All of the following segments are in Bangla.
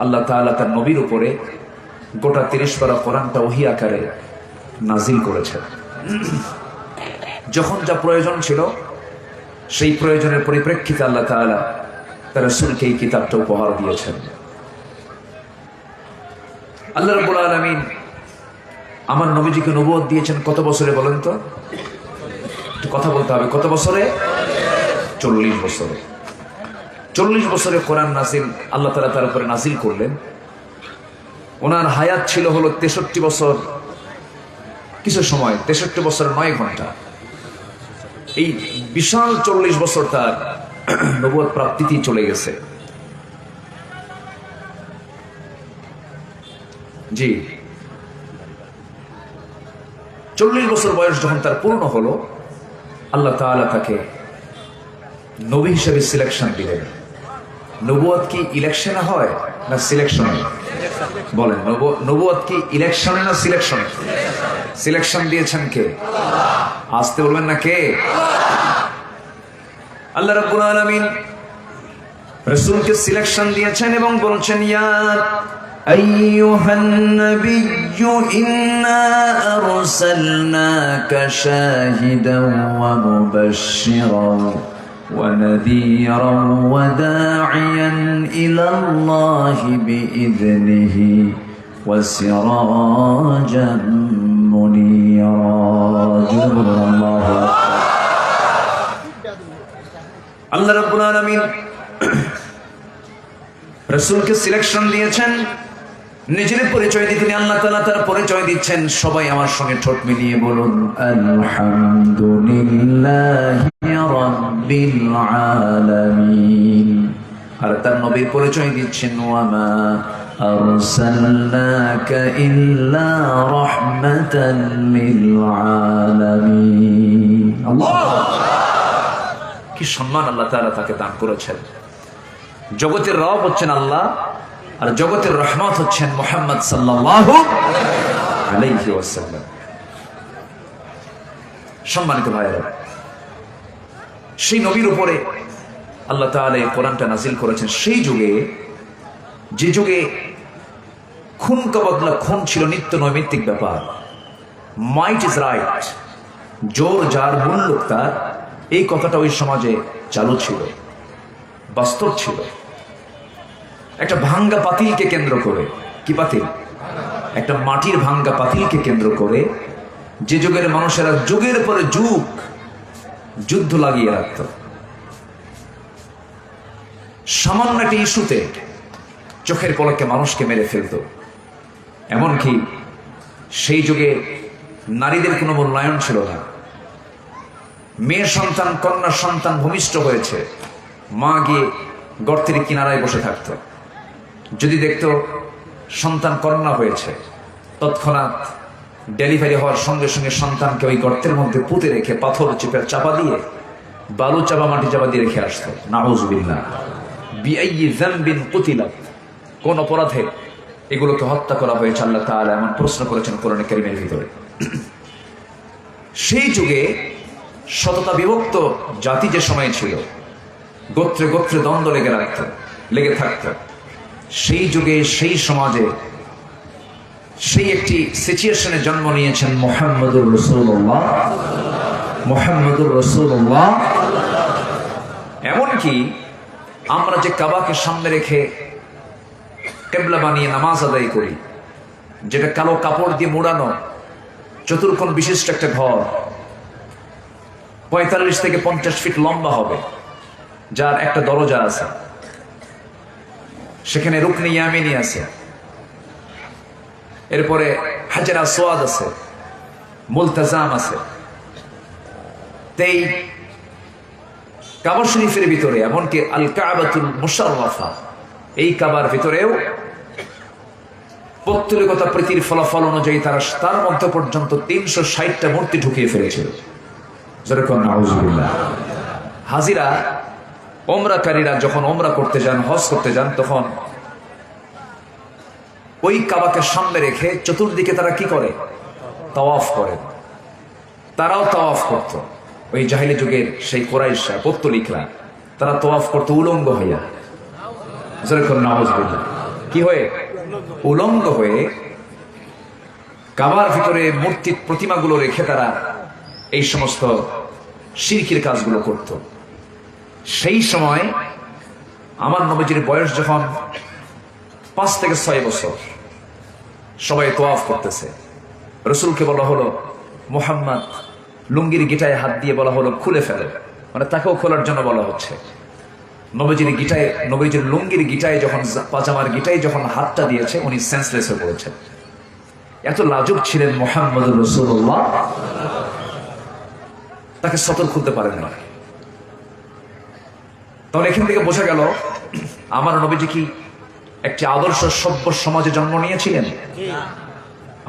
আল্লাহ তাআলা তার নবীর উপরে গোটা 30 পারা কোরআনটা ওহী আকারে নাজিল করেছেন। যখন যা প্রয়োজন ছিল সেই প্রয়োজনের পরিপ্রেক্ষিতে আল্লাহ তাআলা তার রাসূলকে এই কিতাবটা উপহার দিয়েছেন। আল্লাহ রাব্বুল আলামিন আমার নবীজিকে নবুয়ত দিয়েছেন কত বছরে বলেন তো? কথা বলতে হবে, কত বছরে? 40 বছরে। 40 বছরে কোরআন নাজিল আল্লাহ তাআলা তার উপরে নাজিল করলেন। ওনার হায়াত ছিল হলো 63 বছর কিছু সময়, 63 বছর 9 ঘন্টা। এই বিশাল 40 বছর তার নবুয়ত প্রাপ্তিতেই চলে গেছে। জি, 40 বছর বয়স যখন তার পূর্ণ হলো, আল্লাহ তাআলা তাকে নবী হিসেবে সিলেকশন দিলেন। নবুয়ত কি ইলেকশনে হয় না সিলেকশনে? বলেন, নবুয়ত কি ইলেকশনে না সিলেকশনে? সিলেকশন দিয়েছেন কে? আসতে বলবেন না কে? আল্লাহ রাব্বুল আলামিন রাসূলকে সিলেকশন দিয়েছেন এবং বলছেন, ইয়া আইয়ুহান নাবিয়্যু ইন্না আরসালনাকা শাহিদান ওয়া মুবাশশিরান ওয়া নাযীরান ওয়া দা'iয়ান ইলাল্লাহি বিইذনিহি ওয়া সিরাজান মুনীরা। আল্লাহ রাব্বুল আলামিন রাসূলকে সিলেকশন দিয়েছেন, নিজের পরিচয় দিয়ে তিনি আল্লাহ তাআলা তার পরিচয় দিচ্ছেন। সবাই আমার সঙ্গে ঠোঁট মিলিয়ে বলুন, আলহামদুলিল্লাহি রাব্বিল আলামিন। আর তার নবীর পরিচয় দিচ্ছেন, ওয়া মা আরসালনাকা ইল্লা রাহমাতাল লিল আলামিন। আল্লাহ, কি সম্মান আল্লাহ তাআলা তাকে দান করেছেন। জগতের রব হচ্ছেন আল্লাহ, আর জগতের রহমত হচ্ছেন মুহাম্মদ সাল্লাল্লাহু আলাইহি ওয়াসাল্লাম। সম্মানিত ভাইরা, সেই নবীর উপরে আল্লাহ তাআলা এই কোরআনটা নাজিল করেছেন সেই যুগে, যে যুগে খুন কবদলা খুন ছিল নিত্য নৈমিত্তিক ব্যাপার। মাইট ইজ রাইট, জোর যার মূল্য তার, এই কথাটা ওই সমাজে চালু ছিল, বাস্তব ছিল। একটা ভাঙ্গা পাতিলকে কেন্দ্র করে, কি পাতিল? একটা মাটির ভাঙ্গা পাতিলকে কেন্দ্র করে যে যুগের মানুষেরা যুগের পরে যুগ যুদ্ধ লাগিয়ে রাখত, সামান্য একটা ইস্যুতে চোখের পলকে মানুষকে মেরে ফেলত। এমনকি সেই যুগে নারীদের কোনো মূল্যায়ন ছিল না। মেয়ে সন্তান, কন্যা সন্তান ভূমিষ্ঠ হয়েছে, মা গিয়ে গর্তের কিনারায় বসে থাকত। যদি দেখত সন্তান কন্যা হয়েছে, তৎক্ষণাৎ ডেলিভারি হওয়ার সঙ্গে সঙ্গে সন্তানকে ওই গর্তের মধ্যে পুঁতে রেখে পাথর চেপে চাপা দিয়ে, বালু চাপা মাটি চাপা দিয়ে রেখে আসত। নাউযুবিল্লাহ। বিআইয়ি যামবিন কুতিলাত, কোন অপরাধে এগুলোকে হত্যা করা হয়েছে? আল্লাহ তাআলা এমন প্রশ্ন করেছেন কোরআনে কারীমের ভিতরে। সেই যুগে শততা বিভক্ত জাতি যে সময় ছিল, গোত্রে গোত্রে দ্বন্দ্ব লেগে থাকত, সেই যুগে সেই সমাজে সেই একটি সিচুয়েশনে জন্ম নিয়েছেন মুহাম্মদুর রাসূলুল্লাহ। মুহাম্মদুর রাসূলুল্লাহ। এমনকি আমরা যে কাবাকে সামনে রেখে কিবলা বানিয়ে নামাজ আদায় করি, যেটা কালো কাপড় দিয়ে মোড়ানো চতুর্কোণ বিশিষ্ট একটা ঘর, 45 থেকে 50 ফিট লম্বা হবে, যার একটা দরজা আছে, সেখানে রুকনে ইয়ামিনী আছে, এরপরে হাজার আসওয়াদ আছে, মুলতাজাম আছে। এই কাবা শরীফের ভিতরে, এমনকি আল কাবাতুল মুশাররাফা, এই কাবার ভিতরেও পৌত্তলিকতা প্রীতির ফলাফল অনুযায়ী তার মধ্যে পর্যন্ত 360টা মূর্তি ঢুকিয়ে ফেলেছিল। যেরকম নাউযুবিল্লাহ। হাজিরা ওমরাকারীরা যখন ওমরা করতে যান, হজ করতে যান, তখন ওই কাবাকে সামনে রেখে চতুর্দিকে তারা কি করে? তাওয়াফ করে। তারাও তাওয়াফ করত। ওই জাহিলি যুগের সেই কুরাইশরা, পৌত্তলিকরা, তারা তাওয়াফ করত উলঙ্গ হইয়া। যেরকম নাউযুবিল্লাহ। কি হয়ে? উলঙ্গ হয়ে কাবার ভিতরে মূর্তি প্রতিমাগুলো রেখে তারা এই সমস্ত শিরকির কাজগুলো করত। সেই সময় আমার নবীজির বয়স যখন 5 থেকে 6 বছর, সবাই তোয়াফ করতেছে। রসুলকে বলা হলো মুহাম্মদ, লুঙ্গির গিটায় হাত দিয়ে বলা হলো খুলে ফেলে, মানে তাকেও খোলার জন্য বলা হচ্ছে। নবীজির লুঙ্গির গিটায় যখন, পাজামার গিটায় যখন হাতটা দিয়েছে, উনি সেন্সলেস হয়ে পড়েছেন। এত লাজুক ছিলেন মুহাম্মদুর রাসূলুল্লাহ, তাকে সতর খুলতে পারেন না। তাহলে এখান থেকে বোঝা গেল আমার নবীজি কি একটি আদর্শ সভ্য সমাজে জন্ম নিয়েছিলেন?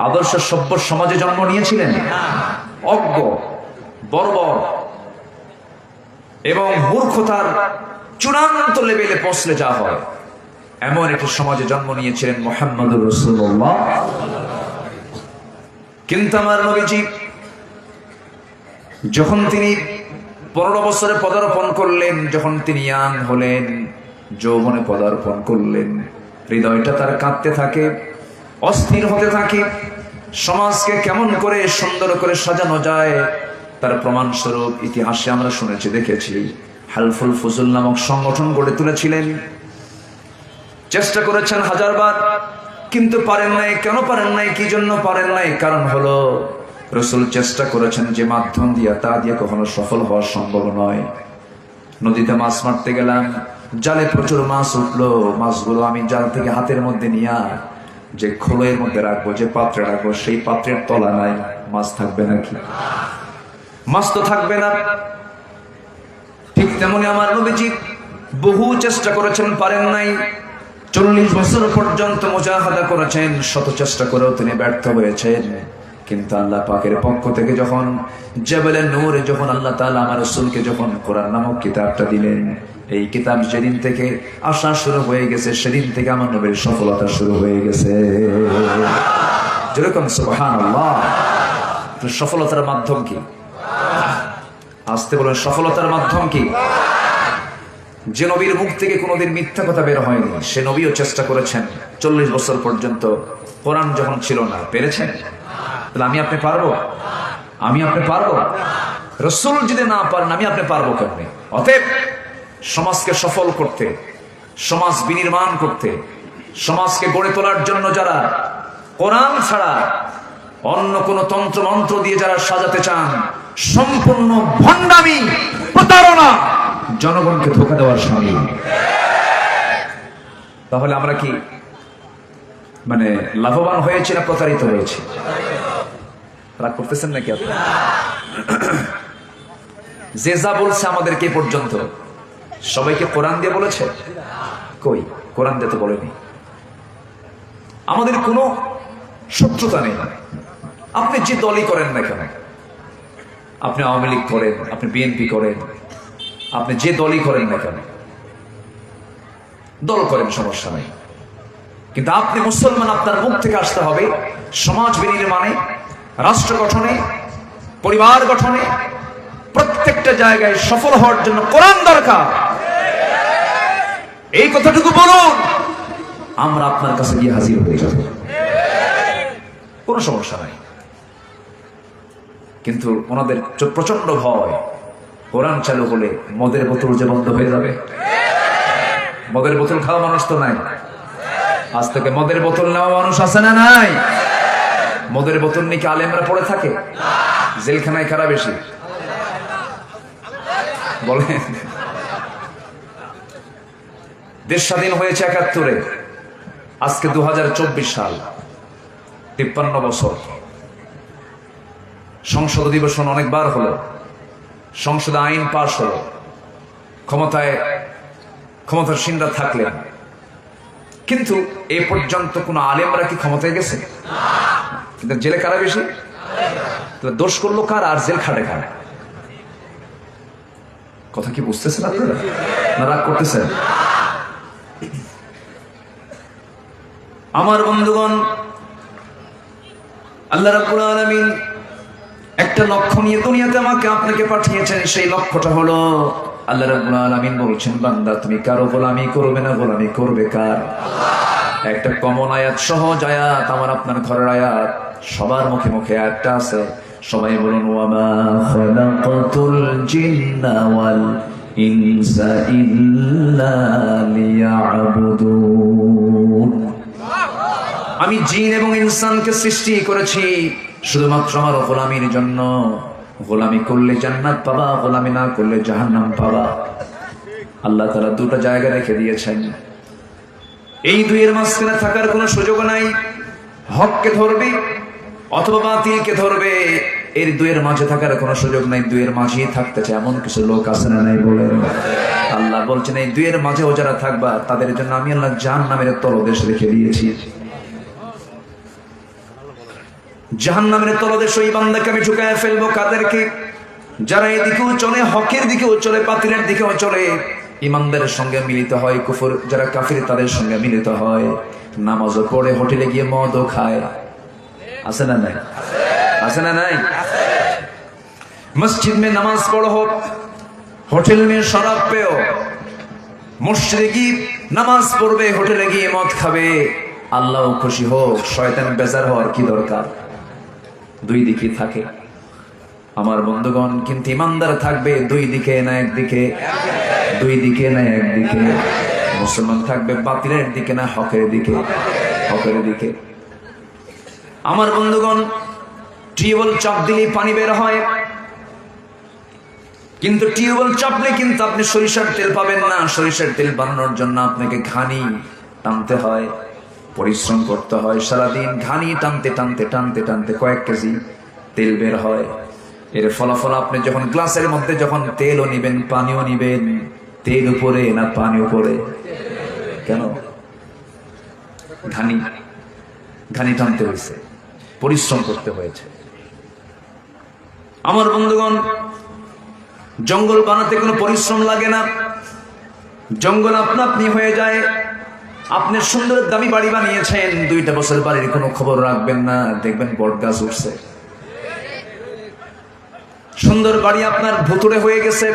আদর্শ সভ্য সমাজে জন্ম নিয়েছিলেন? অজ্ঞ, বর্বর এবং মূর্খতার চূড়ান্ত লেভেলে পৌঁছলে যা হয়, এমন একটি সমাজে জন্ম নিয়েছিলেন মুহাম্মদুর রাসূলুল্লাহ। কিন্তু আমার নবীজি যখন তিনি 15 বছরে পদার্পণ করলেন, যখন তিনি ইয়াং হলেন, যৌবনে পদার্পণ করলেন, হৃদয়টা তার কাঁদতে থাকে, অস্থির হতে থাকে। সমাজকে কেমন করে সুন্দর করে সাজানো যায় তার প্রমাণস্বরূপ ইতিহাসে আমরা শুনেছি, দেখেছি। হালফুল ফুজুল নামক সংগঠন গড়ে তুলেছিলেন, চেষ্টা করেছেন 1000 বার, কিন্তু পারেন নাই। কেন পারেন নাই? কি জন্য পারেন নাই? কারণ হলো রসুল চেষ্টা করেছেন যে মাধ্যম দিয়ে, তা দিয়ে কখনো সফল হওয়া সম্ভব নয়। নদীতে মাছ মারতে গেলাম, জালে প্রচুর মাছ উঠলো, মাছগুলো আমি জাল থেকে হাতের মধ্যে নিয়ে যে খোলের মধ্যে রাখবো, যে পাত্রে রাখবো, সেই পাত্রের তলা নাই, মাছ থাকবে নাকি? মাছ তো থাকবে না। ঠিক তেমনি আমার নবীজি বহু চেষ্টা করেছেন, পারেন নাই। 40 বছর পর্যন্ত মুজাহাদা করেছেন, শত চেষ্টা করেও তিনি ব্যর্থ হয়েছেন। কিন্তু আল্লাহ পাকের পক্ষ থেকে যখন জাবালে নূরে, যখন আল্লাহ তাআলা আমার রাসূলকে যখন কোরআন নামক কিতাবটা দিলেন, এই কিতাব যেদিন থেকে আসা শুরু হয়ে গেছে, সেদিন থেকে আমার নবীর সফলতা শুরু হয়ে গেছে। যেরকম সুবহানাল্লাহ। সফলতার মাধ্যম কি? আসতে বলেন, সফলতার মাধ্যম কি? যে নবীর মুখ থেকে কোনোদিন মিথ্যা কথা বের হয়নি, সে নবীও চেষ্টা করেছেন 40 বছর পর্যন্ত। কোরআন যখন ছিল না, পেরেছেন? তাহলে আমি আপনি পারবো? আমি আপনি পারবো? রাসূল যদি না পারেন, আমি আপনি পারবো কেমনে? অতএব সমাজকে সফল করতে, সমাজ বিনির্মাণ করতে, সমাজকে গড়ে তোলার জন্য যারা কোরআন ছাড়া অন্য কোন তন্ত্র মন্ত্র দিয়ে যারা সাজাতে চান, সম্পূর্ণ ভণ্ডামি, প্রতারণা, জনগণকে ধোঁকা দেওয়ার শামিল। তাহলে আমরা কি মানে লাভবান হয়েছি না প্রতারিত হয়েছি? রাগ করতেছেন নাকি আপনি? যে যা বলছে আমাদেরকে পর্যন্ত, সবাইকে কোরআন দিয়ে বলেছে? কই, কোরআন দিয়ে তো বলেনি। আমাদের কোনো শত্রুতা নেই। আপনি যে দলই করেন না কেন, আপনি আওয়ামী লীগ করেন, আপনি বিএনপি করেন, আপনি যে দলই করেন না কেন, দল করেন, সমস্যা নেই। কিন্তু আপনি মুসলমান, আপনার মুখ থেকে আসতে হবে সমাজ বিনির্মাণে, রাষ্ট্র গঠনে, পরিবার গঠনে, প্রত্যেকটা জায়গায় সফল হওয়ার জন্য কোরআন দরকার। এই কথাটুকু বলুন, আমরা আপনার কাছে গিয়ে হাজির হয়ে যাব, কোনো সমস্যা নাই। কিন্তু ওনাদের প্রচন্ড ভয়, কোরআন চালু হলে মদের বোতল যে বন্ধ হয়ে যাবে। মদের বোতল খাওয়া মানুষ তো নাই, আজ থেকে মদের বোতল নেওয়া মানুষ আছে না নাই? মদের বোতল নিয়ে কি আলেমরা পড়ে থাকে? জেলখানায় কারা বেশি বলেন? দেশ স্বাধীন হয়েছে 71-এ, আজকে 2024 সাল, 53 বছর। সংসদ অধিবেশন অনেকবার হলো, সংসদে আইন পাশ হলো, ক্ষমতাসীনরা থাকলেন, কিন্তু এ পর্যন্ত কোন আলেমরা কি ক্ষমতায় গেছে? কিন্তু জেলে কারা বেশি? দোষ করলো কার আর জেল খাটে কারা? কথা কি বুঝতেছেন আপনারা না রাগ করতেছেন? আমার বন্ধুগণ, আল্লাহ রাব্বুল আলামিন একটা লক্ষ্য নিয়ে দুনিয়াতে আমাকে আপনাকে পাঠিয়েছেন। সেই লক্ষ্যটা হলো, আল্লাহ রাব্বুল আলামিন বলছেন, বান্দা তুমি কারো গোলামি করবে না, গোলামি করবে কার? একটা কমন আয়াত, সহজ আয়াত, আমার আপনার ঘরের আয়াত, সবার মুখে মুখে আয়াতটা আছে। সবাই বলুন, ওয়ামা খালাকাতুল জিন্না ওয়াল ইনসা ইল্লা লিয়াবুদুন। আমি জিন এবং ইনসানকে সৃষ্টি করেছি শুধুমাত্র আমার গোলামির জন্য। গোলামি করলে জান্নাত পাবা, গোলামি না করলে জাহান্নাম পাবা। আল্লাহ তাআলা দুটো জায়গা রেখে দিয়েছেন, এই দুইয়ের মাঝখানে থাকার কোনো সুযোগ নাই। হককে ধরবে অথবা বাতিলকে ধরবে, এর দুইয়ের মাঝে থাকার কোনো সুযোগ নাই। দুইয়ের মাঝেই থাকতে চায় এমন কিছু লোক আছে না নাই বলেন? আল্লাহ বলছেন এই দুইয়ের মাঝেও যারা থাকবা তাদের জন্য আমি আল্লাহ জাহান্নামের তলদেশ রেখে দিয়েছি। জাহান্নামের তলদেশ ওই বান্দাকে আমি ঢুকায় ফেলবো। কাদেরকে? যারা এদিকেও চলে, হকের দিকেও চলে, বাতিলের দিকেও চলে, ইমানদারের সঙ্গে মিলিত হয়, কুফর যারা কাফির তাদের সঙ্গে মিলিত হয়, নামাজও পড়ে, হোটেলে গিয়ে মদও খায়। আছে না নাই? আছে না নাই? মসজিদ में नमाज पढ़ो, होटल में शराब पियो, মসজিদে গিয়ে নামাজ পড়বে, হোটেলে গিয়ে মদ খাবে। আল্লাহ খুশি হোক, শয়তান বেজার হওয়ার কি দরকার? দুই দিকে থাকে আমার বন্ধুগণ। কিন্তু ইমানদার থাকবে দুই দিকে না একদিকে, দুই দিকে না একদিকে। মুসলমান থাকবে বাতিলের দিকে না হকের দিকে, হকের দিকে। আমার বন্ধুগণ, টিউবওয়েল চাপ দিলেই পানি বের হয়, কিন্তু টিউবওয়েল চাপলে কিন্তু আপনি সরিষার তেল পাবেন না। সরিষার তেল বানানোর জন্য আপনাকে ঘানি টানতে হয়, পরিশ্রম করতে হয়। সারাদিন ঘানি টানতে টানতে টানতে টানতে কয়েক কেজি তেল বের হয়। এর ফলাফল আপনি যখন গ্লাসের মধ্যে যখন তেলও নিবেন, পানিও নিবেন, তেল উপরে না পানি উপরে? কেন? ঘানি ঘানি টানতে হয়েছে, পরিশ্রম করতে হয়েছে। আমার বন্ধুগণ, জঙ্গল বানাতে কোনো পরিশ্রম লাগে না, জঙ্গল আপনা আপনি হয়ে যায়। আপনি সুন্দর দামি বাড়ি বানিয়েছেন, 2টা বছর বাড়ির কোনো খবর রাখবেন না, দেখবেন বট গাছ উঠছে। সুন্দর বাড়ি আপনার ভুতুড়ে হয়ে গেছে।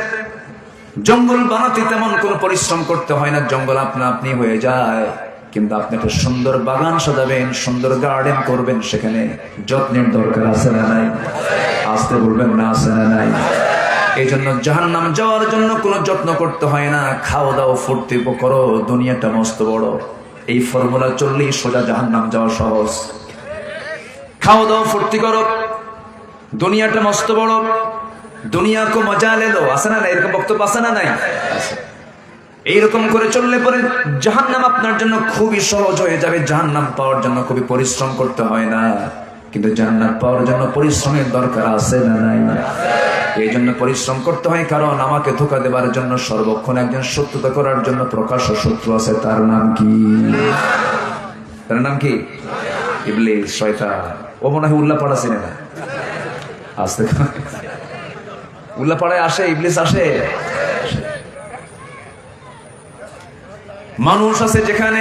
জঙ্গল বানাতে তেমন কোনো পরিশ্রম করতে হয় না, জঙ্গল আপনা আপনি হয়ে যায়। কিন্তু আপনি একটা সুন্দর বাগান সাজাবেন, সুন্দর গার্ডেন করবেন, সেখানে যত্নের দরকার আছে না নাই? আসতে বলবেন না, আছে না নাই? এই জন্য জাহান্নাম যাওয়ার জন্য কোনো যত্ন করতে হয় না। খাও দাও ফুর্তি করো, দুনিয়াটা মস্ত বড়। এই ফর্মুলা চললেই সোজা জাহান্নাম যাওয়া সহজ। খাও দাও ফুর্তি করো, দুনিয়াটা মস্ত বড়, দুনিয়া কো মজা লে লো। আছে না নাই? এরকম বক্তব্য আছে না নাই? এইরকম করে চললে পরে জাহান্নাম আপনার জন্য খুবই সহজ হয়ে যাবে। জাহান্নাম পাওয়ার জন্য খুবই পরিশ্রম করতে হয় না, কিন্তু জান্নাত পাওয়ার জন্য পরিশ্রমের দরকার আছে না নাই? এই জন্য পরিশ্রম করতে হয়, কারণ আমাকে ধোঁকা দেবার জন্য সর্বক্ষণ একজন শত্রুতা করার জন্য প্রকাশ্য শত্রু আছে। তার নাম কি? তার নাম কি? ইবলিস, শয়তান। ও মনে হয় উল্লাপাড়া চিনে না। আসতে উল্লাপাড়ায় আসে, ইবলিস আসে। মানুষ আছে যেখানে,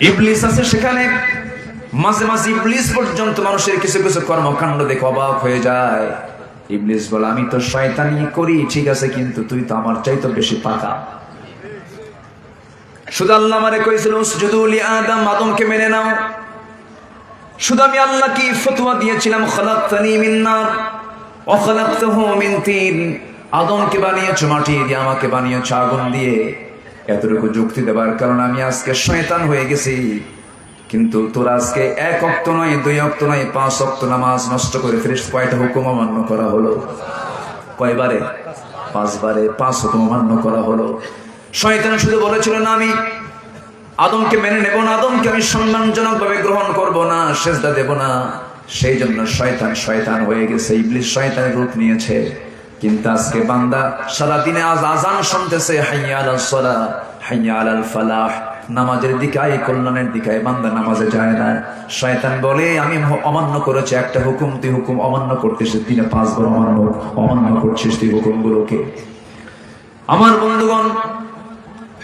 ইবলিস আছে সেখানে। মাঝে মাঝে ইবলিস পর্যন্ত মানুষের কিছু কিছু কর্মকাণ্ড দেখে অবাক হয়ে যায়। ইবলিস বলে, আমি তো শয়তানি করি ঠিক আছে, কিন্তু তুই তো আমার চাইতে বেশি পাকা। শুধু আল্লাহ আমারে কইছিল উসজুদু লি আদম, আদমকে মেনে নাও। শুধু আমি আল্লাহ কি ফতোয়া দিয়েছিলাম, খালাকতানি মিন নার ওয়া খালাকতাহু মিন তিন। আদমকে বানিয়েছো মাটি দিয়ে, আমাকে বানিয়েছো আগুন দিয়ে। এতটুকু যুক্তি দেবার কারণে আমি আজকে শয়তান হয়ে গেছি। কিন্তু তোরা আজকে 1 ওয়াক্ত নয়, 2 ওয়াক্ত নয়, 5 ওয়াক্ত নামাজ নষ্ট করে ফেরিস। কয়টা হুকুম অমান্য করা হলো? কয়বারে? 5 বারে 5 হুকুম অমান্য করা হলো। শয়তান শুধু বলেছিল না আমি আদমকে মেনে নেব না, আদমকে আমি সম্মানজনক ভাবে গ্রহণ করব না, সেজদা দেব না। সেই জন্য শয়তান শয়তান হয়ে গেছে, ইবলিস শয়তানের রূপ নিয়েছে। কিন্তু আজকে বান্দা সারাদিনে আজ আজান শুনতেছে, হাইয়া আলাস সালাহ, হাইয়া আলাল ফালাহ, নামাজের দিকে আয়, কল্যাণের দিকে আয়, বান্দা নামাজে যায় না। শয়তান বলে আমি অমান্য করেছি একটা হুকুম, তুই হুকুম অমান্য করতেছিস, দিনে 5 বার অমান্য করছিস তুই হুকুমগুলোকে। আমার বন্ধুগণ,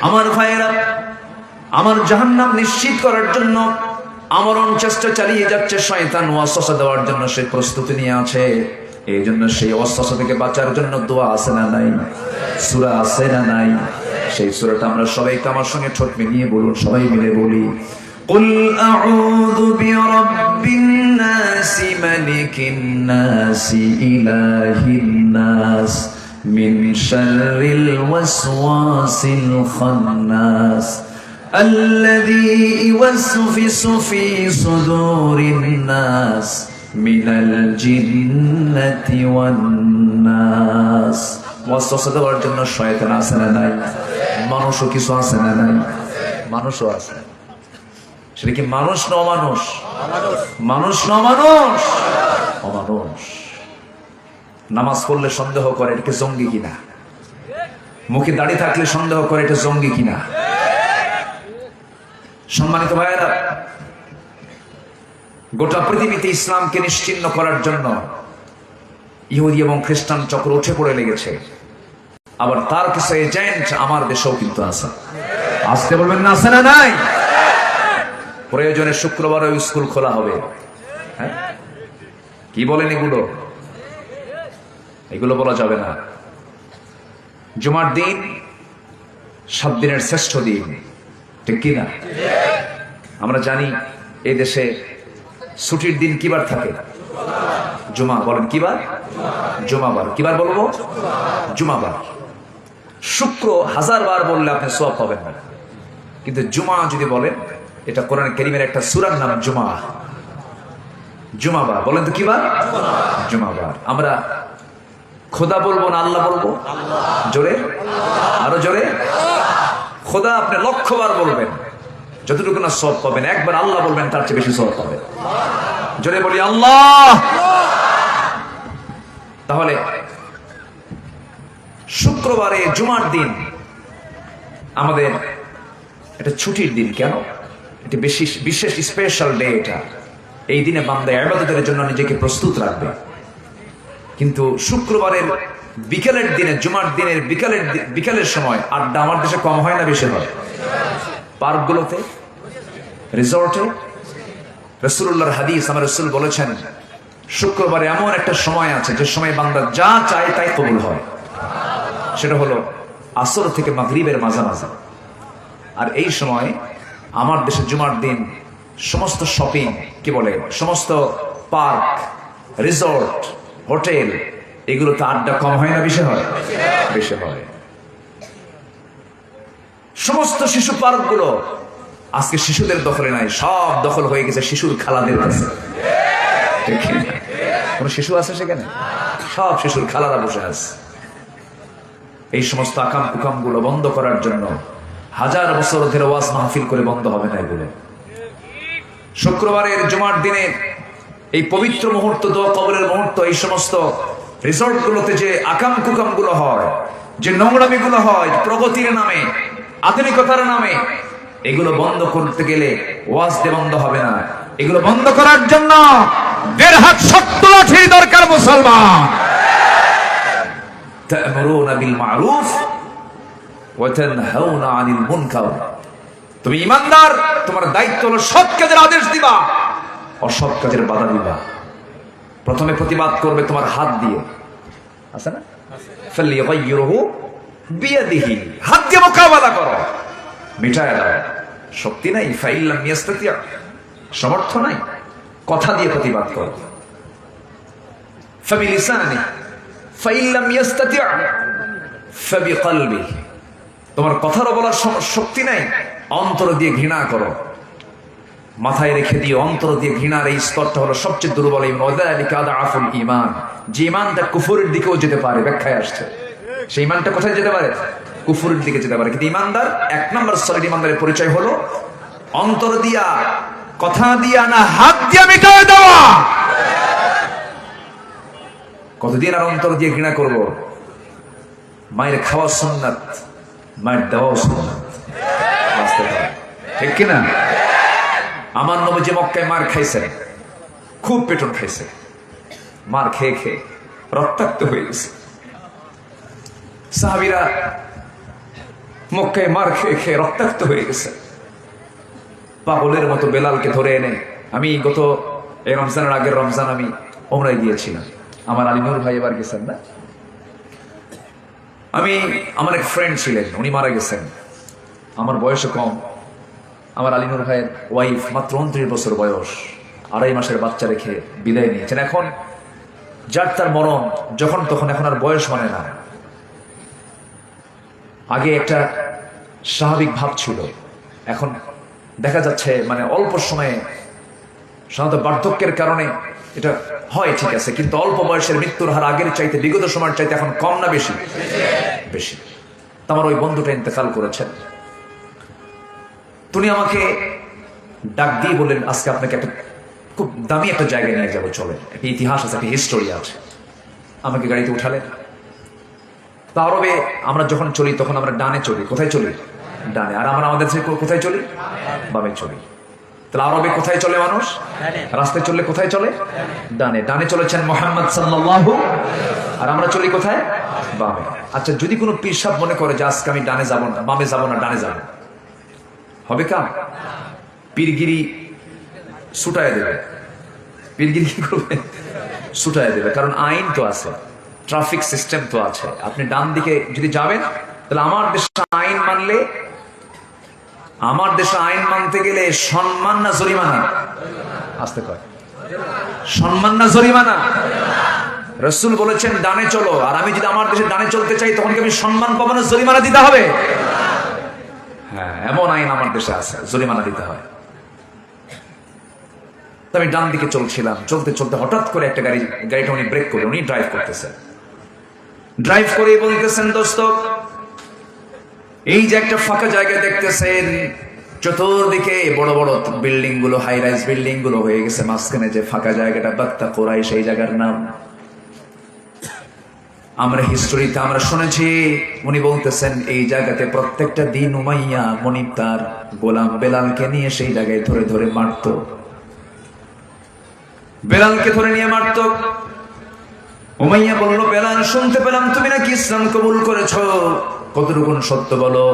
আমার ভাইয়েরা, আমার জাহান্নাম নিশ্চিত করার জন্য আমরণ চেষ্টা চালিয়ে যাচ্ছে শয়তান। ওয়াসওয়াসা দেওয়ার জন্য সে প্রস্তুতি নিয়ে আছে। এই জন্য সেই ওয়াসওয়াসা থেকে বাঁচার জন্য দোয়া আছে না নাই? সূরা আছে না নাই? সেই সূরাটা আমরা সবাইকে আমার সঙ্গে ঠোঁট মিলিয়ে বলুন, সবাই মিলে বলি, কুল আউযু বিরাব্বিন নাস মালিকিন নাস ইলাহিন নাস মিন শাররিল ওয়াসওয়াসিল খান্নাস الذي يوسوس في صدور الناس من الجنة والناس। ওয়াসওয়াসা দেওয়ার জন্য শয়তান আছে না নাই? মানুষও কিছু আছে না নাই? মানুষও আছে। সেটা কি মানুষ না অমানুষ? মানুষ না অমানুষ? অমানুষ। নামাজ পড়লে সন্দেহ করে এটা জঙ্গি কিনা, মুখে দাড়ি থাকলে সন্দেহ করে এটা জঙ্গি কিনা। সম্মানিত ভাইয়েরা, গোটা পৃথিবীতে ইসলামকে নিশ্চিহ্ন করার জন্য ইহুদি এবং খ্রিস্টান চক্র উঠে পড়ে লেগেছে। আবার তার কিছু এজেন্ট আমার দেশেও কিন্তু আছে। আসতে বলবেন না, আছে না নাই? প্রয়োজনে শুক্রবারও স্কুল খোলা হবে। হ্যাঁ, কি বলেন এগুলো? এগুলো বলা যাবে না। জুমার দিন 7 দিনের শ্রেষ্ঠ দিন, ঠিক কিনা? আমরা জানি এই দেশে ছুটির দিন কিবার থাকে? জুমা। বলেন কিবার? জুমাবার। কিবার বলবো? জুমাবার। শুক্র 1000 বার বললে আপনি সওয়াব পাবেন না, কিন্তু জুমা যদি বলেন, এটা কোরআন কারীমের একটা সূরার নাম জুমা। জুমাবার। বলেন তো কিবার? জুমাবার। আমরা খোদা বলবো না আল্লাহ বলবো? জোরে, আরো জোরে। খোদা আপনি 1,00,000 বার বলবেন, যতটুকু না সওয়াব পাবেন। একবার আল্লাহ বলবেন, তার চেয়ে বেশি সওয়াব পাবেন। জোরে বলি আল্লাহ। তাহলে শুক্রবারে জুমার দিন আমাদের এটা ছুটির দিন। কেন? এটা বিশেষ স্পেশাল ডে। এটা এই দিনে বান্দা ইবাদতের জন্য নিজেকে প্রস্তুত রাখবে। কিন্তু শুক্রবারের বিকেলের দিনে, জুমার দিনের বিকেলের সময় আড্ডা আমার দেশে কম হয় না বেশি হয়? পার্কগুলোতে, রিসর্টে। রাসূলুল্লাহর হাদিস, আমার রাসূল বলেছেন শুক্রবারে এমন একটা সময় আছে যে সময় বান্দা যা চায় তাই কবুল হয়। সেটা হলো আসর থেকে মাগরিবের মাঝামাঝি। আর এই সময় আমার দেশে জুমার দিন সমস্ত শপিং, কি বলে, সমস্ত পার্ক, রিসর্ট, হোটেল, এগুলোতে আড্ডা কম হয় না বেশি হয়? বেশি হয়। সমস্ত শিশু পার্কগুলো আজকে শিশুদের দখলে নাই, সব দখল হয়ে গেছে শিশুর খালাদের কাছে। কোন শিশু আছে সেখানে? সব শিশুর খালারা বসে আছে। এই সমস্ত আকাম কুকাম গুলো বন্ধ করার জন্য 1000 বছর ধরে ওয়াজ মাহফিল করে বন্ধ হবে না এগুলো। শুক্রবারের জুমার দিনে এই পবিত্র মুহূর্ত, দোয়া কবরের মুহূর্ত, এই সমস্ত রিসর্ট গুলোতে যে আকাম কুকাম গুলো হয়, যে নোংরামি গুলো হয় প্রগতির নামে, আধুনিকতার নামে, এগুলো বন্ধ করতে গেলে ওয়াজ দিয়ে বন্ধ হবে না। এগুলো বন্ধ করার জন্য 1.5 হাত শক্ত লাঠি দরকার মুসলমান। তা'মুরুনা বিল মা'রুফ ওয়া তানহাউনা আনিল মুনকার। তুমি ঈমানদার, তোমার দায়িত্ব হলো সৎ কাজের আদেশ দিবা, অসৎ কাজের বাধা দিবা। প্রথমে প্রতিবাদ করবে তোমার হাত দিয়ে, আছে না? ফালইয়ুগাইয়িরহু বিয়াদিহি, হাত দিয়ে মোকাবেলা করো, মিটায় দাও। শক্তি নাই, ফাইল্লাম ইয়াস্তাতি', সামর্থ্য নাই, কথা দিয়ে প্রতিবাদ করো। ফাবিলিসানি, ফাইল্লাম ইয়াস্তাতি' ফাবিকলবি, তোমার কথারও বলার শক্তি নাই, অন্তর দিয়ে ঘৃণা করো। মাথায় রেখে দিয়ে অন্তর দিয়ে ঘৃণার এই স্তরটা হলো সবচেয়ে দুর্বল ঈমান। যে ঈমানটা কুফরের দিকেও যেতে পারে, ব্যাখ্যায় আসছে সেই ঈমানটা কোথায় যেতে পারে? কুফরের দিকে যেতে পারে। কিন্তু ঈমানদার 1 নম্বর স্তরের ঈমানদারের পরিচয় হলো অন্তর দিয়া, কথা দিয়া না, হাত দিয়া মিটায় দেওয়া। কতদিন আর অন্তর দিয়ে ঘৃণা করব? মায়ের খাওয়া সুন্নাত, মায়ের দেওয়া সুন্নাত, ঠিক কিনা? আমার নবী মক্কায় মার খাইছে, খুব পেটন খাইছে, মার খেয়ে খেয়ে রক্তাক্ত হয়ে গেছে। সাহাবীরা মক্কায় মার খেয়ে খেয়ে রক্তাক্ত হয়ে গেছে। পাগলের মতো বেলালকে ধরে এনে, আমি গত এই রমজানের আগের রমজান আমি ওমরায় গিয়েছিলাম, আমার আলী নূর ভাই এবার গেছেন না, আমার এক ফ্রেন্ড ছিলেন, উনি মারা গেছেন, আমার বয়সে কম। আমার আলিনুর ভাইয়ের ওয়াইফ, মাত্র 29 বছর বয়স, 2.5 মাসের বাচ্চা রেখে বিদায় নিয়েছেন। এখন যার তার মরণ যখন তখন, এখন আর বয়স মানে না। আগে একটা স্বাভাবিক ভাব ছিল, এখন দেখা যাচ্ছে মানে অল্প সময়ে, সাধারণত বার্ধক্যের কারণে এটা হয়, ঠিক আছে, কিন্তু অল্প বয়সের মৃত্যুর হার আগের চাইতে, বিগত সময়ের চাইতে এখন কম না বেশি? বেশি। আমার ওই বন্ধুটা ইন্তেকাল করেছেন। তুমি আমাকে ডাক দিয়ে বললেন, আজকে আপনাকে একটা খুব দামি একটা জায়গায় নিয়ে যাবো, চলে, একটা ইতিহাস আছে, একটা হিস্টোরি আছে। আমাকে গাড়িতে উঠালেন। তা আরবে আমরা যখন চলি তখন আমরা ডানে চলি। কোথায় চলি? ডানে। আর আমরা আমাদের কোথায় চলি? বামে চলি। তাহলে আরবে কোথায় চলে মানুষ? রাস্তায় চললে কোথায় চলে? ডানে। ডানে চলেছেন মুহাম্মদ সাল্লাল্লাহু, আর আমরা চলি কোথায়? বামে। আচ্ছা, যদি কোনো পীর সাহেব মনে করে যে আজকে আমি ডানে যাব না, বামে যাব না, ডানে যাব, হবে কাম? পীরগিরি ছুটায় দেবে। পীরগিরি কি করবে? ছুটায় দেবে। কারণ আইন তো আছে, ট্রাফিক সিস্টেম তো আছে। আপনি ডান দিকে যদি যাবেন, তাহলে আমার দেশে আইন মানলে, আমার দেশে আইন মানতে গেলে সম্মান না জরিমানা? আসতে কয় সম্মান না জরিমানা? রাসূল বলেছেন ডানে চলো, আর আমি যদি আমার দেশে ডানে চলতে চাই তখন কি আমি সম্মান পাবো না জরিমানা দিতে হবে? হ্যাঁ, এমন আইন আমার দেশে আছে, জরিমানা দিতে হয়। আমি ডান দিকে চলছিলাম, চলতে চলতে হঠাৎ করে একটা গাড়িটা উনি ব্রেক করে, উনি ড্রাইভ করতেছেন, ড্রাইভ করে বলতেছেন, দোস্ত এই যে একটা ফাঁকা জায়গা দেখতেছেন, চতুর্দিকে বড় বড় বিল্ডিং গুলো, হাই রাইজ বিল্ডিং গুলো হয়ে গেছে, মাঝখানে যে ফাঁকা জায়গাটা বাত্তা কোরাই, সেই জায়গার নাম আমরা হিস্টোরিতে আমরা শুনেছি। উনি বলতেছেন এই জায়গাতে প্রত্যেকটা দিন উমাইয়া মনিব তার গোলাম বেলালকে নিয়ে সেই জায়গায় ধরে ধরে মারত, বেলালকে ধরে নিয়ে মারত। উমাইয়া বলল, বেলাল শুনতে পেলাম তুমি নাকি ইসলাম কবুল করেছো, কতটুকু সত্য বলো।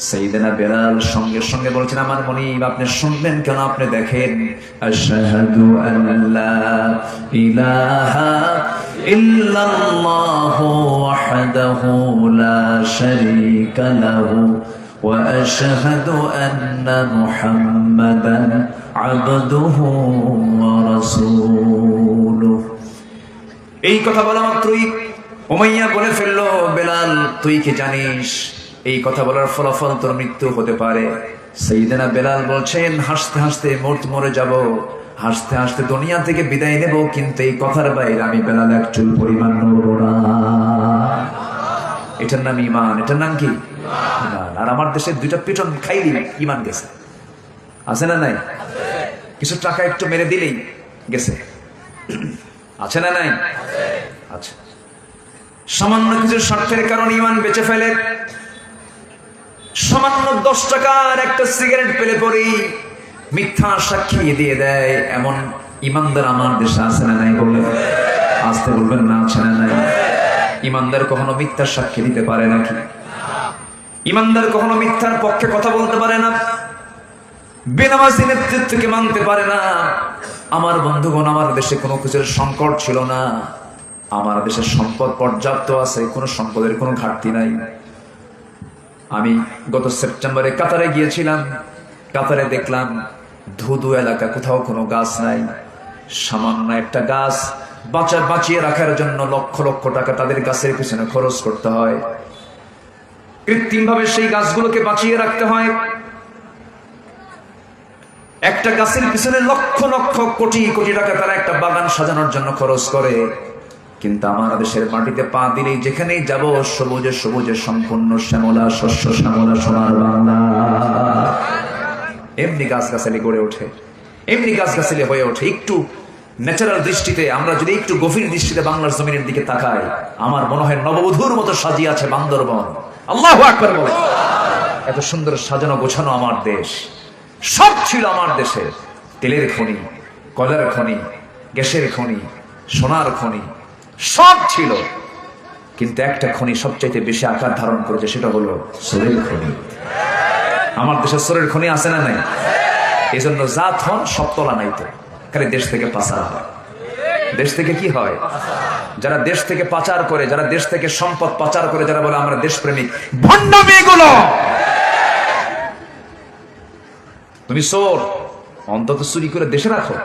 সাইয়েদনা বেলাল সঙ্গে সঙ্গে বলছেন, আমার মনিব আপনি শুনবেন কেন? আপনি দেখেন, আশহাদু আল্লা ইলাহা ইল্লাল্লাহু ওয়াহদাহু লা শারীকা লাহু ওয়া আশহাদু আন্না মুহাম্মাদান আবদুহু ওয়া রাসূলুহু। এই কথা বলা মাত্রই উমাইয়া বলে ফেললো, বেলাল তুই কি জানিস এই কথা বলার ফলাফল তোর মৃত্যু হতে পারে? সাইয়েদনা বেলাল বলছেন, হাসতে হাসতে মরে যাব, হাসতে হাসতে দুনিয়া থেকে বিদায় নেব, কিন্তু এই কথার বাইরে আমি বেলাল এক চুল পরিমাণ নড়ব না। এটার নাম ঈমান। এটার নাম কি? ঈমান। আর আমার দেশে দুইটা পিটন খাইলি ঈমান গেছে, আছে না নাই? কিছু টাকা একটু মেরে দিলেই গেছে, আছে না নাই? আচ্ছা, সামান্য কিছু স্বার্থের কারণে ঈমান বেঁচে ফেলে। সামান্য 10 টাকার একটা সিগারেট পেলে পরেই মিথ্যা সাক্ষী দিয়ে দেয়, এমন ইমানদার আমার দেশে আছে না নাই? বলে আসতে বলবেন না, আছে না নাই? ইমানদার কখনো মিথ্যার সাক্ষী দিতে পারে নাকি? ইমানদার কখনো মিথ্যার পক্ষে কথা বলতে পারে না, বেনামাজি নেতৃত্বকে মানতে পারে না। আমার বন্ধুগণ, আমার দেশে কোনো কিছুর সংকট ছিল না, আমার দেশের সম্পদ পর্যাপ্ত আছে, কোনো সম্পদের কোনো ঘাটতি নাই। আমি গত সেপ্টেম্বরে কাতারে গিয়েছিলাম, কাতারে দেখলাম ধুধু এলাকা, কোথাও কোনো গাছ নাই। সামান্য একটা গাছ বাঁচিয়ে রাখার জন্য লক্ষ লক্ষ টাকা তাদের গাছের পিছনে খরচ করতে হয়, কৃত্রিম ভাবে সেই গাছগুলোকে বাঁচিয়ে রাখতে হয়। একটা গাছের পিছনে লক্ষ লক্ষ কোটি কোটি টাকা তারা একটা বাগান সাজানোর জন্য খরচ করে। কিন্তু আমার দেশের মাটিতে পা দিলেই যেখানেই যাব, সবুজে সবুজে সম্পূর্ণ শ্যামলা, শস্য শ্যামলা, সোনার বাংলা। এমনি গাছগাছালি গড়ে ওঠে, এমনি গাছগাছালি হয়ে ওঠে। একটু ন্যাচারাল দৃষ্টিতে, আমরা যদি একটু গভীর দৃষ্টিতে বাংলার জমিনের দিকে তাকাই, আমার মনে হয় নববধূর মতো সাজিয়ে আছে বান্দরবন। আল্লাহু আকবার বলে। এত সুন্দর সাজানো গোছানো আমার দেশ, সব ছিল আমার দেশে। তেলের খনি, কয়লার খনি, গ্যাসের খনি, সোনার খনি, সব ছিল। কিন্তু একটা খনি সবচাইতে বেশি আকার ধারণ করেছে, সেটা হলো সোরের খনি। আমার দেশে সোরের খনি আছে না নাই? এই জন্য জাত হন সব তলা নাই, তো খালি দেশ থেকে পাচার হয়। দেশ থেকে কি হয়? যারা দেশ থেকে পাচার করে, যারা দেশ থেকে সম্পদ পাচার করে, যারা বলে আমরা দেশপ্রেমিক, ভণ্ড মেয়েগুলো। তুমি চোর, অন্তত চুরি করে দেশে রাখো।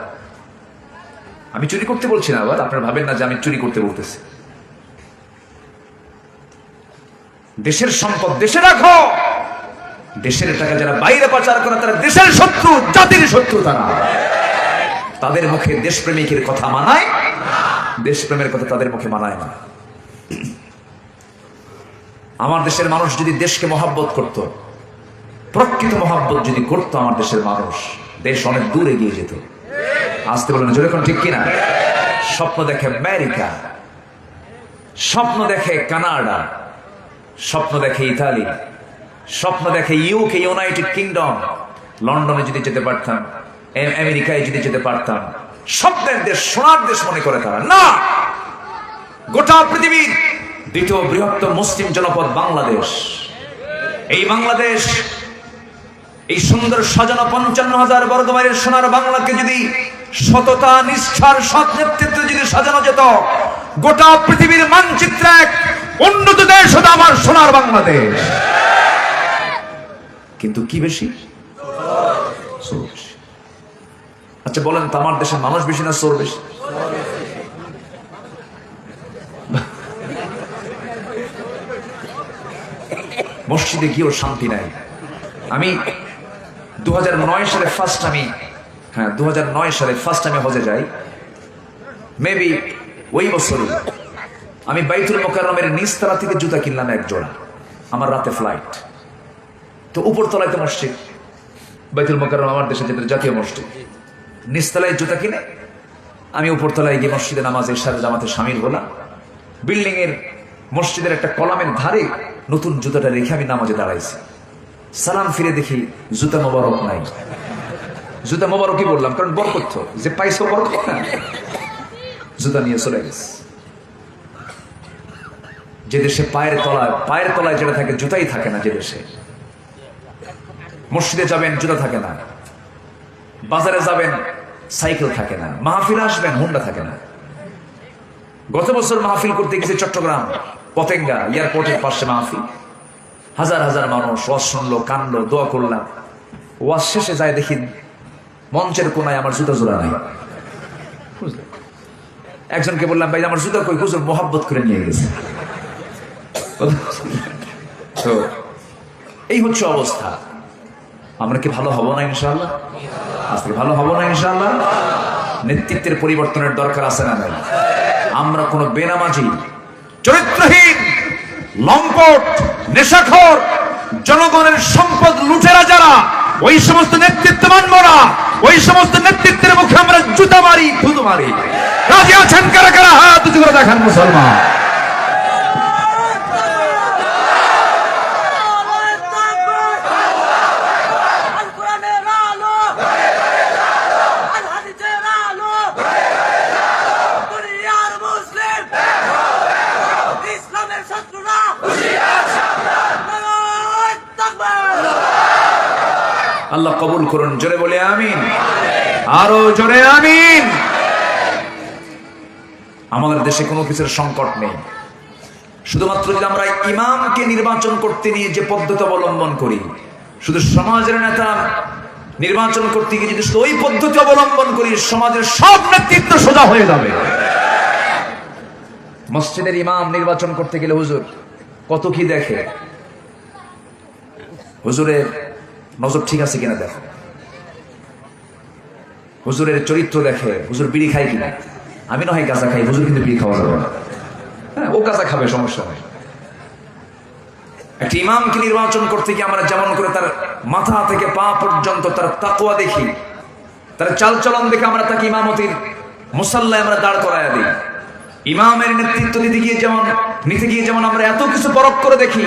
আমি চুরি করতে বলছি না, আবার আপনারা ভাবেন না যে আমি চুরি করতে বলতেছি। দেশের সম্পদ দেশে রাখো। দেশের টাকা যারা বাইরে পাচার করে তারা দেশের শত্রু, জাতির শত্রু। তাদের মুখে দেশপ্রেমিকের কথা মানায়, দেশপ্রেমের কথা তাদের মুখে মানায় না। আমার দেশের মানুষ যদি দেশকে মহাব্বত করত, প্রকৃত মহাব্বত যদি করতো আমার দেশের মানুষ, দেশ অনেক দূর এগিয়ে যেত। আসতে বলেন জোরে কোন ঠিক কিনা? স্বপ্ন দেখে আমেরিকা, স্বপ্ন দেখে কানাডা, স্বপ্ন দেখে ইতালি, স্বপ্ন দেখে ইউকে, ইউনাইটেড কিংডম। লন্ডনে যদি যেতে পারতাম, আমেরিকায় যদি যেতে পারতাম, স্বপ্নের দেশ, সোনার দেশ মনে করে তারা। না, গোটা পৃথিবীর দ্বিতীয় বৃহত্তম মুসলিম জনপদ বাংলাদেশ। এই বাংলাদেশ, এই সুন্দর সাজানো 55,000 বর্গমাইলের সোনার বাংলাকে যদি সততা, নিষ্ঠার, সৎ নেতৃত্বে যদি সাজানো যেত, গোটা পৃথিবীর মানচিত্রে এক উন্নত দেশ হতো আমার সোনার বাংলাদেশ। কিন্তু কি বেশি? আচ্ছা বলেন তো, আমার দেশের মানুষ বেশি না চোর বেশি? মসজিদে গিয়েও শান্তি নাই। আমি 2009 সালে ফার্স্ট আমি হজে যাই। মেবি ওই বছরই আমি বাইতুল মোকাররমের নিচতলা থেকে জুতা কিনলাম এক জোড়া। আমার রাতে ফ্লাইট, তো উপরতলায় তো মসজিদ, বাইতুল মোকাররম আমার দেশের যেটা জাতীয় মসজিদ। নিচতলায় জুতা কিনে আমি উপরতলায় গিয়ে মসজিদে নামাজের সাথে জামাতে শামিল হলাম। বিল্ডিং এর মসজিদের একটা কলামের ধারে নতুন জুতাটা রেখে আমি নামাজে দাঁড়াইছি। সালাম ফিরে দেখি জুতা মোবারক নাই। জুতা মোবারকই বললাম, কারণ বরকত যে পাইছো বরকত না, জুতা নিয়ে চলে গেছে। যে দেশে পায়ের তলায় যেটা থাকে জুতাই থাকে না, যে দেশে মসজিদে যাবেন জুতা থাকে না, বাজারে যাবেন সাইকেল থাকে না, মাহফিল আসবেন হুন্ডা থাকে না। গত বছর মাহফিল করতে গেছে চট্টগ্রাম পতেঙ্গা এয়ারপোর্টের পাশে মাহফিল। হাজার হাজার মানুষ ওয়াজ শুনলো, কানলো, দোয়া করলাম। ওয়াজ শেষে যায় দেখি মঞ্চের কোনায় আমার জুতা জোড়া নাই। একজনকে বললাম, ভাই আমার জুতা কই? হুজুর মোহাব্বত করে নিয়ে গেছে। তো এই হচ্ছে অবস্থা। আমরা কি ভালো হব না ইনশাআল্লাহ? আজকে ভালো হব না ইনশাআল্লাহ? নেতৃত্বের পরিবর্তনের দরকার আছে না নাই? আমরা কোনো বেনামাজি, চরিত্রহীন, লম্পট, নেশাখোর, জনগণের সম্পদ লুটেরা যারা, ওই সমস্ত নেতৃত্ব মানব না। ওই সমস্ত নেতৃত্বের মুখে আমরা জুতা মারি, থুতু মারি। রাজি আছেন কারা কারা? হাত উঁচু করে দেখান মুসলমান। আল্লাহ কবুল করুন, জোরে বলে আমিন, আরো জোরে আমিন। আমাদের দেশে কোনো কিছুর সংকট নেই, শুধুমাত্র যদি আমরা ইমামকে নির্বাচন করতে নিয়ে যে পদ্ধতি অবলম্বন করি, শুধু সমাজের নেতা নির্বাচন করতে গিয়ে যদি ওই পদ্ধতি অবলম্বন করি, সমাজের সব নেতৃত্ব সোজা হয়ে যাবে। মসজিদের ইমাম নির্বাচন করতে গেলে হুজুর কত কি দেখে, হুজুরের নজর ঠিক আছে কিনা দেখো, হুজুরের চরিত্র দেখে, হুজুর বিড়ি খায় কিনা। আমি না হয় গাঁজা খাই, হুজুর কিন্তু বিড়ি খাওয়া যাবে না। হ্যাঁ, ও গাঁজা খাবে, সমস্যা নেই। একটা ইমামকে নির্বাচন করতে গিয়ে আমরা যেমন করে তার মাথা থেকে পা পর্যন্ত তার তাকওয়া দেখি, তার চালচলন দেখে আমরা তাকে ইমামতির মুসাল্লায় আমরা দাঁড় করাইয়া দিই। ইমামের নেতৃত্ব নিতে গিয়ে যেমন আমরা এত কিছু পরখ করে দেখি,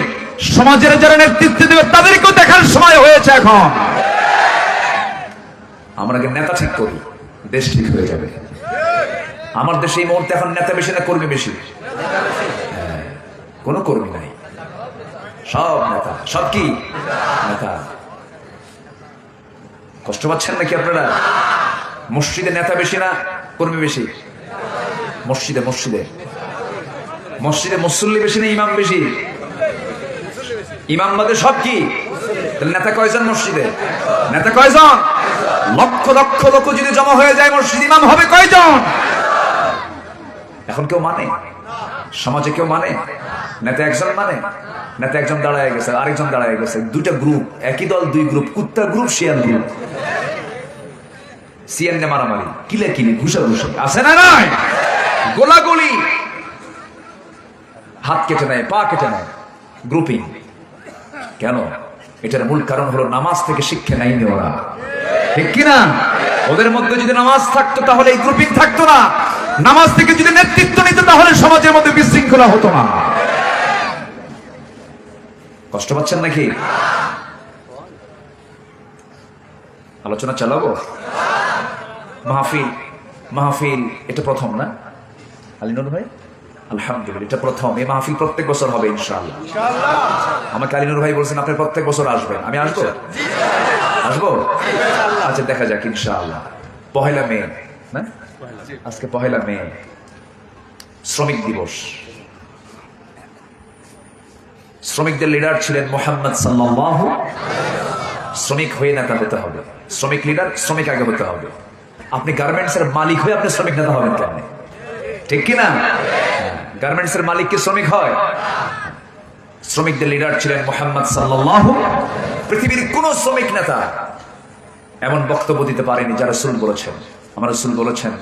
সমাজের যারা নেতৃত্ব দেবে তাদেরকেও দেখার সময় হয়েছে এখন। আমরা নেতা ঠিক করি, দেশ ঠিক হয়ে যাবে। আমার দেশে এই মুহূর্তে এখন নেতা বেশি না কর্মী বেশি? কোনো কর্মী নাই, সব নেতা। সব কি নেতা? কষ্ট পাচ্ছেন নাকি আপনারা? মসজিদে নেতা বেশি না কর্মী বেশি? মসজিদে মসজিদে মসজিদে মুসল্লি বেশি না ইমাম বেশি? ইমাম বাদে সব কি? তাহলে নেতা কয়জন মসজিদে? নেতা কয়জন? লক্ষ লক্ষ লোক যদি জমা হয়ে যায় মসজিদ, ইমাম হবে কয়জন? এখন কেউ মানে? সমাজে কেউ মানে? নেতা একজন মানে? নেতা একজন দাঁড়ায় গেছে, আরেকজন দাঁড়ায় গেছে, দুইটা গ্রুপ, একই দল দুই গ্রুপ, কুত্তার গ্রুপ শিয়াল গ্রুপ, সিএনএ মারামারি, কিলে কিলি, ঘুষাঘুষি আছে না নাই? গোলাগুলি, হাত কেটে নেয়, পা কেটে নেয়, গ্রুপিং। কেন? এটার মূল কারণ হলো নামাজ থেকে শিক্ষা নেয়নি ওরা, ঠিক কিনা? ওদের মধ্যে যদি নামাজ থাকতো তাহলে এই গ্রুপিং থাকতো না। নামাজ থেকে যদি নেতৃত্ব নিত তাহলে সমাজের মধ্যে বিশৃঙ্খলা হতো না। কষ্ট পাচ্ছেন নাকি? আলোচনা চালাবো? মাহফিল, মাহফিল এটা প্রথম না আলিনুর ভাই? আলহামদুলিল্লাহ, এটা প্রথম। এই মাহফিল প্রত্যেক বছর হবে ইনশাআল্লাহ। আমাকে আলিনুর ভাই বলছেন আপনি প্রত্যেক বছর আসবেন, আমি আসবো? আসবো? আচ্ছা দেখা যাক ইনশাআল্লাহ। পহেলা মে না, আজকে পহেলা মে, শ্রমিক দিবস। শ্রমিকদের লিডার ছিলেন মুহাম্মদ সাল্লাল্লাহু। শ্রমিক হয়ে নেতা হতে হবে। শ্রমিক লিডার, শ্রমিক আগে হতে হবে। আপনি গার্মেন্টস এর মালিক হয়ে আপনি শ্রমিক নেতা হবেন কেন? ঠিক কিনা? গার্মেন্টস এর মালিক কি শ্রমিক হয়? শ্রমিকদের লিডার ছিলেন মুহাম্মদ সাল্লাল্লাহু। পৃথিবীর কোন শ্রমিক নেতা এমন বক্তব্য দিতে পারেনি যা রাসূল বলেছেন। আমার রাসূল বলেছেন,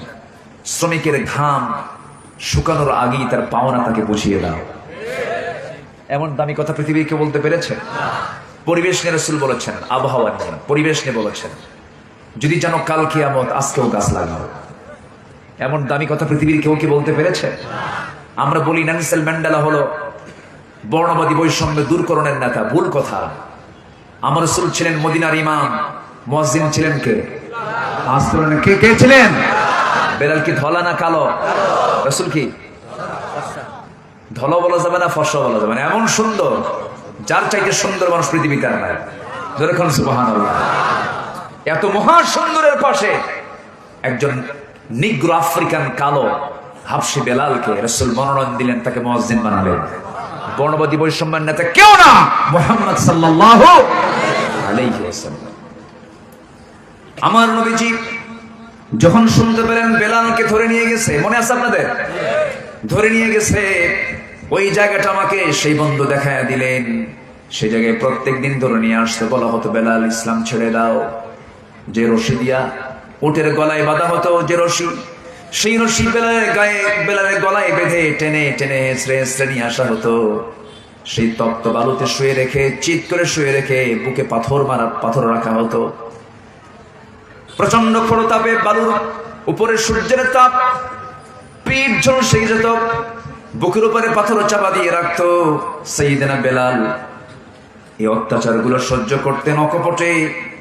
শ্রমিকের ঘাম শুকানোর আগেই তার পাওনা তাকে বুঝিয়ে দাও। এমন দামি কথা পৃথিবী কেউ বলতে পেরেছে? পরিবেশ নিয়ে রাসূল বলেছেন, আবহাওয়া নিয়ে, পরিবেশ নিয়ে বলেছেন, যদি জানো কাল কিয়ামত আজকেও গাছ লাগাও। এমন দামি কথা পৃথিবীর কেউ কি বলতে পেরেছে? আমরা বলি নেলসন ম্যান্ডেলা হলো বর্ণবাদী বৈষম্য দূরকরণের নেতা, ভুল কথা। আমার রাসূল ছিলেন মদিনার ইমাম, মুয়াজ্জিন ছিলেন কে? কে কে ছিলেন? বেলাল কি ধলা না কালো? রাসূল কি ধলা বলা যাবে না, ফর্সা বলা যাবে না, এমন সুন্দর, যার চাইতে সুন্দর মানুষ পৃথিবীতে আর নাই। যখন সুবহানাল্লাহ। এত মহা সুন্দরের পাশে একজন নিগ্রো আফ্রিকান কালো হাবশি বেলালকে রাসূল মনোনয়ন দিলেন, তাকে মুয়াজ্জিন বানালেন। বর্ণবাদী বৈষম্যের নেতা কেউ না, মুহাম্মদ সাল্লাল্লাহু আলাইহি ওয়াসাল্লাম। আমার নবীজি যখন শুনতে পেলেন বেলালকে ধরে নিয়ে গেছে, মনে আছে আপনাদের? ধরে নিয়ে গেছে, ওই জায়গাটা আমাকে সেই বন্ধু দেখায় দিলেন। সেই জায়গায় প্রত্যেক দিন ধরে নিয়ে আসতে বলা হতো, বেলাল ইসলাম ছেড়ে দাও। যে রশি দিয়া উটের গলায় বাঁধা হতো, যে রশি, সেই রশি বেলালের গলায় বেঁধে টেনে টেনে হেঁচড়ে হেঁচড়ে নিয়ে আসা হতো। সেই তপ্ত বালুতে শুয়ে রেখে, চিৎ করে শুয়ে রেখে বুকে পাথর রাখা হতো। প্রচন্ড খরতাপে বালুর উপরে সূর্যের তাপ, পিঠ ঝলসে যেত, বুকের উপরে পাথর চাপা দিয়ে রাখতো সাইয়েদনা বেলাল। এই অত্যাচারগুলো সহ্য করতেন অকপটে,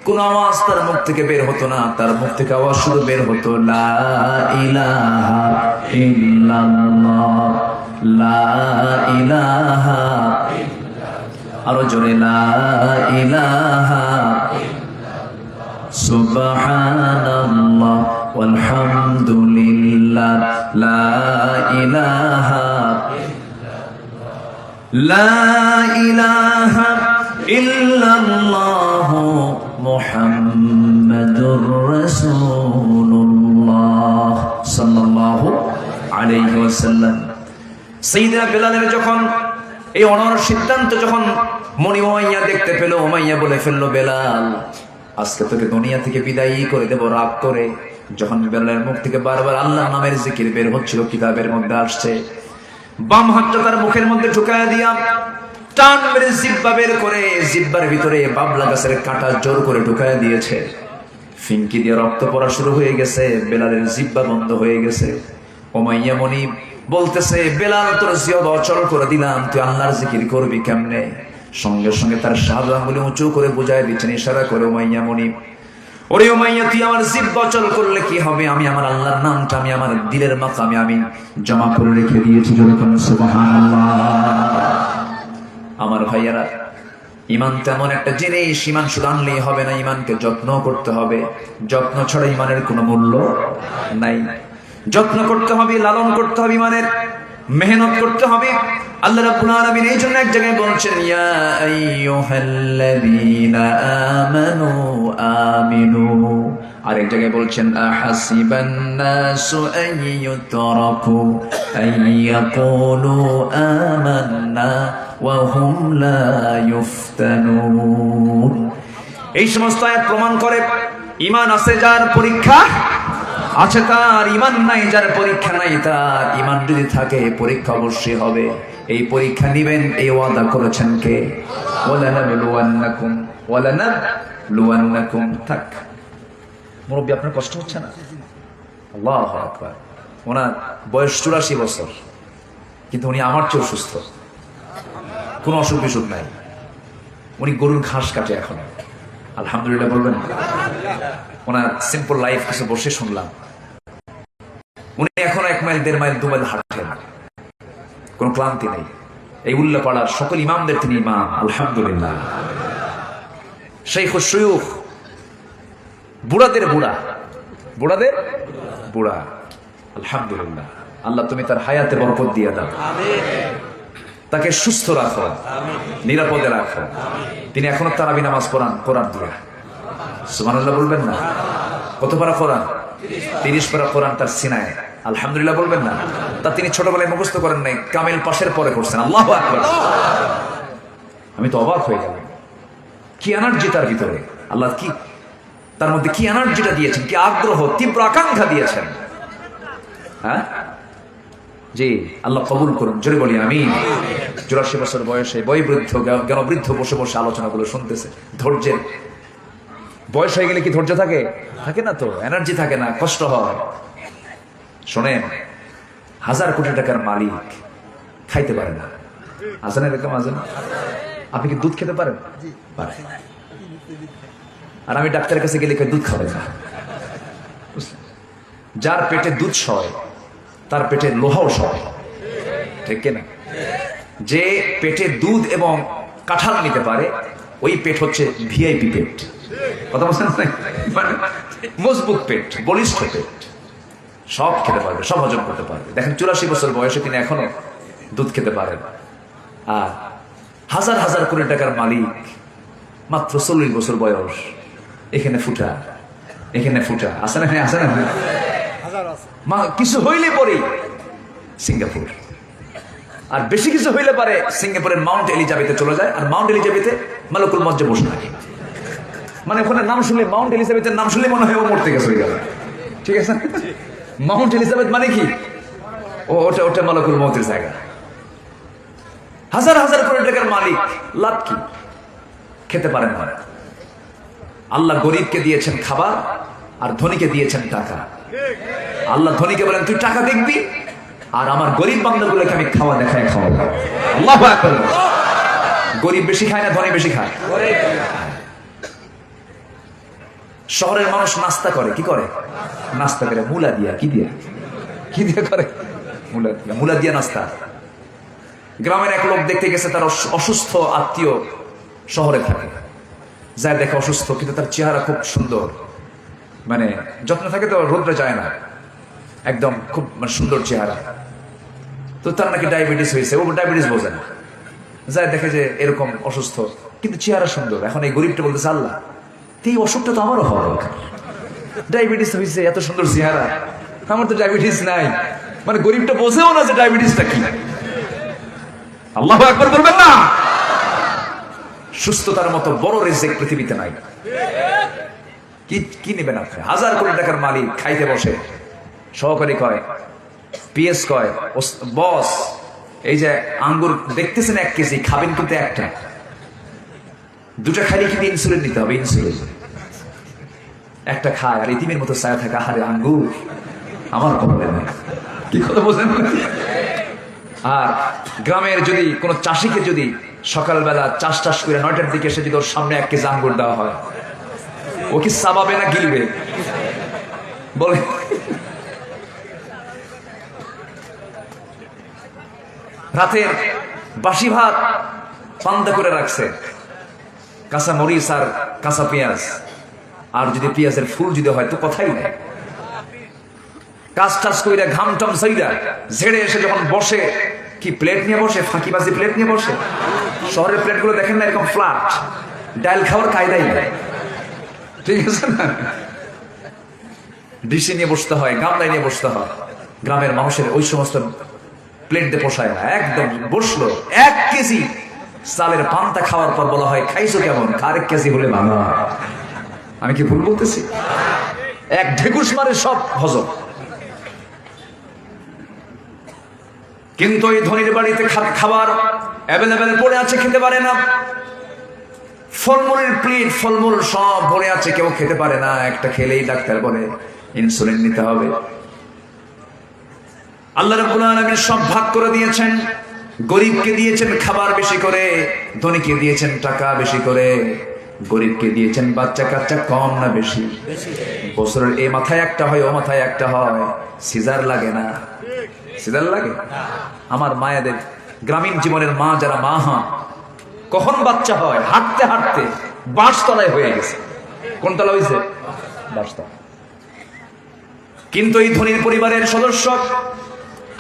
কোন আওয়াজ তার মুখ থেকে বের হতো না। তার মুখ থেকে আওয়াজ শুধু বের হতো, লা ইলাহা ইল্লাল্লাহ, লা ইলাহা, আরো জোরে, লা ইলাহা সুবহানাল্লাহ ওয়ালহামদুলিল্লাহ, লা ইলাহা ইল্লাল্লাহ মুহাম্মাদুর রাসূলুল্লাহ সাল্লাল্লাহু আলাইহি ওয়াসাল্লাম। সাইয়েদনা বেলালের যখন এই অনর সিদ্ধান্ত যখন মনি উমাইয়া দেখতে পেল, উমাইয়া বলে ফেললো, বেলাল আজকে তোকে দুনিয়া থেকে বিদায় করে দেব রাগ করে। যখন বেলালের মুখ থেকে বারবার আল্লাহর নামের জিকির বের হচ্ছিল, কিতাবের মধ্যে আসছে, বাম হাতটা তার মুখের মধ্যে ঢুকায় দিয়া টান মেরে জিহ্বা বের করে, জিহ্বার ভিতরে বাবলা গাছের কাঁটা জোর করে ঢুকায় দিয়েছে। ফিনকি দিয়ে রক্ত পড়া শুরু হয়ে গেছে, বেলালের জিহ্বা বন্ধ হয়ে গেছে। উমাইয়া মনি বলতেছে, বেলাল তোর জিহ্বা অচল করে দিলাম, তুই আল্লাহর জিকির করবি কেমনে? সঙ্গে সঙ্গে তার সাদা আঙ্গুলে উঁচু করে বুঝায় দিচ্ছেন, ইশারা করে, উমাইয়া মনি, ওরে উমাইয়া, তুই আমার জিহ্বা অচল করলে কি হবে? আমি আমার আল্লাহর নামটা আমি আমার দিলের মাকামে আমি জমা করে রেখে দিয়েছি। সুবহানাল্লাহ। আমার ভাইয়ারা, ইমান তেমন একটা জিনিস, ইমান শুধু আনলেই হবে না, ইমানকে যত্ন করতে হবে। যত্ন ছাড়া ইমানের কোনো মূল্য নাই। যত্ন করতে হবে, লালন করতে হবে, ইমানের মেহনত করতে হবে। আল্লাহ রাব্বুল আলামিন এই জন্য এক জায়গায় বলছেন, ইয়া আইয়ুহাল্লাযীনা আমানু আমিনু। আর এক জায়গায় বলছেন, আহাসিবান নাসু আইয়ুতরাকু আইয়াকুলু আমান্না ওয়া হুম লা ইফতানুন। এই সমস্ত আয়াত প্রমাণ করে ঈমান আছে যার পরীক্ষা আছে তার, ঈমান নাই যার পরীক্ষা নাই তার। ঈমান যদি থাকে পরীক্ষা অবশ্যই হবে। এই পরীক্ষা নিবেন, এই ওয়াদা করেছেন কে? ওয়ালানাবলুওয়ান্নাকুম। থাক মুরব্বী, আপনার কষ্ট হচ্ছে না? আল্লাহু আকবার। ওনার বয়স 84 বছর, কিন্তু উনি আমার চেয়েও সুস্থ, কোনো অসুখ বিসুখ নাই। উনি গরুর ঘাস কাটে এখন, আলহামদুলিল্লাহ বলবেন। ওনার সিম্পল লাইফ কিছু বসে শুনলাম। উনি এখন 1 মাইল 1.5 মাইল 2 মাইল হাঁটেন, কোনো ক্লান্তি নেই। এই উল্লাপাড়ার সকল ইমামদের তিনি ইমাম, আলহামদুলিল্লাহ। শাইখুশ শুয়ুখ, বুড়াদের বুড়া, বুড়াদের বুড়া, আলহামদুলিল্লাহ। আল্লাহ তুমি তার হায়াতে বরকত দিয়ে দাও, তাকে সুস্থ রাখো, নিরাপদে রাখো। তিনি এখনো তারাবি নামাজ পড়ান, কোরআন দিয়ে। সুবহানাল্লাহ বলবেন না? কত পারা কোরআন? 30 পারা কোরআন তার সিনায়, আলহামদুলিল্লাহ বলবেন না? তা তিনি ছোটবেলায় মুখস্থ করেন নাই, কামিল পাশের পরে করছেন। আল্লাহু আকবার। আমি তো অবাক হয়ে গেলাম, কি এনার্জি তার ভিতরে। আল্লাহ কি তার মধ্যে কি এনার্জিটা দিয়েছেন, কি আগ্রহ, তীব্র আকাঙ্ক্ষা দিয়েছেন। হ্যাঁ জি, আল্লাহ কবুল করুন, জোরে বলি আমিন। 84 বছর বয়সে বয়োবৃদ্ধ জ্ঞানবৃদ্ধ বসে বসে আলোচনাগুলো শুনতেছে। ধৈর্যের বয়স হয়ে গেলে কি ধৈর্য থাকে? থাকে না তো, এনার্জি থাকে না, কষ্ট হয়। শোনেন, 1000 কোটি টাকার মালিক খাইতে পারে না। আছেন এরকম? আছেন? আপনি কি দুধ খেতে পারেন? পারেন। আর আমি ডাক্তারের কাছে গেলে দুধ খাবে না। যার পেটে দুধ সয় তার পেটে লোহাও সয়, ঠিক না? যে পেটে দুধ এবং কাঁঠাল নিতে পারে ওই পেট হচ্ছে ভিআইপি পেট। কথা বলছেন? মানে মজবুত পেট, বলিষ্ঠ পেট, সব খেতে পারবে, সব হজম করতে পারবে। দেখেন 84 বছর বয়সে তিনি এখনো দুধ খেতে পারেন। আর 1000 কোটি টাকার মালিক, মাত্র 40 বছর বয়স, এখানে ফুটা, এখানে ফুটা। আসে না? আসে না? কিছু হইলে পরে সিঙ্গাপুর, আর বেশি কিছু হইলে পারে সিঙ্গাপুরের মাউন্ট এলিজাবেথে চলে যায়। আর মাউন্ট এলিজাবেথে মালাকুল মজ্জে বসে থাকে। মানে ওখানে নাম শুনলে, মাউন্ট এলিজাবেথের নাম শুনলে মনে হয় ও মরতে গেছে হয়ে গেল, ঠিক আছে? মাউন্ট এলিজাবেথ মানে কি? ওটা ওটা মালাকুল মৌতের জায়গা। 1000 কোটি টাকার মালিক, লাভ কি? খেতে পারেন না। আল্লাহ গরিবকে দিয়েছেন খাবার, আর ধনীকে দিয়েছেন টাকা। আল্লাহ ধনীকে বলেন তুই টাকা দেখবি, আর আমার গরিব বান্দাগুলোকে আমি খাওয়া দেখায় খাওয়াবো। আল্লাহু আকবার। গরিব বেশি খায় না ধনী বেশি খায়? শহরের মানুষ নাস্তা করে, কি করে? নাস্তা করে মুলা দিয়া। কি দিয়ে? কি দিয়ে করে? মুলা দিয়া। মুলা দিয়া নাস্তা। গ্রামের এক লোক দেখতে গেছে, তার অসুস্থ আত্মীয় শহরে থাকে, যায় দেখে অসুস্থ, কিন্তু তার চেহারা খুব সুন্দর, মানে যত্ন থাকে তো, রোদ্রে যায় না, একদম খুব সুন্দর চেহারা। তো তার নাকি ডায়াবেটিস হয়েছে, ও ডায়াবেটিস বোঝে না, যায় দেখে যে এরকম অসুস্থ কিন্তু চেহারা সুন্দর। এখন এই গরিবটা বলতেছে, আল্লাহ এই অসুখটা তো আমারও হওয়া দরকার, ডায়াবেটিস হয়েছে, এত সুন্দর চেহারা, আমার তো ডায়াবেটিস নাই। মানে গরিবটা বোঝেও না যে ডায়াবেটিসটা কি। আল্লাহু আকবার বলবেন না? সুস্থতার মতো বড় রিজিক পৃথিবীতে নাই। কি নেবেন আপনি? 1000 কোটি টাকার মালিক খাইতে বসে, সহকারী কয়, পিএস কয়, বস এই যে আঙ্গুর দেখতেছেন 1 কেজি, খাবেন কিন্তু একটা, দুটা খাইলে কিন্তু ইনসুলিন নিতে হবে, ইনসুলিন। একটা খায় আর ইতিমের মতো ছায়া থাকে, আহারে আঙ্গুর আমার কপালে নাই। কি কথা বোঝেন? আর গ্রামের যদি কোনো চাষিকে যদি সকালবেলা চাষ করে 9টার দিকে এসে যদি ওর সামনে 1 কেজি আঙ্গুর দেওয়া হয়, ও কি চাবাবে না গিলবে? বলে রাতের বাসি ভাত পান্তা করে রাখছে, কাঁচা মরিচ আর কাঁচা পেঁয়াজ, আর যদি পেঁয়াজের ফুল যদি হয় তো কথাই নেই। কাজ টাজ কইরা ঘাম টাম সাইরা ঝেড়ে এসে যখন বসে, কি প্লেট নিয়ে বসে, ফাঁকিবাজি প্লেট নিয়ে বসে। শহরের প্লেট গুলো দেখেন না, এরকম ফ্ল্যাট, ডাল খাওয়ার কায়দাই নাই, ঠিক আছে না? ডিশে নিয়ে বসতে হয়, গামলায় নিয়ে বসতে হয়। গ্রামের মানুষের ওই সমস্ত প্লেট দিয়ে পোষায় না। একদম বসলো, 1 কেজি চালের পান্তা খাওয়ার পর বলা হয় খাইছো কেমন? 1 কেজি হলে ভালো। আমি কি ভুল বলতেছি? এক ঢেকুশ মারে সব হজম। কিন্তু এই ধনীর বাড়িতে খাবার অ্যাভেলেবেল পড়ে আছে, খেতে পারে না। ফলমূলের প্লেট, ফলমূল সব ভরে আছে, কেউ খেতে পারে না। একটা খেলেই ডাক্তার বলে ইনসুলিন নিতে হবে। আল্লাহ রাব্বুল আলামিন সব ভাগ করে দিয়েছেন। গরিবকে দিয়েছেন খাবার বেশি করে, ধনীকে দিয়েছেন টাকা বেশি করে। গরিবকে দিয়েছেন বাচ্চা কাচ্চা কম না বেশি? বছরের এই মাথায় একটা হয়, ও মাথায় একটা হয়। সিজার লাগে না? সিজার লাগে? আমার মায়েদের গ্রামীণ জীবনের মা যারা মা হন, কখন বাচ্চা হয়? হাঁটতে হাঁটতে বাঁশতলায় হয়ে গেছে। কোন তলা হয়েছে? বাঁশতলা। কিন্তু এই ধনীর পরিবারের সদস্য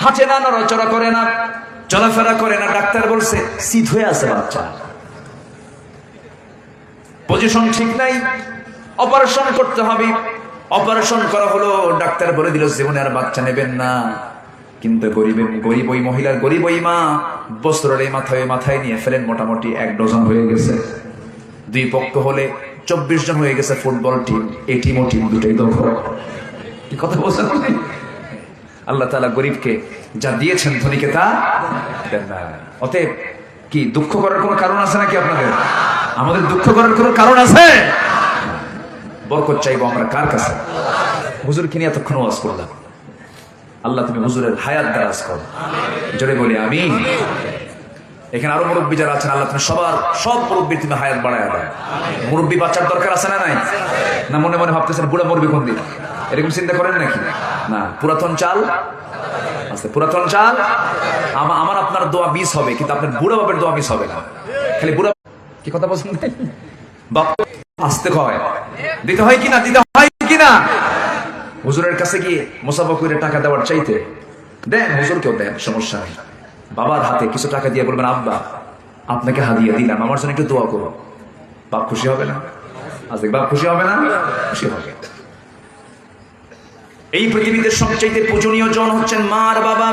হাঁটে না, নড়াচড়া করে না, চলাফেরা করে না। ডাক্তার বলছে শীত হয়ে আছে বাচ্চা, পজিশন ঠিক নাই, অপারেশন করতে হবে। অপারেশন করা হলো, ডাক্তার বলে দিল জীবনে আর বাচ্চা নেবেন না। কিন্তু গরিব ওই মহিলার, গরিব ওই মা বছরের এই মাথায় নিয়ে ফেলেন মোটামুটি 1 ডজন হয়ে গেছে। 2 পক্ষ হলে 24 জন হয়ে গেছে ফুটবল টিম। এই টিম ও টিম দুটাই দখল। কি কথা বলছেন? আল্লাহ তাআলা গরিবকে যা দিয়েছেন ধনীকে তা দেন না। অতএব কি দুঃখ করার কোনো কারণ আছে নাকি আপনাদের? আমাদের দুঃখ করার কোনো কারণ আছে? বরকত চাইবো আমরা কার কাছে? হুজুরকে নিয়ে এতক্ষণ ওয়াজ করলাম। আল্লাহ তুমি হুজুরের হায়াত দারাজ করো, জোরে বলি আমিন। এখানে আরো মুরব্বী যারা আছেন, আল্লাহ তুমি সব মুরব্বী তুমি হায়াত বাড়ায় দাও। মুরব্বী বাচ্চার দরকার আছে না নাই? না মনে মনে ভাবতেছেন বুড়া মুরব্বী কোন দিন? এরকম চিন্তা করেন নাকি? না, পুরাতন চাল আছে, পুরাতন চাল। আমার আপনার দোয়া মিস হবে, কিন্তু আপনার বুড়া বাপের দোয়া মিস হবে না। খালি বুড়া কি কথা বলছেন? বাপ আসতে হয়, দিতে হয় কিনা, দিতে হয় কিনা? হুজুরের কাছে গিয়ে মুসাফা করে টাকা দেওয়ার চাইতে দেন, হুজুরকেও দেন, সমস্যা নেই। বাবার হাতে কিছু টাকা দিয়ে বলবেন আব্বা আপনাকে হাদিয়া দিলাম, আমার জন্য একটু দোয়া করো। বাপ খুশি হবে না? আজ বাপ খুশি হবে না? খুশি হবে। এই পৃথিবীতে সবচাইতে পূজনীয় জন হচ্ছেন মা আর বাবা।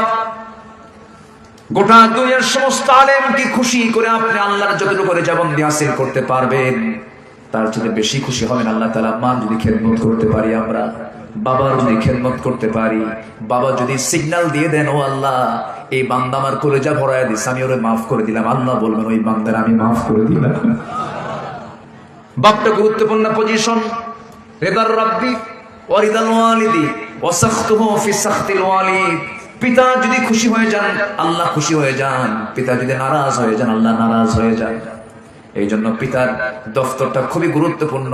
গোটা দুনিয়ার সমস্ত আলেমকে খুশি করে আপনি আল্লাহর যতটুকু রেজাবন্দি হাসিল করতে পারবেন, তার জন্য বেশি খুশি হবেন আল্লাহ তাআলা। মা যদি খেদমত করতে পারি আমরা, বাবার যদি খেদমত করতে পারি, বাবা যদি সিগন্যাল দিয়ে দেন ও আল্লাহ এই বান্দা আমার কলেজা ভরায় দিস, আমি ওরে মাফ করে দিলাম, আল্লাহ বলবেন ওই বান্দার আমি মাফ করে দিলাম। বাপটা গুরুত্বপূর্ণ পজিশন। রিদার রাব্বি ওয়া রিদাল ওয়ালিদি ওয়া সাখতুহু ফি সাখতিল ওয়ালিদ। পিতা যদি খুশি হয়ে যান আল্লাহ খুশি হয়ে যান, পিতা যদি নারাজ হয়ে যান আল্লাহ নারাজ হয়ে যান। এই জন্য পিতার দফতরটা খুবই গুরুত্বপূর্ণ।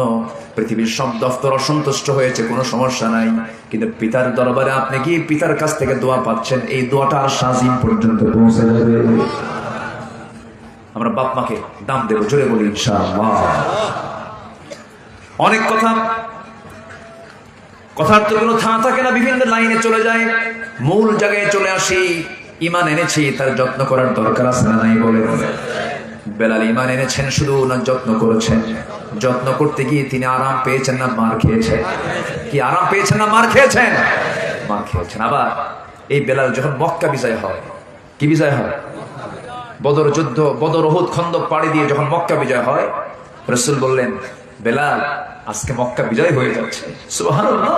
পৃথিবীর সব দফতর অসন্তুষ্ট হয়েছে, কোনো সমস্যা নাই, কিন্তু পিতার দরবারে আপনি কি পিতার কাছ থেকে দোয়া পাচ্ছেন, এই দোয়াটা আর শাজিম পর্যন্ত পৌঁছে যাবে। আমরা বাপ মাকে দাম দেবো, জোরে বলি ইনশাআল্লাহ। অনেক কথার তো কোনো থামা থাকে না, বিভিন্ন লাইনে চলে যায়। মূল জায়গায় চলে আসি। ঈমান এনেছি, তার যত্ন করার দরকার আছে না নাই? বলে বেলাল ঈমান এনেছেন শুধু না যত্ন করেছেন? যত্ন করতে গিয়ে তিনি আরাম পেয়েছেন না মার খেয়েছেন? কি আরাম পেয়েছেন না মার খেয়েছেন? মার খেয়েছেন। আবার এই বেলাল যখন মক্কা বিজয় হয়, কি বিজয় হয়? বদর যুদ্ধ, বদর উহুদ খন্দক পাড়ি দিয়ে যখন মক্কা বিজয় হয়, রাসূল বললেন বেলাল আজকে মক্কা বিজয় হয়ে যাচ্ছে। সুবহানাল্লাহ।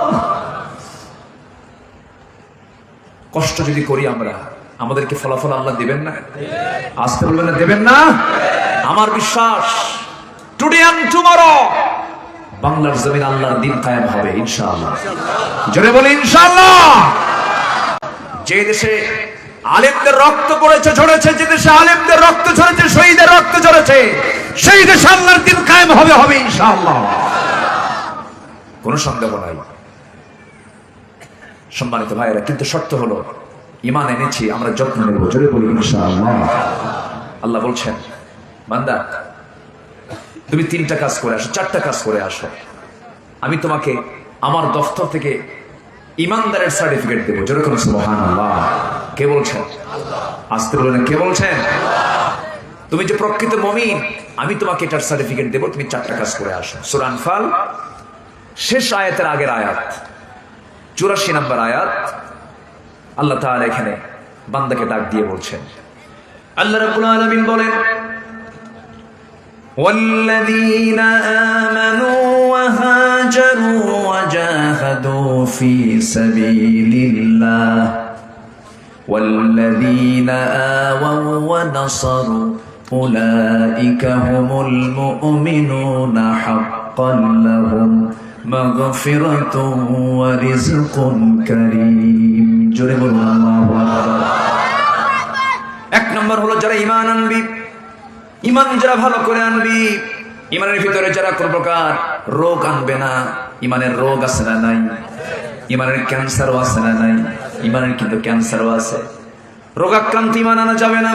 কষ্ট যদি করি আমরা, আমাদেরকে ফলাফল আল্লাহ দিবেন না? আসতে বলবেন না দেবেন না? আমার বিশ্বাস টুডে এন্ড টুমরো বাংলার জমিন আল্লাহর দিন কায়েম হবে ইনশাআল্লাহ। জোরে বলি ইনশাআল্লাহ। যে দেশে আলেমদের রক্ত পড়েছে ঝরেছে, যে দেশে আলেমদের রক্ত ঝরেছে, শহীদের রক্ত ঝরেছে, সেই দেশে আল্লাহর দিন কায়েম হবে ইনশাআল্লাহ। কোনো সন্দেহ নাই। সম্মানিত ভাইয়েরা, কিন্তু শর্ত হলো ঈমান এনেছি, আমরা যত্ন নেব, জোরে বলি ইনশাআল্লাহ। আল্লাহ বলছেন বান্দা তুমি 3টা কাজ করে আসো, 4টা কাজ করে আসো, আমি তোমাকে আমার দফতর থেকে ইমানদারের সার্টিফিকেট দেবো। যেরকম সুবহানাল্লাহ। কে বলছেন? আসতে বলেন, কে বলছেন? তুমি যে প্রকৃত মুমিন, আমি তোমাকে এটার সার্টিফিকেট দেবো, তুমি 4টা কাজ করে আসো। সূরা আনফাল শেষ আয়াতের আগের আয়াত 84 নম্বর আয়াত। আল্লাহ তাআলা এখানে বান্দাকে ডাক দিয়ে বলছেন, আল্লাহ রাব্বুল আলামিন বলেন, والذين آمنوا وهاجروا وجاهدوا في سبيل الله والذين آووا ونصروا أولئك هم المؤمنون حقا لهم مغفرة ورزق كريم جرب الله أكبر। এক নম্বর হলো যারা ঈমান আনবি, ঈমান যারা ভালো করে আনবি, ঈমানের ভিতরে যারা কোন প্রকার রোগ আনবে না। ঈমানের রোগ আছে না নাই? ঈমানের ক্যান্সারও আছে না নাই? ঈমানের কিন্তু ক্যান্সারও আছে। রোগাক্রান্ত ঈমান আনা যাবে না,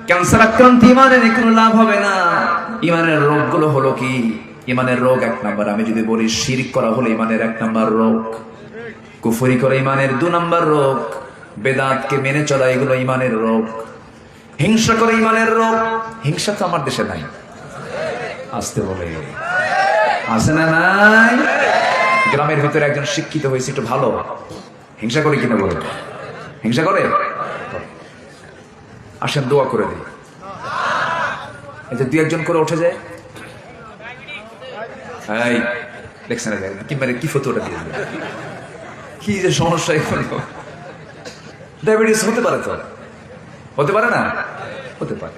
ক্যান্সার আক্রান্ত ঈমানের কোনো লাভ হবে না। ঈমানের রোগগুলো হলো কি? ঈমানের রোগ 1 নাম্বার, আমি যদি বলি শিরক করা হলো ঈমানের 1 নাম্বার রোগ, কুফরি করা ঈমানের 2 নাম্বার রোগ, বেদাতকে মেনে চলা এগুলো ঈমানের রোগ, হিংসা করে ঈমানের রোগ। হিংসা তো আমার দেশে নাই, আসতে বলে আছে না নাই? গ্রামের ভিতরে একজন শিক্ষিত হয়েছে, একটু ভালো, হিংসা করে কিনা বলে? হিংসা করে? আসেন দোয়া করে দিই। এই যে 2-1 জন করে উঠে যায়, এই দেখছেন কি মানে কি ফটোটা দিয়ে কি যে সমস্যা, এখন ডায়াবেটিস হতে পারে, তো হতে পারে না? হতে পারে,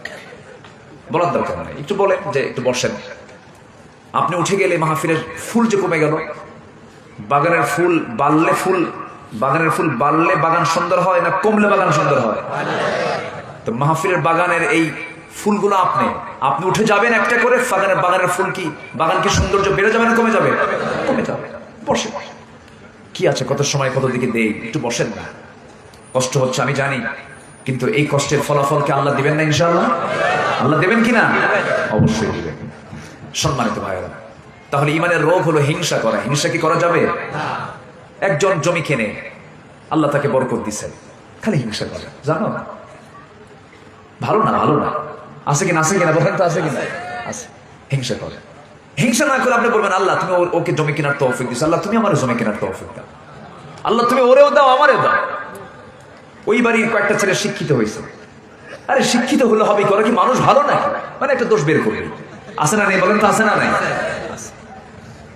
বলার দরকার নাই। একটু বলেন যে একটু বসেন। আপনি উঠে গেলে মাহফিলের ফুল যে কমে গেল। বাগানের ফুল বাড়লে বাগান সুন্দর হয় না কমলে বাগান সুন্দর হয়? তো মাহফিলের বাগানের এই ফুলগুলো আপনি উঠে যাবেন একটা করে, বাগানের ফুল কি, বাগান কি সৌন্দর্য বেড়ে যাবে না কমে যাবে? কমে যাবে। বসে কি আছে, কত সময় কত দিকে দেই, একটু বসেন না। কষ্ট হচ্ছে আমি জানি, কিন্তু এই কষ্টের ফলাফলকে আল্লাহ দিবেন না ইনশাআল্লাহ? আল্লাহ দেবেন কিনা? অবশ্যই দিবেন। সম্মানিত ভাইয়েরা, তাহলে ঈমানের রোগ হলো হিংসা করা। হিংসা কি করা যাবে? একজন জমি কেনে, আল্লাহ তাকে বরকত দিচ্ছেন, খালি হিংসা করে, জানো না? ভালো না, ভালো না। আছে কিনা? আছে কিনা বলেন তো, আছে কিনা? আছে। হিংসা করে। হিংসা না করে আপনি বলবেন, আল্লাহ তুমি ওকে জমি কেনার তৌফিক দিচ্ছ, আল্লাহ তুমি আমার জমি কেনার তৌফিক দাও, আল্লাহ তুমি ওরেও দাও আমারেও দাও। ওই বাড়ির কয়েকটা ছেলে শিক্ষিত হয়েছে। আরে শিক্ষিত হলে হবে কি, ওরা কি মানুষ ভালো নাকি? মানে একটা দোষ বের করবে, আছে না নেই বলেন তো? আছে না নাই?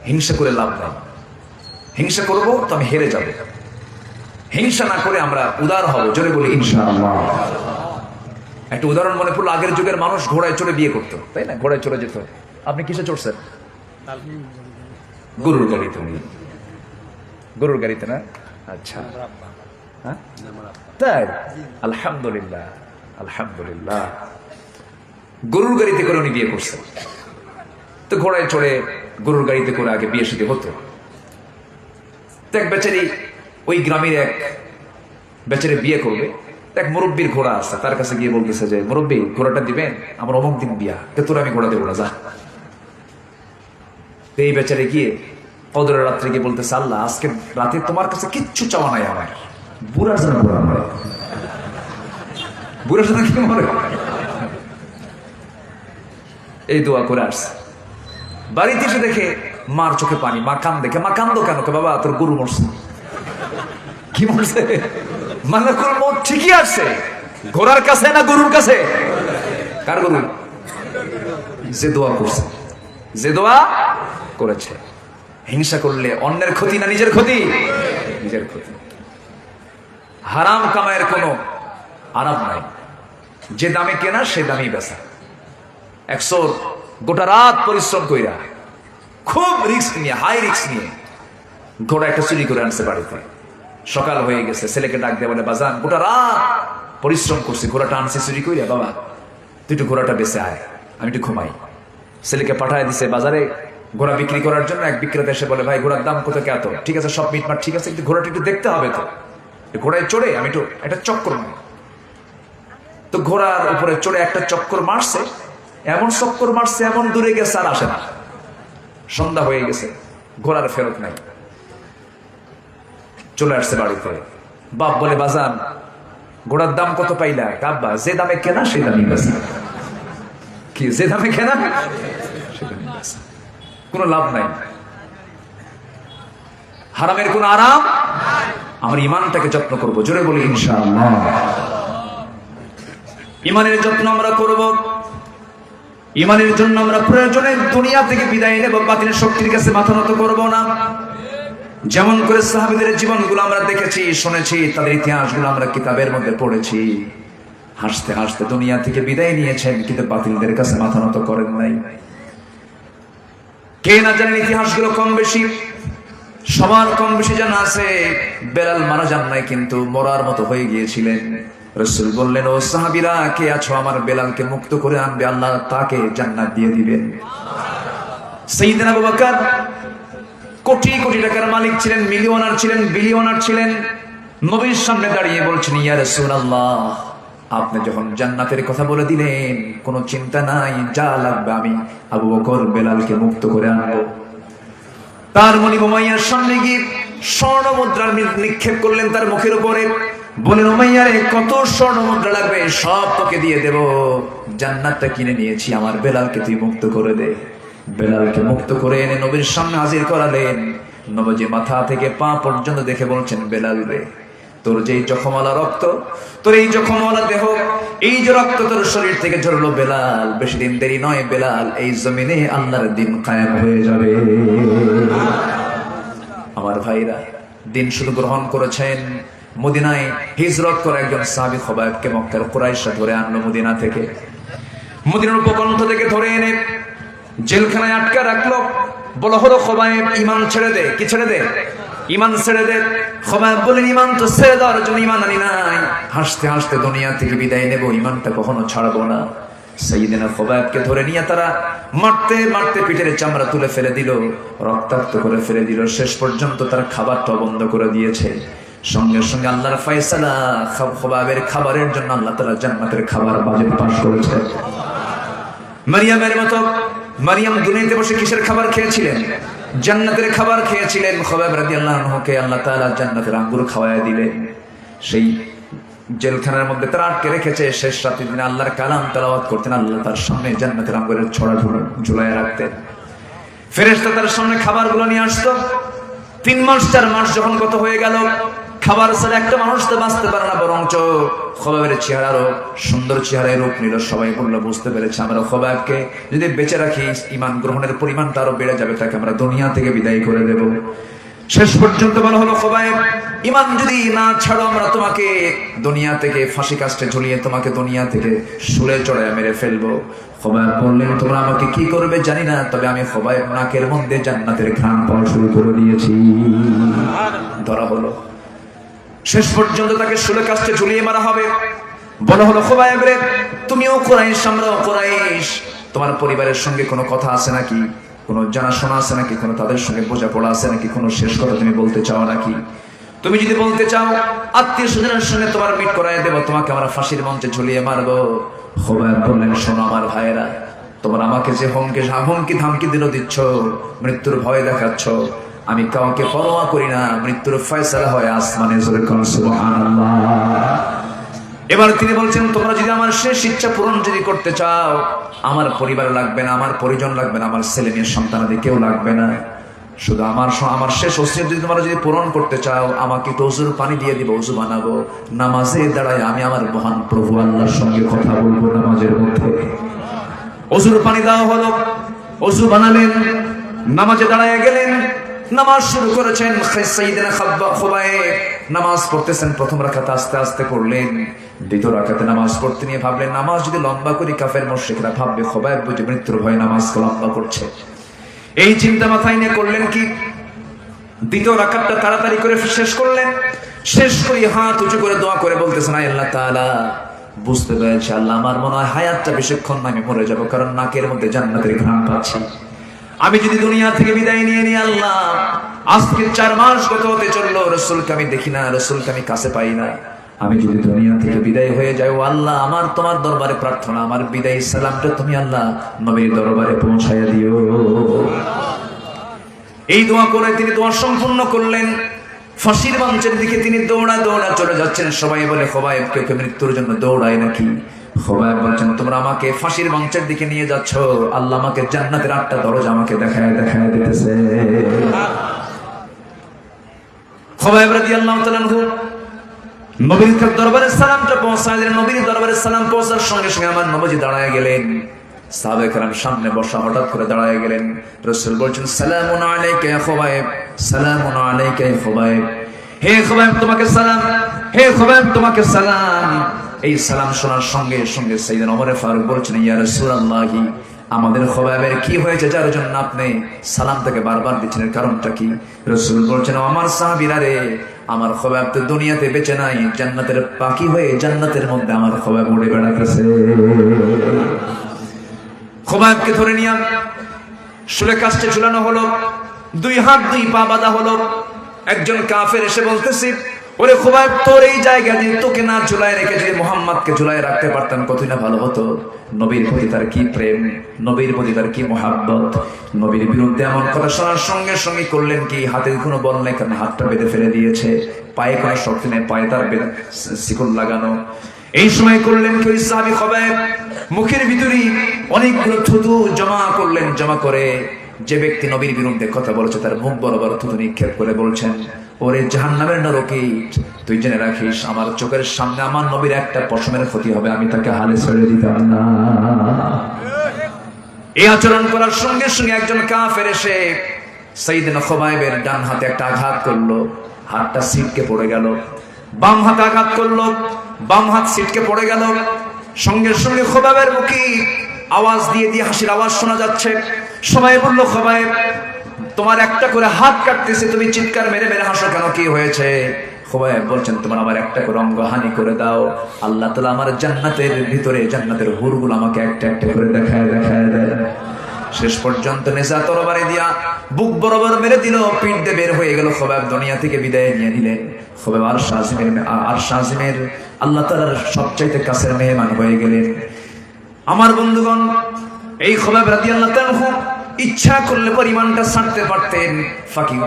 হিংসা করে লাভ নাই। হিংসা করবো তো আমি হেরে যাব। হিংসা না করে আমরা উদার হব, জোরে বলি ইনশাআল্লাহ। একটা উদাহরণ মনে পড়লো, আগের যুগের মানুষ ঘোড়ায় চড়ে বিয়ে করতো, তাই না? ঘোড়ায় চড়ে যেত। আপনি কিসে চড়ছেন? গরুর গাড়িতে। গরুর গাড়িতে না? আচ্ছা, তাই আলহামদুলিল্লাহ, আলহামদুলিল্লাহ। গরুর গাড়িতে করে উনি বিয়ে করছেন। তো ঘোড়ায় চড়ে গরুর গাড়িতে করে আগে বিয়ে শাদী হতো। তো এক বেচারি, ওই গ্রামের এক বেচারি বিয়ে করবে। এক মুরব্বীর ঘোড়া আছে, তার কাছে গিয়ে বলতেছে যে, মুরব্বী ঘোড়াটা দিবেন, আমার অমুক দিন বিয়া, তোর আমি ঘোড়া দেবো না, যা। তো এই বেচারে গিয়ে কদরের রাত্রে গিয়ে বলতেছে, আল্লাহ আজকে রাতে তোমার কাছে কিচ্ছু চাওয়া নাই আমার, বুড়ার জন্য ঘোড়া মরে, বুড়ার জন্য কি মরে। এই দোয়া করে আসছে। বাড়িতে এসে দেখে মার চোখে পানি, মা কান দেখে, মা কান্দো কেন? বাবা তোর গরু মরছে। কি মরছে? মালাকুল মউত ঠিকই আসছে, ঘোড়ার কাছে না গরুর কাছে? কার গরু? যে দোয়া করছে, যে দোয়া করেছে। হিংসা করলে অন্যের ক্ষতি না নিজের ক্ষতি? নিজের ক্ষতি। হারাম কামায়ের কোনো আরাম নাই, যে দামে কেনা সে দামেই বেচা। 100 গোটা রাত পরিশ্রম কইরা, খুব রিস্ক নিয়ে, হাই রিস্ক নিয়ে ঘোড়া একটা চুরি করে আনছে বাড়িতে। সকাল হয়ে গেছে, ছেলেকে ডাক দিয়ে বলে, বাজান গোটা রাত পরিশ্রম করছি, ঘোড়াটা আনছে চুরি কইরা, বাবা তুই একটু ঘোড়াটা বেচে আয়, আমি একটু ঘুমাই। ছেলেকে পাঠায় দিছে বাজারে ঘোড়া বিক্রি করার জন্য। এক বিক্রেতা এসে বলে, ভাই ঘোড়ার দাম কত? এত। ঠিক আছে, সব মিটমাট ঠিক আছে, কিন্তু ঘোড়াটা একটু দেখতে হবে। তো ঘোড়ায় চড়ে আমি একটু একটা চক্কর মারি। তো ঘোড়ার উপরে চড়ে একটা চক্কর মারছে, এমন চক্কর মারছে, এমন দূরে গেছে আর আসে না। সন্ধ্যা হয়ে গেছে, ঘোড়ার ফেরত নাই। চলে আসছে বাড়িতে। বাপ বলে, বাজান ঘোড়ার দাম কত পাইলা? আব্বা, যে দামে কেনা সেই দামই বেচা। কি যে দামে কেনা সে দামে বেচা, কোনো লাভ নাই, হারামের কোনো আরাম। আমার ইমানটাকে যত্ন করব, জোরে বলি ইনশাআল্লাহ। ইমানের যত্ন আমরা করব, ইমানের জন্য আমরা প্রয়োজনে দুনিয়া থেকে বিদায় নেব, বাতিলের শক্তির কাছে মাথা নত করব না। যেমন করে সাহাবীদের জীবনগুলো আমরা দেখেছি, শুনেছি, তাদের ইতিহাসগুলো আমরা কিতাবের মধ্যে পড়েছি। হাসতে হাসতে দুনিয়া থেকে বিদায় নিয়েছেন, কিন্তু বাতিলদের কাছে মাথা নত করেন নাই। কে না জানেন ইতিহাসগুলো কম বেশি, সবার কম বেশি জানা আছে। বেলাল মারা যান নাই, কিন্তু মরার মতো হয়ে গিয়েছিলেন। রাসূল বললেন, ও সাহাবীরা কে আছো, আমার বেলালকে মুক্ত করে আনবে, আল্লাহ তাকে জান্নাত দিয়ে দিবেন। সাইয়েদনা আবু বকর কোটি কোটি টাকার মালিক ছিলেন, মিলিয়নার ছিলেন, বিলিয়নার ছিলেন। নবীর সামনে দাঁড়িয়ে বলছেন, ইয়া রাসূলুল্লাহ, আপনি যখন জান্নাতের কথা বলে দিলেন, কোনো চিন্তা নাই, যা লাগবে আমি আবু বকর বেলালকে মুক্ত করে আনবো। তার মনিব উমাইয়ার সামনে গিয়ে স্বর্ণ মুদ্রার নিক্ষেপ করলেন তার মুখের উপরে। বলেন, উমাইয়ারে কত স্বর্ণ মুদ্রা লাগবে, সব তোকে দিয়ে দেব, জান্নাতটা কিনে নিয়েছি, আমার বেলালকে তুই মুক্ত করে দে। বেলালকে মুক্ত করে এনে নবীর সামনে হাজির করালেন। নবজি মাথা থেকে পা পর্যন্ত দেখে বলছেন, বেলাল রে, তোর যেই জখমওয়ালা রক্ত, তোর এই জখমওয়ালা দেহ, এই যে রক্ত তোর শরীর থেকে ঝরলো বেলাল, বেশি দিন দেরি নয় বেলাল, এই জমিনে আল্লাহর দিন কায়েম হয়ে যাবে। আমার ভাইরা, দিন শুধু গ্রহণ করেছেন, মদিনায় হিজরত করে একজন সাহাবী খবাইবকে মক্কার কুরাইশরা ধরে আনলো মদিনা থেকে, মদিনার উপকণ্ঠ থেকে ধরে এনে জেলখানায় আটকা রাখলো। বলা হলো, খবাইব ঈমান ছেড়ে দে। কি ছেড়ে দে? ঈমান ছেড়ে দে। খবাইব বলেন, ঈমান তো ছেড়ে দেওয়ার জন্য ঈমান আনি নাই, হাসতে হাসতে দুনিয়া থেকে বিদায় নেব, ঈমানটা কখনো ছাড়বো না। সাইয়েদনা খবাইবকে ধরে নিয়ে তারা মারতে মারতে পিঠের চামড়া তুলে ফেলে দিল, রক্তাক্ত করে ফেলে দিল, শেষ পর্যন্ত তার খাবারটা বন্ধ করে দিয়েছে। সঙ্গে সঙ্গে আল্লাহর ফয়সালা, খবাইবের খাবারের জন্য আল্লাহ তাআলা জান্নাতের খাবার বাজেট পাস করেছে। মারিয়ামের মতো, মারিয়াম দুনিয়াতে বসে কিসের খাবার খেয়েছিলেন? জান্নাতের খাবার খেয়েছিলেন। খবাইব রাদিয়াল্লাহু আনহুকে আল্লাহ তাআলা জান্নাতের আঙ্গুর খাওয়ায় দিলেন। সেই জেলখানার মধ্যে তারা আটকে রেখেছে, শেষ রাতের দিনে আল্লাহর কালাম তেলাওয়াত করতেন, আল্লাহ তার সামনে জান্নাতের আঙ্গুরের ছড়া ঝুলায় রাখতেন। ফেরেশতা তার সামনে খাবারগুলো নিয়ে আসতো। 3 মাস 4 মাস যখন গত হয়ে গেল, খাবার ছাড়া একটা মানুষ তো বাঁচতে পারে না, বরঞ্চ খবাইবের চেহারারও সুন্দর চেহারায় রূপ নিল। সবাই বলল, বুঝতে পেরেছে আমরা খবাইবকে যদি বেঁচে রাখি, ঈমান গ্রহণের পরিমাণটা আরো বেড়ে যাবে, তাকে আমরা দুনিয়া থেকে বিদায় করে দেব। শেষ পর্যন্ত বলা হলো, খবাইব ঈমান যদি না ছাড়ো, আমরা তোমাকে দুনিয়া থেকে ফাঁসি কাস্টে ঝুলিয়ে তোমাকে দুনিয়া থেকে শুলে চড়ায় মেরে ফেলবো। খবাইব বললেন, তোমরা আমাকে কি করবে জানি না, তবে আমি খবাইব নাকের মধ্যে জান্নাতের ঘ্রাণ পাওয়া শুরু করে দিয়েছি। ধরা হলো, শেষ পর্যন্ত তাকে শুলে কাস্টে ঝুলিয়ে মারা হবে। বলা হলো, খবাইব রে, তুমিও কুরাইশ, আমরাও কুরাইশ, তোমার পরিবারের সঙ্গে কোনো কথা আছে নাকি, কোনো জানাশোনা আছে নাকি, কোনো তাদের সঙ্গে বোঝাপড়া আছে নাকি, কোনো শেষ কথা তুমি বলতে চাও নাকি? তুমি যদি বলতে চাও, আত্মীয় স্বজনের সঙ্গে তোমার মিট করায় দেবো, তোমাকে আমরা ফাঁসির মঞ্চে ঝুলিয়ে মারবো। খবাইব বললেন, শোনো আমার ভাইয়েরা, তোমরা আমাকে যে হুমকি ধামকি দিচ্ছ, মৃত্যুর ভয় দেখাচ্ছ, আমি কাউকে পরোয়া করি না, মৃত্যুর ফয়সালা হয় আসমানে। সুবহানাল্লাহ। এবার তিনি বলছেন, তোমরা যদি আমার শেষ ইচ্ছা পূরণ যদি করতে চাও, আমার পরিবার লাগবে না, আমার পরিজন লাগবে না, আমার ছেলে মেয়ে সন্তানাদি কেউ লাগবে না, শুধু আমার শেষ ওসিয়ত যদি তোমরা যদি পূরণ করতে চাও, আমাকে তো ওযুর পানি দিয়ে দিব, ওযু বানাবো, নামাজে দাঁড়ায় আমি আমার মহান প্রভু আল্লাহর সঙ্গে কথা বলবো নামাজের মধ্যে। ওযুর পানি দেওয়া হলো, ওযু বানালেন, নামাজে দাঁড়ায় গেলেন, নামাজ শুরু করেছেন। সাইয়েদনা খবাইব নামাজ পড়তেছেন, প্রথম রাকাতে আস্তে আস্তে পড়লেন, দ্বিতীয় রাকাতে নামাজ পড়তে নিয়ে ভাবলেন, নামাজ যদি লম্বা করি কাফের মুশরিকরা ভাববে খবাইব বুঝি মৃত্যুর ভয়ে নামাজ লম্বা করছে। এই চিন্তা মাথায় নিয়ে করলেন কি, দ্বিতীয় রাকাতটা তাড়াতাড়ি করে শেষ করলেন। শেষ করে হাত উঁচু করে দোয়া করে বলতেছেন, আল্লাহ তাআলা, বুঝতে পেরেছি আল্লাহ, আমার মনে হয় হায়াতটা বেশিক্ষণ না, আমি মরে যাবো, কারণ নাকের মধ্যে জান্নাতের ঘ্রাণ পাচ্ছি। আমি যদি দুনিয়া থেকে বিদায় নিয়ে নিই আল্লাহ, আজকে 4 মাস গত হতে চললো, রাসূলকে আমি দেখি না, রাসূলকে আমি কাছে পাই না, আমি যদি দুনিয়া থেকে বিদায় হয়ে যাই, ও আল্লাহ, আমার তোমার দরবারে প্রার্থনা, আমার বিদায় সালামটা তুমি আল্লাহ নবীর দরবারে পৌঁছায়া দিও। এই দোয়া করে তিনি দোয়া সম্পূর্ণ করলেন। ফাঁসির মঞ্চের দিকে তিনি দৌড়া দৌড়া চলে যাচ্ছেন। সবাই বলে খোবাইব কেউ মৃত্যুর জন্য দৌড়ায় নাকি? খোবাইব বলছেন তোমরা আমাকে ফাঁসির মঞ্চের দিকে নিয়ে যাচ্ছ, আল্লাহ আমাকে জান্নাতের 8টা দরজা আমাকে দেখায় দিতেছে। খোবাইব রাদিয়াল্লাহু তাআলা নবীর দরবারে সালামটা পৌঁছায় দিলেন। নবীর দরবারে সালাম পৌঁছার সঙ্গে সঙ্গে আমার নবীজি দাঁড়ায় গেলেন। সাহাবায়ে কেরাম সামনে বসা, হঠাৎ করে দাঁড়ায় গেলেন। রাসূল বলছেন সালামুন আলাইকা ইয়া খুবাইব, সালামুন আলাইকা ইয়া খুবাইব। হে খুবাইব তোমাকে সালাম, হে খুবাইব তোমাকে সালাম। এই সালাম শোনার সঙ্গে সঙ্গে সাইয়েদনা ওমর ফারুক বলছেন ইয়া রাসূলুল্লাহ, আমাদের খুবাইবের কি হয়েছে যার জন্য আপনি সালামটাকে বারবার দিচ্ছেন, এর কারণটা কি? রাসূল বলছেন আমার সাহাবীরা রে, আমার খুবাইব তো দুনিয়াতে বেঁচে নাই, জান্নাতের পাখি হয়ে জান্নাতের মধ্যে আমার খুবাইব উড়ে বেড়াতেছে। খুবাইবকে ধরে নিয়ে শুলে কাস্টে ঝুলানো হলো, 2 হাত 2 পা বাঁধা হলো। একজন কাফের এসে বলতেছে ওরে খুবাইব, তোর এই জায়গা দিয়ে তোকে না ঝুলায় রেখে যদি মুহাম্মদকে ঝুলায় রাখতে পারতাম কতই না ভালো হতো। নবীর প্রতি তার কি প্রেম, নবীর প্রতি তার কি মহাব্বত। নবীর বিরুদ্ধে এমন কথা শোনার সঙ্গে সঙ্গে করলেন কি, হাতে কোনো বল নেই কারণ হাতটা বেঁধে ফেলে দিয়েছে, পায়ে কোনো শক্তি নেই, পায়ে তার শিকল লাগানো। এই সময় করলেন কি, ওই সাহাবী খুবাইব মুখের ভিতরে অনেকগুলো থুতু জমা করলেন। জমা করে যে ব্যক্তি নবীর বিরুদ্ধে কথা বলেছে তার মুখ বরাবর থুতু নিক্ষেপ করে বলছেন ওরে জাহান্নামের নরকীট, তুই জেনে রাখিস আমার চোখের সামনে আমার নবীর একটা পশমের ক্ষতি হবে আমি তাকে হালে ছেড়ে দিতাম না। এই আচরণ করার সঙ্গে সঙ্গে একজন কাফের এসে সাইয়েদনা খুবাইবের ডান হাতে একটা আঘাত করলো, হাতটা ছিটকে পড়ে গেল। বাম হাতে আঘাত করলো, বাম হাত ছিটকে পড়ে গেল। সঙ্গে সঙ্গে খুবাইবের মুখে আওয়াজ দিয়ে হাসির আওয়াজ শোনা যাচ্ছে। সবাই বলল খুবাইব তোমার একটা করে হাত কাটতেছে, তুমি চিৎকার মেরে মেরে হাসো কেন, কি হয়েছে? খুবাইব বলছেন তোমার আমার একটা করে অঙ্গহানি করে দাও, আল্লাহ তাআলা আমার জান্নাতের ভিতরে জান্নাতের হুরগুলো আমাকে একটা একটা করে দেখায় দেয়। শেষ পর্যন্ত নেজা তরবারি দিয়া বুক বরাবর মেরে দিল, পিঠ দিয়ে বের হয়ে গেল। খুবাইব দুনিয়া থেকে বিদায় নিয়ে নিলেন। খুবাইব আরশ আজিমের আল্লাহ তাআলার সবচাইতে কাছের মেহমান হয়ে গেলেন। আমার বন্ধুগণ, এই খুবাইব রাদিয়াল্লাহু তাআলা ইচ্ছা করলে পরিমাণটা ছাড়তে পারতেন,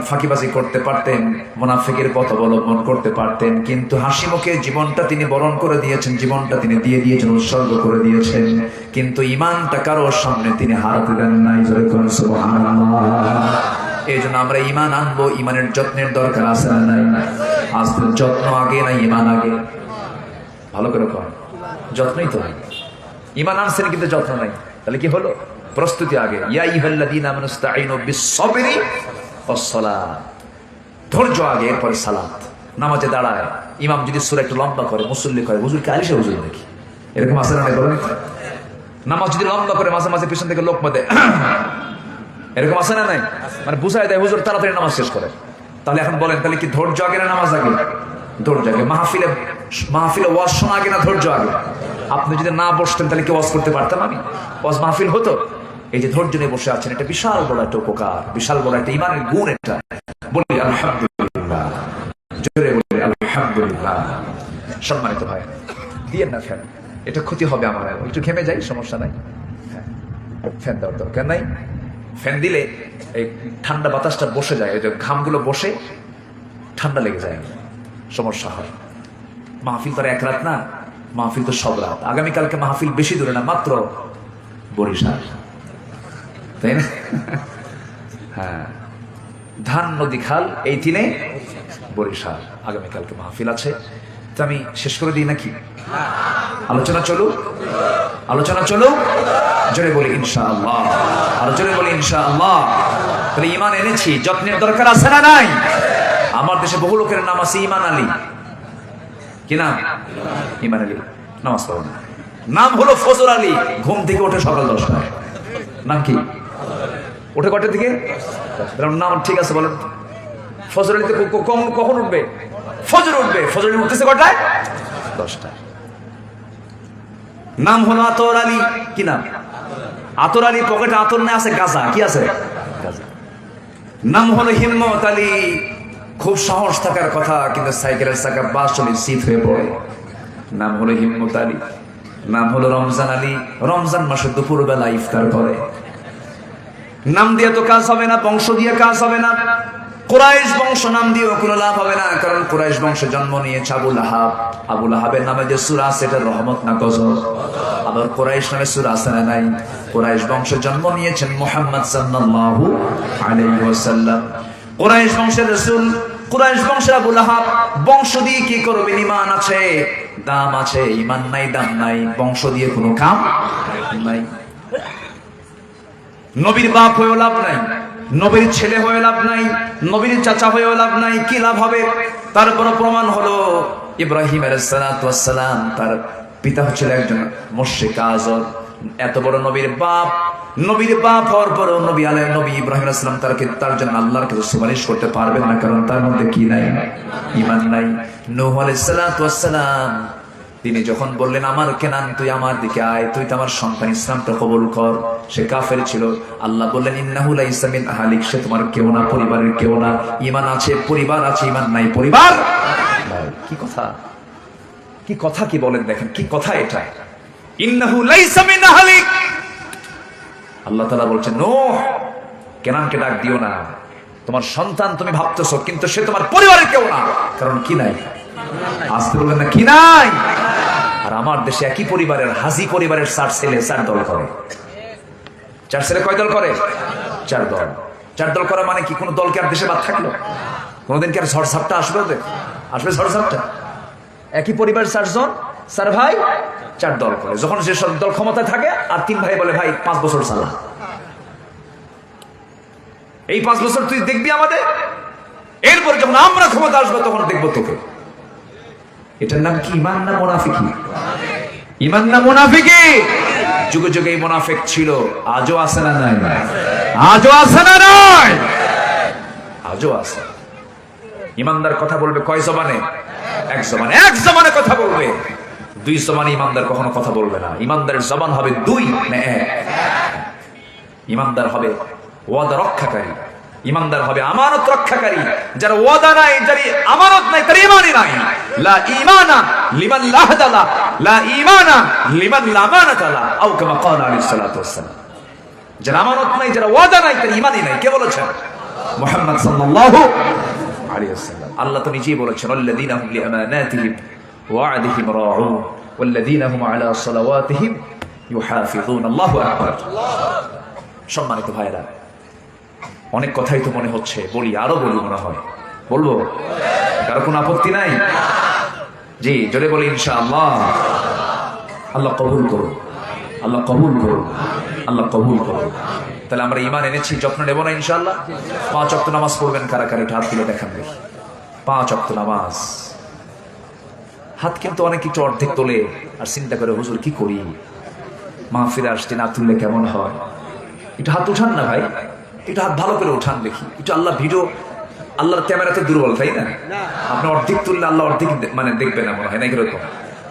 ফাঁকিবাজি করতে পারতেন, মুনাফিকের পথ অবলম্বন করতে পারতেন, কিন্তু হাসি মুখে জীবনটা তিনি বরণ করে দিয়েছেন, জীবনটা তিনি দিয়ে দিয়েছেন, উৎসর্গ করে দিয়েছেন। কিন্তু ঈমানটা কারোর সামনে তিনি হারাতে দেন নাই। জোরে বলুন সুবহানাল্লাহ। এই জন্য আমরা ঈমান আনবো, ঈমানের যত্নের দরকার আছে না নাই? আজ তো যত্ন আগে না ঈমান আগে? ভালো করে কর, যত্নই তো আগে। ঈমান আনছেন কিন্তু যত্ন নাই, তাহলে কি হলো? প্রস্তুতি আগে। ইয়া আইয়ুহাল্লাযীনা আমানু ইসতাঈনু বিস-সাবরি ওয়াস-সালাত, ধৈর্য আগে, এরপরে সালাত। নামাজে দাঁড়ায় ইমাম যদি সূরা একটু লম্বা করে, মুসল্লি করে, হুজুর কি আলিশা হুজুর নাকি? এরকম আছে না? বলেন, নামাজ যদি লম্বা করে মাঝে মাঝে পিছন থেকে লোক মধ্যে এরকম আছে না নাই? মানে বুঝায় দেয় হুজুর তাড়াতাড়ি নামাজ শেষ করে। তাহলে এখন বলেন, তাহলে কি ধৈর্য আগে না নামাজ আগে? ধৈর্য আগে। মাহফিলে ওয়াজ শোনা আগে না ধৈর্য আগে? আপনি যদি না বসতেন তাহলে কি ওয়াজ করতে পারতাম আমি? ওয়াজ মাহফিল হতো? এই যে ধৈর্য নিয়ে বসে আছেন, এটা বিশাল বড় একটা উপকার, বিশাল বড় একটা ঈমানের গুণ। এটা বলি আলহামদুলিল্লাহ, জোরে বলি আলহামদুলিল্লাহ। সম্মানিত ভাই, দিয়েন না ফ্যান, এটা ক্ষতি হবে আমার। একটু ঘেমে যাই, সমস্যা নাই, ফ্যান দেওয়ার দরকার নাই। ফ্যান দিলে এই ঠান্ডা বাতাসটা বসে যায়, ওই যে ঘামগুলো বসে ঠান্ডা লেগে যায়, সমস্যা হয়। মাহফিল তো এক রাত না, মাহফিল তো সব রাত। আগামীকালকে মাহফিল বেশি দূরে না, মাত্র বরিশাল, তাই না? হ্যাঁ, ধান নদী খাল এই 3 বরিশাল। আগামীকালকে মাহফিল আছে, তো আমি শেষ করে দিই নাকি? আলোচনা চলুক, আলোচনা চলুক, জোরে বলি ইনশাআল্লাহ, আর জোরে বলি ইনশাআল্লাহ। তাহলে ঈমান এনেছি, যত্নের দরকার আছে না নাই? আমার দেশে বহু লোকের নাম আছে ঈমান আলী। কি নাম? ঈমান আলী। নামাজ পড়ে না। নাম হলো ফজর আলী। ঘুম থেকে ওঠে সকাল 10টায়। নাম কি? ওঠে কটার দিকে? নাম ঠিক আছে বলেন। ফজর আলীতে কখন উঠবে? ফজর উঠবে। ফজর আলী উঠতেছে কটায়? 10টায়। নাম হলো আতর আলী। কি নাম? আতর আলী। পকেটে আতর না, আছে গাঁজা। কি আছে? গাঁজা। নাম হলো হিম্মত আলী। খুব সাহস থাকার কথা, কিন্তু সাইকেলের চাকা বাস চলে শীত হয়ে পড়ে। নাম হলো হিম্মত আলী। নাম হলো রমজান আলী। রমজান মাসে দুপুর বেলা ইফতার করে। নাম দিয়ে তো কাজ হবে না, বংশ দিয়ে কাজ হবে না। কুরাইশ বংশ নাম দিয়েও কোনো লাভ হবে না, কারণ কুরাইশ বংশে জন্ম নিয়েছে আবু লাহাব। আবু লাহাবের নামে যে সূরা আছে এটা রহমত না গজব? আবার কুরাইশ নামে সূরা আছে না নাই? কুরাইশ বংশে জন্ম নিয়েছেন মুহাম্মদ সাল্লাল্লাহু আলাইহি ওয়াসাল্লাম, কুরাইশ বংশের রাসূল। কুরাইশ বংশের আবু লাহাব বংশ দিয়ে কি করবেন? ইমান আছে, দাম আছে, ইমান নাই, দাম নাই, বংশ দিয়ে কোনো কাম নাই। নবীর বাপ হয়েও লাভ নাই, নবীর ছেলে হয়ে লাভ নাই, নবীর চাচা হয়েও লাভ নাই, কি লাভ হবে? তারপর প্রমাণ হলো ইব্রাহিম আলাইহিস সালাতু ওয়াস সালাম, তার পিতা হচ্ছিল একজন মুশরিক আযর। এত বড় নবীর বাপ হওয়ার পরও নবী ইব্রাহিম আলাইহিস সালাম তার জন্য আল্লাহর কাছে সুপারিশ করতে পারবেন না, কারণ তার মধ্যে কি নাই? ঈমান নাই। নূহ আলাইহিস সালাতু ওয়াস সালাম তিনি যখন বললেন আমার কেনান তুই আমার দিকে আয়, তুই তো আমার সন্তান, ইসলামটা কবুল কর, সে কাফের ছিল। আল্লাহ বললেন ইন্নাহু লাইসা মিন আহলিক, সে তোমার কেউ না, পরিবারের কেউ না। ঈমান আছে, পরিবার আছে, ঈমান নাই, পরিবার নাই। কি কথা, কি কথা, কি বলেন দেখেন, কি কথা এটা? ইন্নাহু লাইসা মিন আহলিক, আল্লাহ তাআলা বলছেন নূহ কেনানকে ডাক দিও না, তোমার সন্তান তুমি ভাবতেছো, কিন্তু সে তোমার পরিবারের কেউ না, কারণ কি নাই? আসতে বলবেন না, কি নাই? আর আমার দেশে একই পরিবারের, হাজি পরিবারের 4 ছেলে 4 দল করে। 4 ছেলে কয় দল করে? 4 দল। 4 দল করা মানে কি? কোন দলকে আর দেশে বাদ থাকলো? কোনদিন কি আর ঝড় ঝাপটা আসবে? আসবে ঝড় ঝাপটা? একই পরিবারের 4 জন, 4 ভাই, 4 দল করে। যখন যে সব দল ক্ষমতায় থাকে আর 3 ভাই বলে ভাই 5 বছর চালা, এই 5 বছর তুই দেখবি আমাদের, এরপরে যখন আমরা ক্ষমতা আসবো তখন দেখবো তোকে। এটার নাম কি? ঈমান না মুনাফিকি? ঈমান না মুনাফিকি? যুগে যুগে এই মুনাফিক ছিল, আজও আছে না নাই? আজও আছে না নাই? আজও আছে। ঈমানদার কথা বলবে কয় জবানে? এক জবানে। এক জবানে কথা বলবে, 2 জবানে ঈমানদার কখনো কথা বলবে না। ঈমানদারের জবান হবে 2 না 1। ঈমানদার হবে ওয়াদা রক্ষাকারী, ঈমানদার হবে আমানত রক্ষাকারী। যার ওয়াদা নাই, যার আমানত নাই, তার ঈমানই নাই। লা ঈমানা লিমান লা হাদালা, লা ঈমানা লিমান লা আমানাতা লা, আও কামা ক্বালা আলাইহিস সালাতু ওয়াস সালাম। যার আমানত নাই, যার ওয়াদা নাই, তার ঈমানই নাই। কে বলেছেন? মুহাম্মদ সাল্লাল্লাহু আলাইহি ওয়াসাল্লাম। আল্লাহ তো নিজেই বলেছেন আল্লাযীনা হুম লিআমানাতিহিম ওয়া আহদিহিম রাউন ওয়াল্লাযীনা হুম আলা সালাওয়াতিহিম ইউহাফিজুন। আল্লাহু আকবার। সম্মানিত ভাইরা, অনেক কথাই তো মনে হচ্ছে, বলি, আরো বলি মনে হয়। বলবো? কারো কোনো আপত্তি নাই? জি, জোরে বলি ইনশাআল্লাহ। আল্লাহ কবুল করুন, আল্লাহ কবুল করুন, আল্লাহ কবুল করুন। তাহলে আমরা ঈমান এনেছি, যত্ন নেব না ইনশাআল্লাহ? 5 ওয়াক্ত নামাজ পড়বেন কারা কারা? হাত তুলে দেখান দেখি। 5 ওয়াক্ত নামাজ। হাত কিন্তু অনেক কিছু অর্ধেক তোলে আর চিন্তা করে হুজুর কি করি, মাহফিলে আসতে না তুললে কেমন হয়। একটু হাত উঠান না ভাই, একটু হাত ভালো করে উঠান দেখি। একটু আল্লাহ ভিডিও, আল্লাহর ক্যামেরাতে দুর্বল, তাই না? আপনি অর্ধেক তুললে আল্লাহ অর্ধেক মানে দেখবে না, মনে হয় না এরকম?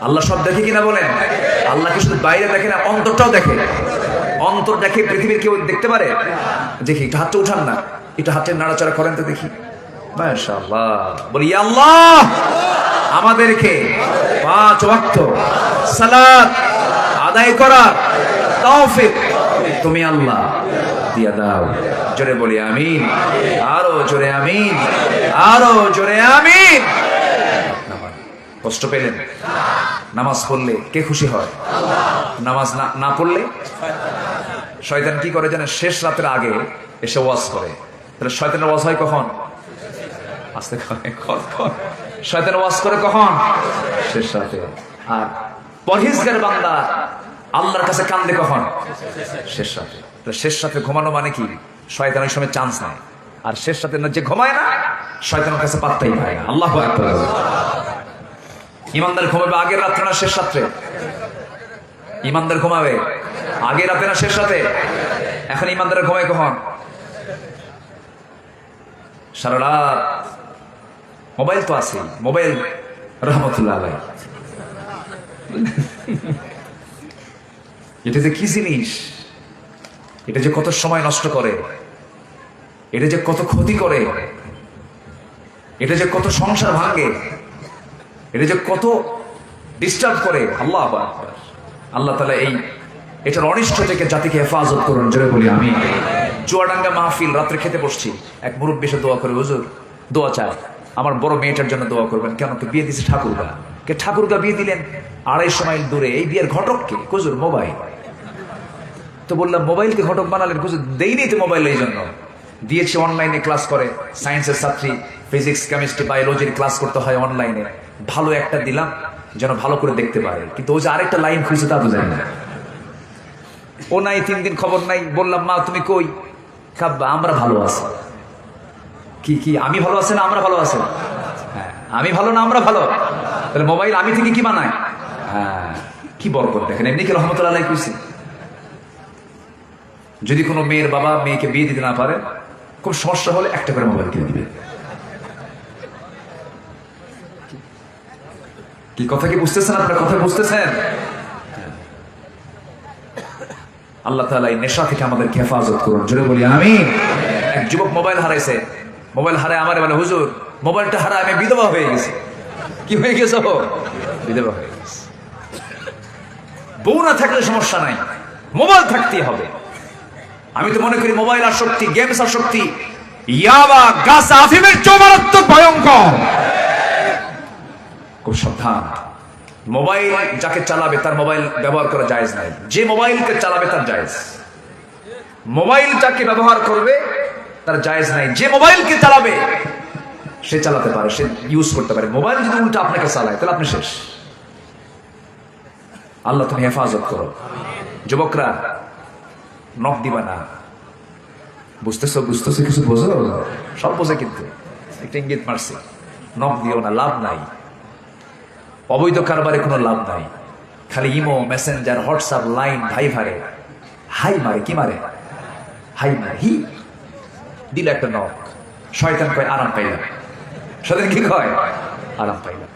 আল্লাহ সব দেখে কিনা বলেন? আল্লাহকে শুধু বাইরে দেখে না, অন্তরটাও দেখে। অন্তর দেখে, পৃথিবীর কেউ দেখতে পারে? দেখি একটু হাতটা উঠান না, একটু হাতের নাড়াচাড়া করেন তো দেখি। মাশাআল্লাহ। বলি ইয়া আল্লাহ, আমাদেরকে 5 ওয়াক্ত সালাত আদায় করার তৌফিক তুমি আল্লাহ দিয়া দাও। জোরে বলি আমিন, আরো জোরে আমিন, আরো জোরে আমিন। কষ্ট পেলেন? নামাজ পড়লে কে খুশি হয়? নামাজ না পড়লে শয়তান কি করে জানেন? শেষ রাতের আগে এসে ওয়াজ করে। তাহলে শয়তানের ওয়াজ হয় কখন? আস্তে শয়তান ওয়াজ করে কখন? শেষ রাতে। আর পরহেজগার বান্দা আল্লাহর কাছে কান্দে কখন? শেষ রাতে। শেষ রাতে ঘুমানো মানে কি? শয়তান ওই সময় চান্স নাই। আর শেষ রাতে যে ঘুমায় না, শয়তানের কাছে পাত্তাই পায় না। আল্লাহু আকবার। ইমানদার ঘুমাবে আগের রাত্রে না শেষ রাত্রে? ইমানদার ঘুমাবে আগের রাতে না শেষ রাতে? এখন ইমানদার ঘুমায় কখন? সারা রাত মোবাইল তো আছে, মোবাইল রহমতুল্লাহ আলাইহি। এটা যে কি জিনিস, এটা যে কত সময় নষ্ট করে, এটা যে কত ক্ষতি করে, এটা যে কত সংসার ভাঙে, এটা যে কত ডিস্টার্ব করে। আল্লাহু আকবার। আল্লাহ তাআলা এটার অনিষ্ট থেকে জাতিকে হেফাজত করুন। জোরে বলি আমিন। চুয়াডাঙ্গা মাহফিল, রাত্রে খেতে বসছি, এক মুরব্বী এসে দোয়া করে, হুজুর দোয়া চায়, আমার বড় মেয়েটার জন্য দোয়া করবেন। কেন? কে বিয়ে দিছে? ঠাকুরগা। কে ঠাকুরগা বিয়ে দিলেন? 250 মাইল দূরে। এই বিয়ের ঘটক কে? হুজুর মোবাইল। তো বললাম মোবাইলকে ঘটক বানালেন? হুজুর দেইনি তো মোবাইল, এই জন্য দিয়েছি। অনলাইনে ক্লাস করে, সায়েন্সের ছাত্রী, ফিজিক্স কেমিস্ট্রি বায়োলজির ক্লাস করতে হয় অনলাইনে। ভালো একটা দিলাম যেন ভালো করে দেখতে পারে, কিন্তু ও যে আরেকটা লাইন খুঁজছে তা তো জানি না। ও নাই, 3 দিন খবর নাই। বললাম মা তুমি কই? কাব্বা আমরা ভালো আছি। কি কি আমি ভালো আছি না আমরা ভালো আছি? হ্যাঁ, আমি ভালো না আমরা ভালো? তাহলে মোবাইল আমি থেকে কি বানায়? হ্যাঁ, কি বরকত দেখেন। এমনি কি রহমতুল্লাহ আলাইহি কইছি, যদি কোনো মেয়ের বাবা মেয়েকে বিয়ে দিতে না পারে, খুব সমস্যা হলে একটা করে মোবাইল কিনে দিবে। কি কথা কি বুঝতেছেন আপনারা? কথা বুঝতেছেন? আল্লাহ তাআলা এই নেশা থেকে আমাদেরকে হেফাজত করুন, জোরে বলি আমিন। এক যুবক মোবাইল হারাইছে, মোবাইল হারায় আমারে বলে, হুজুর মোবাইলটা হারায় আমি বিধবা হয়ে গেছি। কি হয়ে গেছে? বিধবা হয়ে গেছে। বউ না থাকলে সমস্যা নাই, মোবাইল থাকতেই হবে। আমি তো মনে করি মোবাইল আসক্তি, গেমস আসক্তি, ইয়াবা গাছ আফিমের চেয়ে মারাত্মক ভয়ঙ্কর। খুব সাবধান। মোবাইল যাকে চালাবে তার মোবাইল ব্যবহার করা জায়েজ নাই, যে মোবাইলকে চালাবে তার জায়েজ। মোবাইল যাকে ব্যবহার করবে তার জায়েজ নাই, যে মোবাইলকে চালাবে সে চালাতে পারে, সে ইউজ করতে পারে। মোবাইল যদি উল্টা আপনাকে চালায় তাহলে আপনি শেষ। আল্লাহ তুমি হেফাজত করো। যুবকরা নখ দিবা না। বুঝতেছো? কিছু বোঝো? সব বোঝে, কিন্তু একটা ইঙ্গিত মারছি, নখ দিও না, লাভ নাই। অবৈধ কারবারে কোনো লাভ নাই। খালি ইমো, মেসেঞ্জার, হোয়াটসঅ্যাপ, লাইন, ভাইভারে হাই মারে। কি মারে? হাই মারে। হি দিল একটা নখ, শয়তান কয় আরাম পাইলাম। শয়তান কি কয়? আরাম পাইলাম।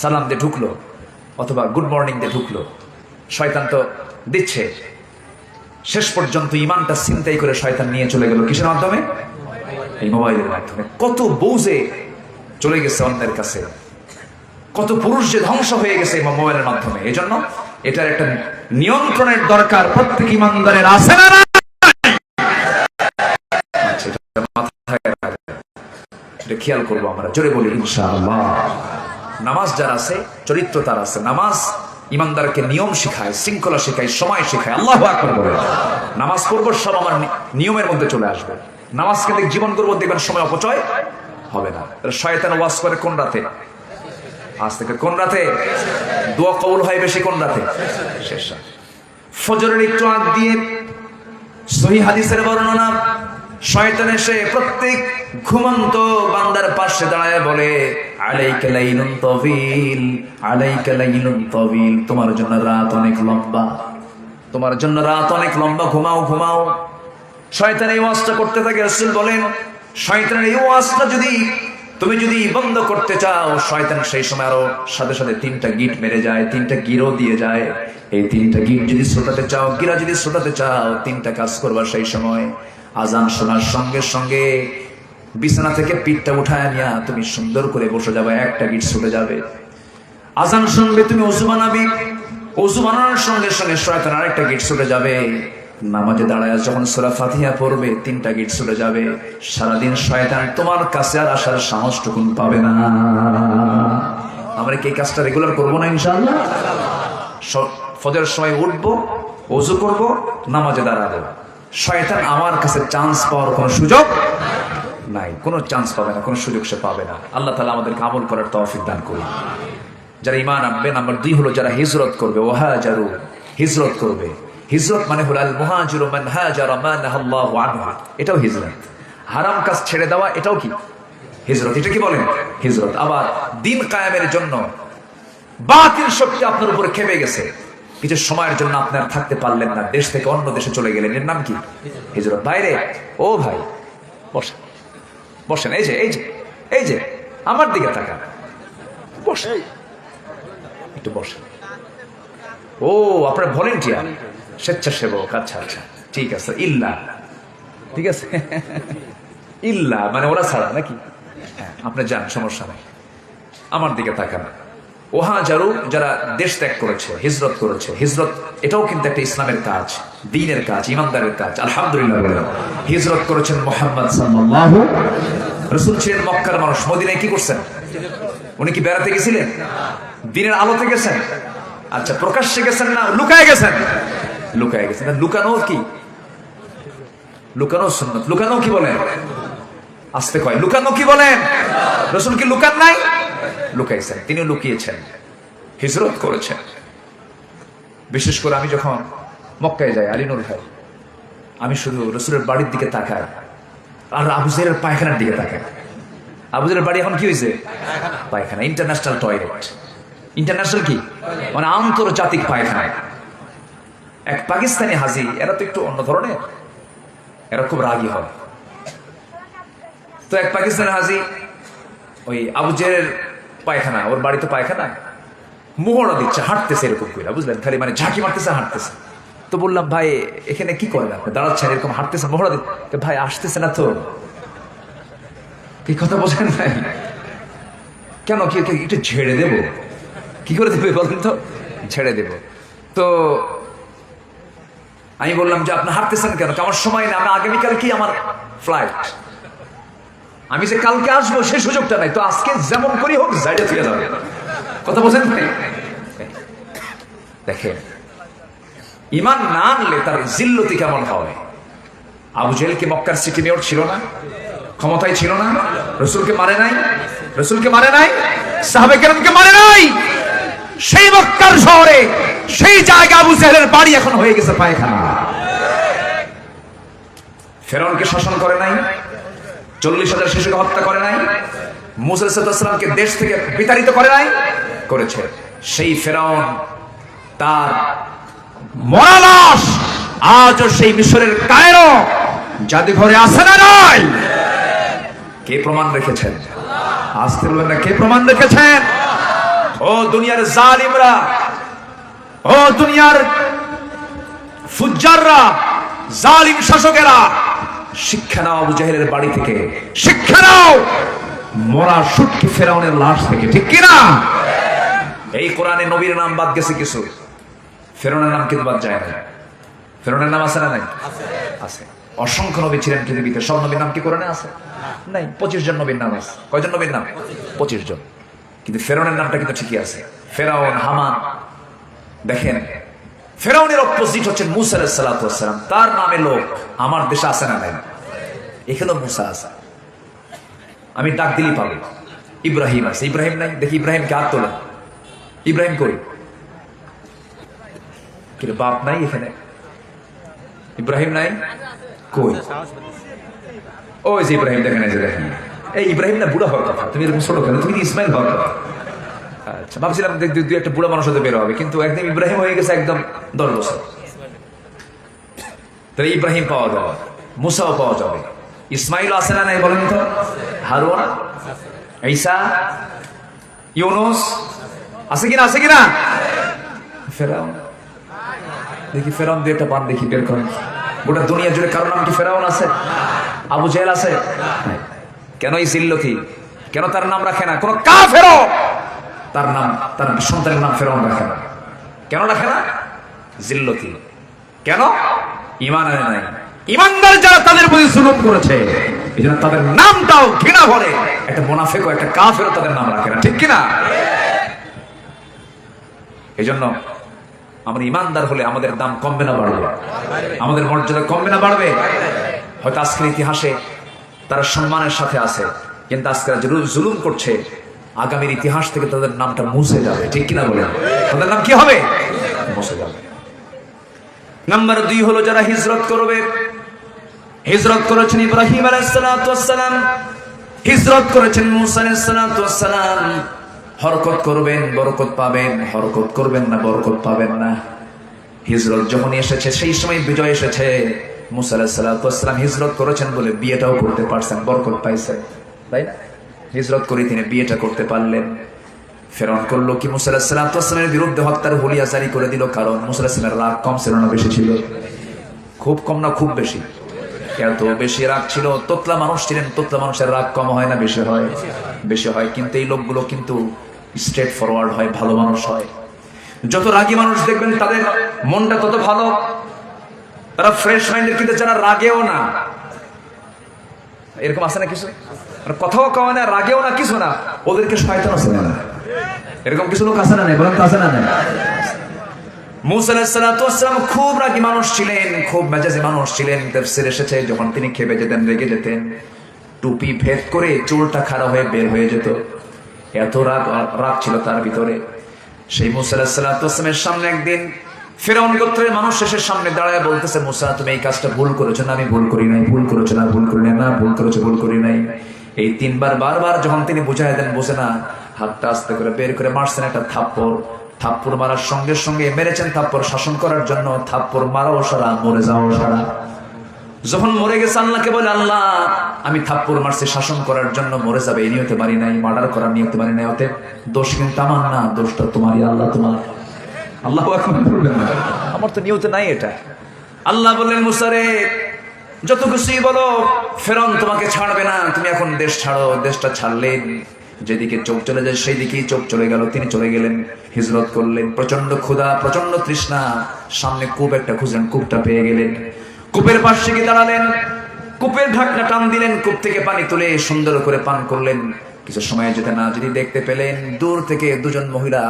সালাম দিয়ে ঢুকলো অথবা গুড মর্নিং দিয়ে ঢুকলো, শয়তান তো দিচ্ছে। শেষ পর্যন্ত ইমানটা ছিনতাই করে শয়তান নিয়ে চলে গেল কিসের মাধ্যমে? এই মোবাইলের মাধ্যমে। কত বউ যে চলে গেছে অন্যের কাছে, কত পুরুষ যে ধ্বংস হয়ে গেছে মোবাইলের মাধ্যমে। এই জন্য এটার একটা নিয়ন্ত্রণের দরকার প্রত্যেক ইমানদারের আছে না? এটা খেয়াল করবো আমরা, জোরে বলি ইনশাআল্লাহ। নামাজ যার আছে, চরিত্র তার আছে। নামাজ ইমানদারকে নিয়ম শিখায়, শৃঙ্খলা শিখায়, সময় শিখায়। আল্লাহু আকবার বলে নামাজ পড়বো, সব আমার নিয়মের মধ্যে চলে আসবে। নামাজ কেন্দ্রিক জীবন করবো, দেখবেন সময় অপচয় হবে না। শয়তান ওয়াজ করে কোন রাতে? আজ থেকে কোন রাতে? দোয়া কবুল হয় বেশি কোন রাতে? শেষ রাতে। ফজরের একটু আগ দিয়ে সহিহ হাদিসের বর্ণনা, শয়তান এসে প্রত্যেক ঘুমন্ত বান্দার পাশে দাঁড়ায় বলে, আলাইকা লাইলুন তাওয়িল, আলাইকা লাইলুন তাওয়িল, তোমার জন্য রাত অনেক লম্বা, তোমার জন্য রাত অনেক লম্বা, ঘুমাও ঘুমাও। শয়তান এই ওয়াজটা করতে থাকে। রাসূল বলেন, শয়তানের এই ওয়াজটা তুমি যদি বন্ধ করতে চাও, শয়তান সেই সময় আরো সাথে সাথে 3টা গিট মেরে যায়, 3টা গিরও দিয়ে যায়। এই 3টা গিট যদি ছোটাতে চাও, গিরা যদি ছোটাতে চাও, 3টা কাজ করবা সেই সময়। আজান শোনার সঙ্গে সঙ্গে বিছানা থেকে পিঠটা উঠায় নিয়া তুমি সুন্দর করে বসে যাবে, একটা গিট ছুটে যাবে। আজান শুনবে, তুমি ওযু বানাবি, ওযু বানানোর সঙ্গে সঙ্গে শয়তান আরেকটা গিট ছুটে যাবে। নামাজে দাঁড়ায় যখন সূরা ফাতিহা পড়বে, 3টা গিট ছুটে যাবে। সারাদিন শয়তান তোমার কাছে আর আসার সাহসটুকুন পাবে না। আমরা কি এই কাজটা রেগুলার করবো না ইনশাআল্লাহ? ফজরের সময় উঠবো, ওযু করব, নামাজে দাঁড়াবো। শয়তান আমার কাছে চান্স পাওয়ার কোনো সুযোগ নাই, কোনো চান্স পাবে না, কোনো সুযোগ সে পাবে না। আল্লাহ তাআলা আমাদেরকে আমল করার তৌফিক দান করুন। যারা ঈমান আনবে, নাম্বার 2 হলো যারা হিজরত করবে। ওয়াহাজারু, হিজরত করবে। হিজরত মানে হলো আল মুহাজিরু মান হাজারা মা নাহাল্লাহু আনহু, এটাও হিজরত। হারাম কাজ ছেড়ে দেওয়া, এটাও কি হিজরত? এটা কি বলেন? হিজরত। আবার দিন কায়েমের জন্য বাতিল শক্তি আপনার উপরে খেপে গেছে, কিছু সময়ের জন্য আপনার থাকতে পারলেন না, দেশ থেকে অন্য দেশে চলে গেলেন, এর নাম কি? হিজরত। বাইরে ও ভাই বসেন, বসেন, এই যে এই যে এই যে আমার দিকে তাকান, বসেন, একটু বসেন। ও আপনার ভলেন্টিয়ার, স্বেচ্ছাসেবক। আচ্ছা আচ্ছা, ঠিক আছে। ইল্লা, ঠিক আছে, ইল্লা মানে ওরা ছাড়া নাকি? হ্যাঁ, আপনি যান, সমস্যা নাই। আমার দিকে তাকান। ওহাজারু যারা দেশ ত্যাগ করেছে, হিজরত করেছে। হিজরত এটাও কিন্তু একটা ইসলামের কাজ, দ্বীনের কাজ, ইমানদারের কাজ। আলহামদুলিল্লাহ বলেন। হিজরত করেছেন মুহাম্মদ সাল্লাল্লাহু আলাইহি ওয়াসাল্লাম। রাসূল ছিলেন মক্কার মানুষ, মদিনায় কি করছেন? উনি কি বেড়াতে গেছিলেন? দ্বীনের আলোতে গেছেন? আচ্ছা, প্রকাশ্যে গেছেন না লুকায় গেছেন? লুকায় গেছেন। লুকানো কি? লুকানো সুন্নাত। লুকানো কি বলেন? আস্তে কয়, লুকানো কি বলেন? রাসূল কি লুকান নাই? লুকাইছেন, তিনি লুকিয়েছেন, হিজরত করেছেন। বিশেষ করে আমি যখন মক্কায় যাই, আলীনুর ভাই, আমি শুধু রাসূলের বাড়ির দিকে তাকাই আর আবু জাহেলের পায়খানার দিকে তাকাই। আবু জাহেলের বাড়ি এখন কি হয়েছে? পায়খানা, ইন্টারন্যাশনাল টয়লেট। ইন্টারন্যাশনাল কি মানে আন্তর্জাতিক পায়খানা। এক পাকিস্তানি হাজি, এরা তো একটু অন্য ধরনের, এরা খুব রাগী হয়। তো এক পাকিস্তানি হাজি ওই আবু জাহেলের পায়খানা, ওর বাড়িতে পায়খানা, মোহরা দিচ্ছে, হাঁটতেছে এরকম করে, বুঝলেন, খালি মানে ঝাঁকি মারতেছে, হাঁটতেছে। তো বললাম, ভাই এখানে কি করেন আপনি? দাঁড়াচ্ছেন এরকম, হাঁটতেছে, মোহরা দিচ্ছে। ভাই আসতেছে না তো? কি কথা বোঝেন ভাই? কেন, কি একটু ঝেড়ে দেব? কি করে দেবে বলেন তো? ছেড়ে দেব। তো আমি বললাম যে আপনি হাঁটতেছেন কেন? আমার সময় না, আমি আগামীকাল কি আমার ফ্লাইট, আমি যে কালকে আসবো সেই সুযোগটা নাই, তো আজকে যেমন করি হোক জায়গা থেকে যাবে। কথা বোঝেন ভাই? দেখেন, ইমান না আনলে তার জিল্লতি কেমন হবে। আবু জেহেল কি মক্কার সিটি মেয়র ছিল না? ক্ষমতায় ছিল না? রাসূলকে মারে নাই? রাসূলকে মারে নাই? সাহাবে কেরামকে মারে নাই? সেই মক্কার শহরে সেই জায়গা আবু জেহেলের বাড়ি এখন হয়ে গেছে পায়খানা। ফেরাউনকে শাসন করে নাই? 40,000 শিশুকে হত্যা করে নাই? মুসা আলাইহিস সালামকে দেশ থেকে বিতাড়িত করে নাই? করেছে। সেই ফেরাউন, তার মরা লাশ আজও সেই মিশরের কায়রো জাদুঘরে আছে না নাই? কে প্রমাণ রেখেছেন? আসতে বলবেন না, কে প্রমাণ রেখেছেন? ও দুনিয়ার জালিমরা, ও দুনিয়ার ফুজ্জাররা, জালিম শাসকেরা, শিক্ষা নাও আবু জাহেলের বাড়ি থেকে, শিক্ষা নাও মরা শুটকি ফেরাউনের লাশ থেকে, ঠিক কিনা? এই কোরআনে নবীর নাম বাদ গেছে কিছু, ফেরাউনের নাম কিন্তু বাদ যায় না। ফেরাউনের নাম আছে না নাই? আছে। অসংখ্য নবী ছিলেন পৃথিবীতে, সব নবীর নাম কি কোরআনে আছে? নাই। 25 জন নবীর নাম আছে। কয়জন নবীর নাম? 25 জন। কিন্তু ফেরাউনের নামটা কিন্তু ঠিকই আছে। ফেরাউন, হামান। দেখেন, ফেরাউনের অপোজিট হচ্ছেন মুসা আলাইহিস সালাতু ওয়াস সালাম। তার নামে লোক আমার দেশে আছে না নাই? এখানে মুসা আছে, আমি ডাক দিলি পাবো। ইব্রাহিম আছে, ইব্রাহিম নাই? দেখি ইব্রাহিমকে হাত তোলা। ইব্রাহিম কই? কিন্তু বাপ নাই এখানে? ইব্রাহিম নাই? কই? ওই যে ইব্রাহিম, দেখেন এই যে দেখেন, এই ইব্রাহিম না বুড়া হওয়ার কথা, তুমি এরকম ছোট কেন? তুমি ইসমাইল হওয়ার কথা। আচ্ছা, ভাবছিলাম দুই একটা বুড়া মানুষ হতে বের হবে, কিন্তু একদম ইব্রাহিম হয়ে গেছে, একদম 10 বছর। তাহলে ইব্রাহিম পাওয়া যাবে, মুসাও পাওয়া যাবে, ইসমাইল আছে না নাই বলেন তো? হারুন, ঈসা, ইউনুস আছে কিনা? আছে কিনা? ফেরাউন, দেখি ফেরাউন দিয়ে একটা পান দেখি বের করেন। গোটা দুনিয়া জুড়ে কারোর নাম কি ফেরাউন আছে? আবু জেহেল আছে? কেন এই জিল্লতি? কেন তার নাম রাখে না? কোন কাফেরও তার নাম, তার সন্তানের নাম ফেরাউন রাখে না। কেন রাখে না? জিল্লতি। কেন? ঈমান আনে নাই। ঈমানদার যারা, তাদের প্রতি জুলুম করেছে, এজন্য তাদের নামটাও ঘৃণা ভরে। একটা মুনাফিক ও একটা কাফেরও তাদের নাম রাখে না, ঠিক কিনা? এজন্য আমরা ঈমানদার হলে আমাদের দাম কমবে না বাড়বে? আমাদের মর্যাদা কমবে না বাড়বে? হয়তো আজকের ইতিহাসে তারা সম্মানের সাথে আছে, কিন্তু আজকে জুলুম করছে, আগামীর ইতিহাস থেকে তাদের নামটা মুছে যাবে, ঠিক কিনা বলেন? তাদের নাম কি হবে? মুছে যাবে। নাম্বার 2 হলো যারা হিজরত করবে। হিজরত করেছেন ইব্রাহিম আলাইহিস সালাতু ওয়াস সালাম, হিজরত করেছেন মুসা আলাইহিস সালাতু ওয়াস সালাম। হরকত করবেন, বরকত পাবেন, হরকত করবেন না, বরকত পাবেন না। হিজরত যখন এসেছে, সেই সময় বিজয় এসেছে। মুসা আলাইহিস সালাতু ওয়াস সালাম হিজরত করেছেন বলে বিয়েটাও করতে পারছেন, বরকত পাইছেন, তাই না? হিজরত করে তিনি বিয়েটা করতে পারলেন। ফেরাউন করলো কি? মুসা আলাইহিস সালাতু ওয়াস সালামের বিরুদ্ধে হত্যার হুলিয়া জারি করে দিল। কারণ মুসা আলাইহিস সালামের রাগ কম ছিল না বেশি ছিল? খুব কম না খুব বেশি? এত বেশি রাগ ছিল। তোতলা মানুষ ছিলেন, তোতলা মানুষের রাগ কম হয় না বেশি হয়? বেশি হয়। কিন্তু এই লোকগুলো কিন্তু স্ট্রেট ফরওয়ার্ড হয়, ভালো মানুষ হয়। যত রাগী মানুষ দেখবেন তাদের মনটা তত ভালো, তারা ফ্রেশ মাইন্ডের। কিন্তু যারা রাগেও না, এরকম আছে না কিছু, কথাও কয় না, রাগেও না, কিছু না, ওদেরকে শয়তান আছে না, এরকম কিছু লোক আছে না, নেই বলেন, আছে না? মুসা আলাইহিস সালাতু ওয়াস সালাম খুব রাগী মানুষ ছিলেন, খুব মেজাজি মানুষ ছিলেন। তাফসীর এসেছে যখন তিনি খেপে যেতেন, রেগে যেতেন, টুপি ভেদ করে চুলটা খাড়া হয়ে বের হয়ে যেত। এত রাগ ছিল তার ভিতরে। সেই মুসা আলাইহিস সালাতু ওয়াস সালামের সামনে একদিন ফিরআউন গোত্রের মানুষ এসে সামনে দাঁড়ায় বলতেছে, মুসা তুমি এই কাজটা ভুল করেছো না? আমি ভুল করি নাই। ভুল করেছো না? ভুল করি না। ভুল করেছো? ভুল করি নাই। এই তিনবার বারবার যখন তিনি বুঝাই দেন, বোঝে না, হাতটা আস্তে করে বের করে মারছেন একটা থাপ্পড়। থাপ্পড় মারার সঙ্গে সঙ্গে মেরেছেন থাপ্পড় শাসন করার জন্য, থাপ্পড় মারাও সারা, মরে যাও সারা। যখন মরে গেছে আল্লাহকে বলে, আল্লাহ আমি থাপ্পড় মারছি শাসন করার জন্য, মরে যাবে এই নিয়তে পারি নাই, মার্ডার করার নিয়তে পারি নাই, অতএব দোষ কিন্তু আমার না, দোষটা তোমারই। আল্লাহ তোমার। আল্লাহু আকবার বলবেন না, আমার তো নিয়তে নাই এটা। আল্লাহ বললেন, মুসা রে যত কিছুই বলো, ফিরআউন তোমাকে ছাড়বে না, তুমি এখন দেশ ছাড়ো। দেশটা ছাড়লেন, যেদিকে চোখ চলে যায় সেই দিকেই চোখ চলে গেল। তিনি চলে গেলেন, হিজরত করলেন। প্রচন্ড ক্ষুধা, প্রচন্ড তৃষ্ণা, সামনে কূপ একটা খুঁজলেন, কূপটা পেয়ে গেলেন। কূপের পাশে গিয়ে দাঁড়ালেন, কূপের ঢাকনা টান দিলেন, কূপ থেকে পানি তুলে সুন্দর করে পান করলেন। কিছু সময় যেতে না যদি দেখতে পেলেন দূর থেকে দুজন মহিলা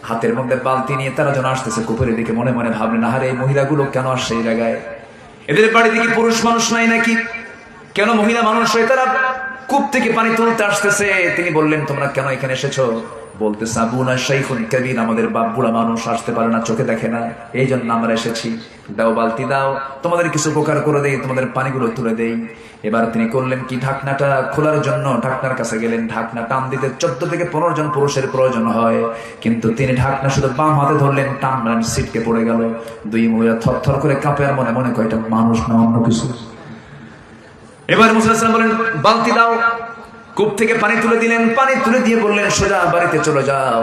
হাতের মধ্যে বালতি নিয়ে তারা যেন আসতেছে কূপের দিকে। মনে মনে ভাবলেন, আরে এই মহিলাগুলো কেন আসছে এই জায়গায়? এদের বাড়ি থেকে পুরুষ মানুষ নাই নাকি? কেন মহিলা মানুষ হয়ে তারা কূপ থেকে পানি তুলতে আসতেছে? তিনি বললেন, তোমরা কেন এখানে এসেছো? বলতেছে, আবুনা শাইখুন কাবীর, আমাদের বাপ বুড়া মানুষ, আসতে পারে না, চোখে দেখে না, এই জন্য আমরা এসেছি। দাও বালতি দাও, তোমাদের কিছু উপকার করে দেই, তোমাদের পানিগুলো তুলে দেই। এবার তিনি করলেন কি, ঢাকনাটা খোলার জন্য ঢাকনার কাছে গেলেন। ঢাকনা টান দিতে 14 থেকে 15 জন পুরুষের প্রয়োজন হয়, কিন্তু তিনি ঢাকনা শুধু বাম হাতে ধরলেন, টানলেন, ছিটকে পড়ে গেল। দুই মহিলা থরথর করে কাঁপে, আর মনে মনে কয়টা মানুষ না অন্য কিছু। এবার মুসা আলাইহিস সালাম বলেন, বালতি দাও। কূপ থেকে পানি তুলে দিলেন, পানি তুলে দিয়ে বললেন, সোজা বাড়িতে চলে যাও,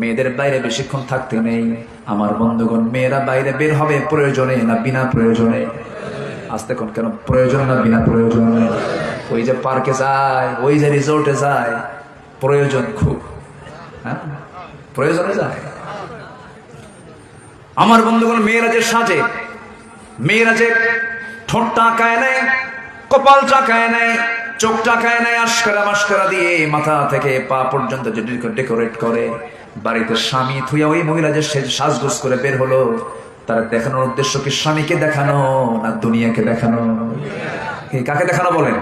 মেয়েদের বাইরে বেশিক্ষণ থাকতে নেই। আমার বন্ধুগণ, মেয়েরা বাইরে বের হবে প্রয়োজনে না বিনা প্রয়োজনে? আসতে কোন কেন, প্রয়োজন না বিনা প্রয়োজনে? ওই যে পার্কে যায়, ওই যে রিসোর্টে যায়, প্রয়োজন খুব, হ্যাঁ প্রয়োজনে যায়। আমার বন্ধুগণ, মেয়েরা যে সাজে, মেয়েরা যে ঠোঁটটা আঁকায় নেয়, কপাল টাকায় নেয়, চোখ টাকায় নেয়, আশকারা মাস্কারা দিয়ে মাথা থেকে পা পর্যন্ত যে ডেকোরেট করে, বাড়িতে স্বামী থুইয়া ওই মহিলা যে সাজগোজ করে বের হলো, তার দেখানোর উদ্দেশ্য কি স্বামীকে দেখানো না দুনিয়াকে দেখানো? কাকে দেখানো বলেন?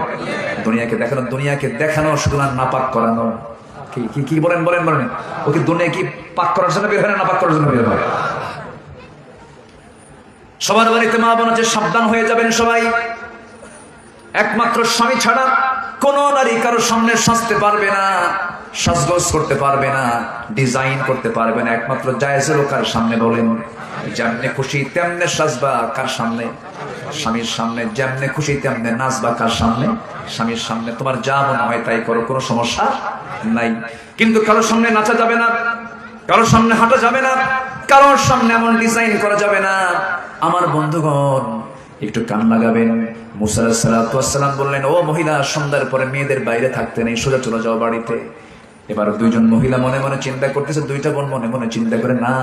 দুনিয়াকে দেখানো। দুনিয়াকে দেখানো শুধু না পাক করানো। কি কি বলেন বলেন বলেন, ওকে দুনিয়া কি পাক করার জন্য বের হয় না পাক করার জন্য বের হয়? সবার বাড়িতে মা বোন আছে, সাবধান হয়ে যাবেন সবাই। একমাত্র স্বামী ছাড়া কোন নারী কারোর সামনে সাজতে পারবে না, সাজগোজ করতে পারবে না, ডিজাইন করতে পারবে না। একমাত্র জায়েজ হলো কার সামনে বলেন? যেমনে খুশি তেমনে সাজবা, কার সামনে? স্বামীর সামনে। যেমনে খুশি তেমনে নাচবা, কার সামনে? স্বামীর সামনে। তোমার যা মনে হয় তাই করো, কোনো সমস্যা নাই। কিন্তু কারোর সামনে নাচা যাবে না, কারোর সামনে হাঁটা যাবে না, কারোর সামনে এমন ডিজাইন করা যাবে না। আমার বন্ধুগণ, একটু কান লাগাবেন। মুসা আলাইহিস সালাতু ওয়াস সালাম বললেন, ও মহিলা, সন্ধ্যার পরে মেয়েদের বাইরে থাকতে নেই, সোজা চলে যাও বাড়িতে। এবার দুইজন মহিলা মনে মনে চিন্তা করতেছে, দুইটা বোন মনে মনে চিন্তা করে, না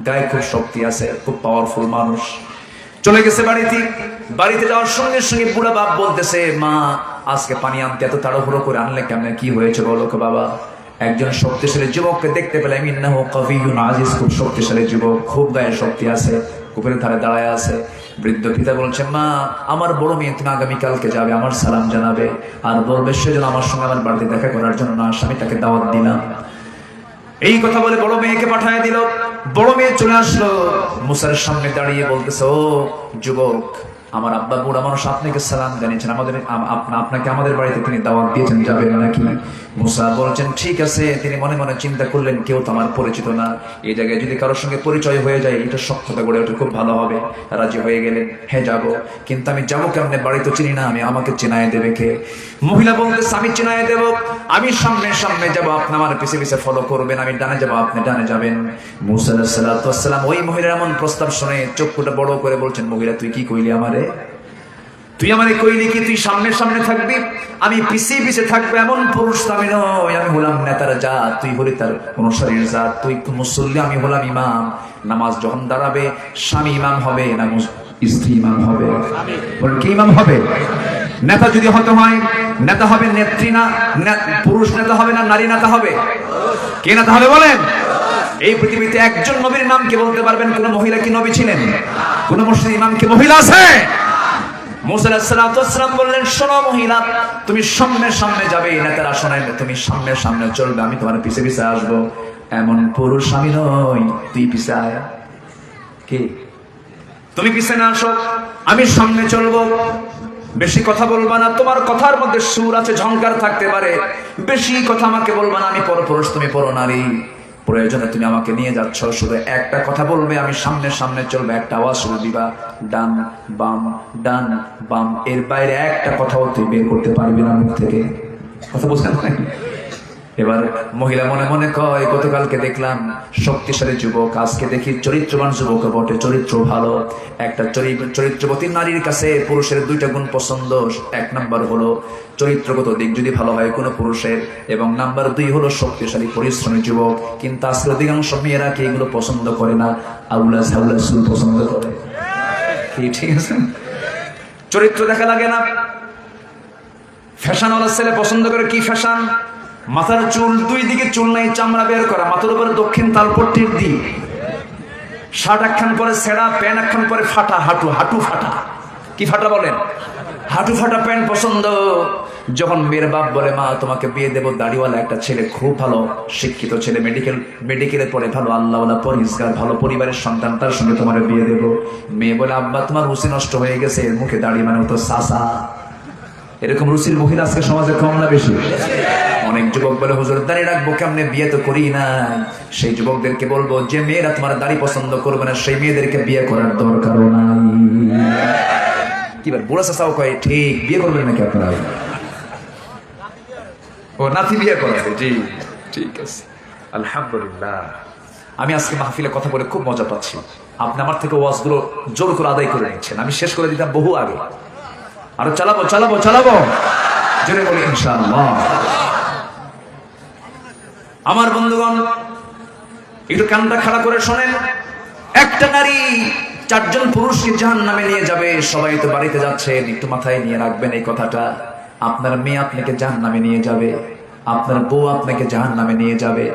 গায়ে খুব শক্তি আছে, খুব পাওয়ারফুল মানুষ। চলে গেছে বাড়িতে। বাড়িতে যাওয়ার সঙ্গে সঙ্গে বুড়া বাপ বলতেছে, মা আজকে পানি আনতে এত তাড়াহুড়ো করে আনলে কেমনে? কি হয়েছে বলো তো বাবা? একজন শক্তিশালী যুবককে দেখতে পেলাম, ইন্নাহু কাবিয়্যুন আজিজ, খুব শক্তিশালী যুবক, খুব গায়ে শক্তি আছে, কূপের ধারে দাঁড়ায় আছে। বৃদ্ধ পিতা বলছেন, মা আমার বড় মেয়ে তুমি আগামীকালকে যাবে, আমার সালাম জানাবে, আর বলবে সেজন্য আমার সঙ্গে আমার বাড়িতে দেখা করার জন্য না, আমি তাকে দাওয়াত দিলাম। এই কথা বলে বড় মেয়েকে পাঠিয়ে দিল। বড় মেয়ে চলে আসলো, মুসার সামনে দাঁড়িয়ে বলতেছে, ও যুবক, আমার আব্বা বুড়া মানুষ আপনাকে সালাম জানিয়েছেন, আপনাকে আমাদের বাড়িতে তিনি দাওয়াত দিয়েছেন, যাবেন নাকি? মুসা বলছেন, ঠিক আছে। তিনি মনে মনে চিন্তা করলেন, কেউ তো আমার পরিচিত না, এই জায়গায় যদি কারোর সঙ্গে পরিচয় হয়ে যায়, এটা সক্ষতা গড়ে ওঠে, খুব ভালো হবে। রাজি হয়ে গেলেন, হ্যাঁ যাবো। কিন্তু আমি যাবো কেমনে? বাড়ি তো চিনি না আমি, আমাকে চেনায় দেবে কে? মহিলা বলতেছে, আমি চেনায় দেব, আমি সামনে সামনে যাবো, আপনি আমার পিছে পিছে ফলো করবেন, আমি ডানে যাবো, আপনি ডানে যাবেন। মুসা আলাইহিস সালাতু ওয়াস সালাম ওই মহিলার এমন প্রস্তাব শুনে চক্ষুটা বড় করে বলছেন, মহিলা তুই কি কইলি আমারে? তুই আমারে কইলি কি তুই সামনে সামনে থাকবি, আমি পিছিয়ে পিছিয়ে থাকবো, এমন পুরুষ আমি নই। আমি হলাম নেতার জাত, তুই হলি তার অনুসারীর জাত। তুই মুসল্লি, আমি হলাম ইমাম। নামাজ যখন দাঁড়াবে স্বামী ইমাম হবে না স্ত্রী ইমাম হবে? বলেন কি ইমাম হবে? নেতা যদি হতে হয়, নেতা হবে নেত্রী না, পুরুষ নেতা হবে না নারী নেতা হবে? কে নেতা হবে বলেন? এই পৃথিবীতে একজন নবীর নাম কে বলতে পারবেন? কোন মহিলা কি নবী ছিলেন? কোন মুসলিম ইমাম কি মহিলা আছে? মুসা আলাইহিস সালাম বললেন, শোনো মহিলা, তুমি সামনে সামনে যাবে, নেতার আসনে তুমি সামনে সামনে চলবে, আমি তোমার পিছে পিছে আসবো। এমন পুরুষ আমি নই, তুই পিছে আয়। কি তুমি পিছে না আসো, আমি সামনে চলবো। বেশি কথা বলবা না, তোমার কথার মধ্যে সুর আছে, ঝংকার থাকতে পারে। বেশি কথা আমাকে বলবা না, আমি পরপুরুষ, তুমি পরনারী। প্রয়োজনে তুমি আমাকে নিয়ে যাচ্ছ, শুধু একটা কথা বলবে, আমি সামনে সামনে চলবে, একটা আওয়াজ শুরু দিবা, ডান বাম ডান বাম, এর বাইরে একটা কথাও তুই বের করতে পারবি না মুখ থেকে। কথা বুঝলেন? এবার মহিলা মনে মনে কয়, গতকালকে দেখলাম শক্তিশালী যুবক, আজকে দেখি চরিত্রবান যুবক বটে, চরিত্র ভালো। একটা চরিত্রবতী নারীর কাছে পুরুষের দুইটা গুণ পছন্দ। এক নাম্বার হলো চরিত্রগত দিক যদি ভালো হয় কোনো পুরুষের, এবং নাম্বার 2 হলো শক্তিশালী পরিশ্রমী যুবক। কিন্তু আজকে অধিকাংশ মেয়েরা কি এগুলো পছন্দ করে না, আউলা ঝাউলা চুল পছন্দ করে। কি ঠিক আছে? চরিত্র দেখা লাগে না। ফ্যাশনওয়ালা ছেলে পছন্দ করে কি ফ্যাশন? মাথার চুল দুই দিকে চুল নাই, চামড়া বের করা, মাথার উপরে দক্ষিণ তালপট্টির দিক, শার্ট একখান পরে ছেঁড়া, প্যান্ট একখান পরে ফাটা, হাঁটু ফাটা। কি ফাটা বলেন? হাঁটু ফাটা প্যান্ট পছন্দ। যখন মেয়ের বাপ বলে, মা তোমাকে বিয়ে দেবো, দাড়িওয়ালা একটা ছেলে, খুব ভালো শিক্ষিত ছেলে, মেডিকেলে পড়ে, ভালো আল্লাহওয়ালা পরিষ্কার, ভালো পরিবারের সন্তান, তার সঙ্গে তোমার বিয়ে দেবো। মেয়ে বলে, আব্বা তোমার রুচি নষ্ট হয়ে গেছে, মুখে দাড়ি মানে তো সাসা। এরকম রুচির মহিলা আজকে সমাজে কম না বেশি? অনেক যুবক বলে, হুজুর দাড়ি রাখবো কেমনে, বিয়ে তো করি না। সেই যুবকদেরকে বলবো, যে মেয়েরা তোমার দাড়ি পছন্দ করবে না, সেই মেয়েদেরকে বিয়ে করার দরকারও নাই। কি বল? বুড়া চাচাও কয়, ঠিক, বিয়ে করবেন নাকি আপনারা? ও নাতি বিয়ে করাবে? জি ঠিক আছে, আলহামদুলিল্লাহ। আমি আজকে মাহফিলে কথা বলে খুব মজা পাচ্ছি। আপনি আমার থেকে ওয়াজগুলো জোর করে আদায় করে নিচ্ছেন, আমি শেষ করে দিতাম বহু আগে। আরো চালাবো চালাবো চালাবো, জোরে বলি ইনশাআল্লাহ। আমার বন্ধুগণ, একটু কানটা খাড়া করে শোনেন। একটা নারী 4 জন পুরুষকে জাহান্নামে নিয়ে যাবে। সবাই তো বাড়িতে যাচ্ছেন, একটু মাথায় নিয়ে রাখবেন এই কথাটা। আপনার মেয়ে আপনাকে জাহান্নামে নিয়ে যাবে, আপনার বউ আপনাকে জাহান্নামে নিয়ে যাবে,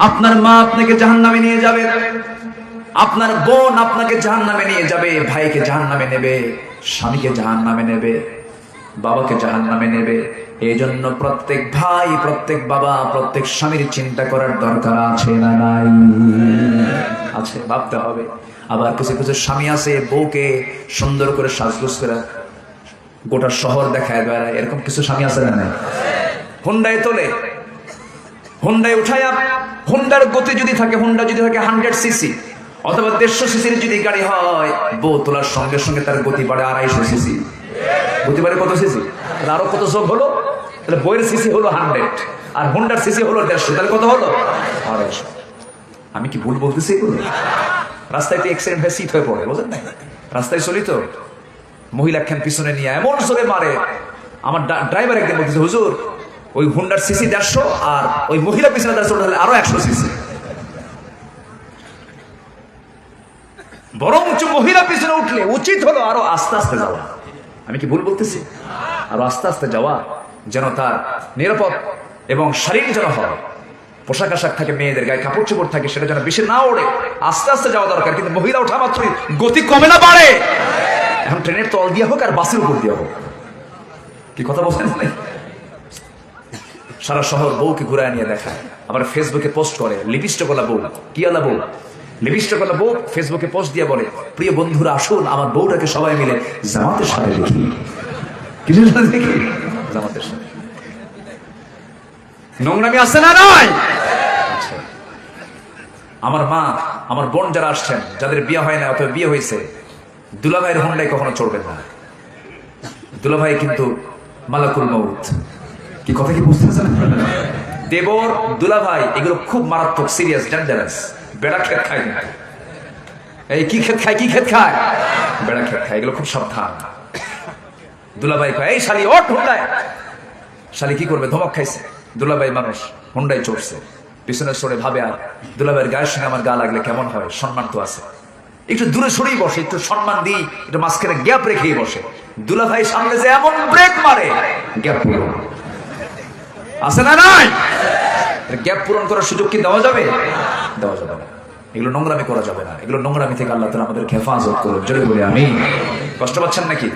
আপনার মা আপনাকে জাহান্নামে নিয়ে যাবে, আপনার বোন আপনাকে জাহান্নামে নিয়ে যাবে, ভাইকে জাহান্নামে নেবে, স্বামীকে জাহান্নামে নেবে, বাবাকে জাহান্নামে নেবে। এই জন্য প্রত্যেক ভাই, প্রত্যেক বাবা, প্রত্যেক স্বামীর চিন্তা করার দরকার আছে না নাই? আছে, ভাবতে হবে। আবার কিছু কিছু স্বামী আছে, বউকে সুন্দর করে সাজগোজ করে গোটা শহর দেখায় বেড়ায়, এরকম কিছু স্বামী আছে না? হুন্ডায় তোলে, হুন্ডায় উঠায়, হুন্ডার গতি যদি থাকে, হুন্ডা যদি থাকে 100 সিসি অথবা 150 সিসির যদি গাড়ি হয়, বউ তোলার সঙ্গে সঙ্গে তার গতি বাড়ে 250 সিসি। গতি বাড়ে কত সিসি? আরো কত যোগ হলো? তাহলে বইয়ের সিসি হলো 100 আর হুন্ডার সিসি হলো 150, তাহলে কত হলো? 250। আমি কি ভুল বলতেছি এগুলো? রাস্তায় তো অ্যাক্সিডেন্ট হয়ে সিট হয়ে পড়ে, বুঝলেন না? রাস্তায় চলি তো, মহিলা খান পিছনে নিয়ে এমন জোরে মারে। আমার ড্রাইভার একদিন বলতেছে, হুজুর ওই হুন্ডার সিসি 150 আর ওই মহিলা পিছনে 150 হলে আরো 100 সিসি। বরঞ্চ মহিলা পিছনে উঠলে উচিত হলো আরো আস্তে আস্তে যাওয়া। আমি কি ভুল বলতেছি? আরো আস্তে আস্তে যাওয়া, যেন তার নিরাপদ এবং শারীরিক যেন হয়। পোশাক আশাক থাকে, মেয়েদের গায়ে কাপড় চোপড় থাকে, সেটা যেন বেশি না ওড়ে, আস্তে আস্তে যাওয়া দরকার। কিন্তু মহিলা ওঠা মাত্রই গতি কমে না বাড়ে। এখন ট্রেনের তল দিয়ে হোক আর বাসের উপর দিয়ে হোক, কি কথা বলছেন? সারা শহর বউকে ঘুরায় নিয়ে দেখায়, আবার ফেসবুকে পোস্ট করে, লিপস্টিক ওলা বউ, কি আলা বউ, লিপস্টিক ওলা বউ ফেসবুকে পোস্ট দিয়ে বলে, প্রিয় বন্ধুরা আসুন আমার বউটাকে সবাই মিলে জামাতের সাথে দেখি। কিসের সাথে দেখি? জামাতের সাথে। নোংরামি আছে না নাই? আমার মা, আমার বোন যারা আসছেন, যাদের বিয়ে হয় না অথবা বিয়ে হয়েছে, দুলাভাইয়ের হুন্ডায় কখনো চড়বেন না। দুলাভাই কিন্তু মালাকুল মউত। কি কথা কি বুঝতেছেন? দেবর, দুলাভাই এগুলো খুব মারাত্মক, সিরিয়াস, ডেঞ্জারাস। বেড়া ক্ষেত খায় না। এই কি ক্ষেত খায়? কি ক্ষেত খায়? বেড়া ক্ষেত খায়। এগুলো খুব সাবধান। দুলাভাই কয়, এই শালি ওঠ হুন্ডায়। শালি কি করবে, ধমক খাইছে। দুলাভাই মানুষ, হুন্ডায় চড়ছে, পিছনে সরে ভাবে আর দুলাভাইয়ের গায়ের সঙ্গে আমার গা লাগলে কেমন হয়, সম্মান তো আছে, একটু দূরে সরেই বসে, একটু সম্মান দিই, একটু মাঝখানে গ্যাপ রেখেই বসে। দুলাভাই সামনে যে এমন ব্রেক মারে, গ্যাপ পূরণ আছে না নাই? গ্যাপ পূরণ করার সুযোগ কি দেওয়া যাবে? দেওয়া যাবে না। এগুলো নোংরামি করা যাবে না। এগুলো নোংরামি থেকে আল্লাহ তাআলা আমাদের হেফাজত করুন। জোরে বলি আমিন। কষ্ট পাচ্ছেন নাকি?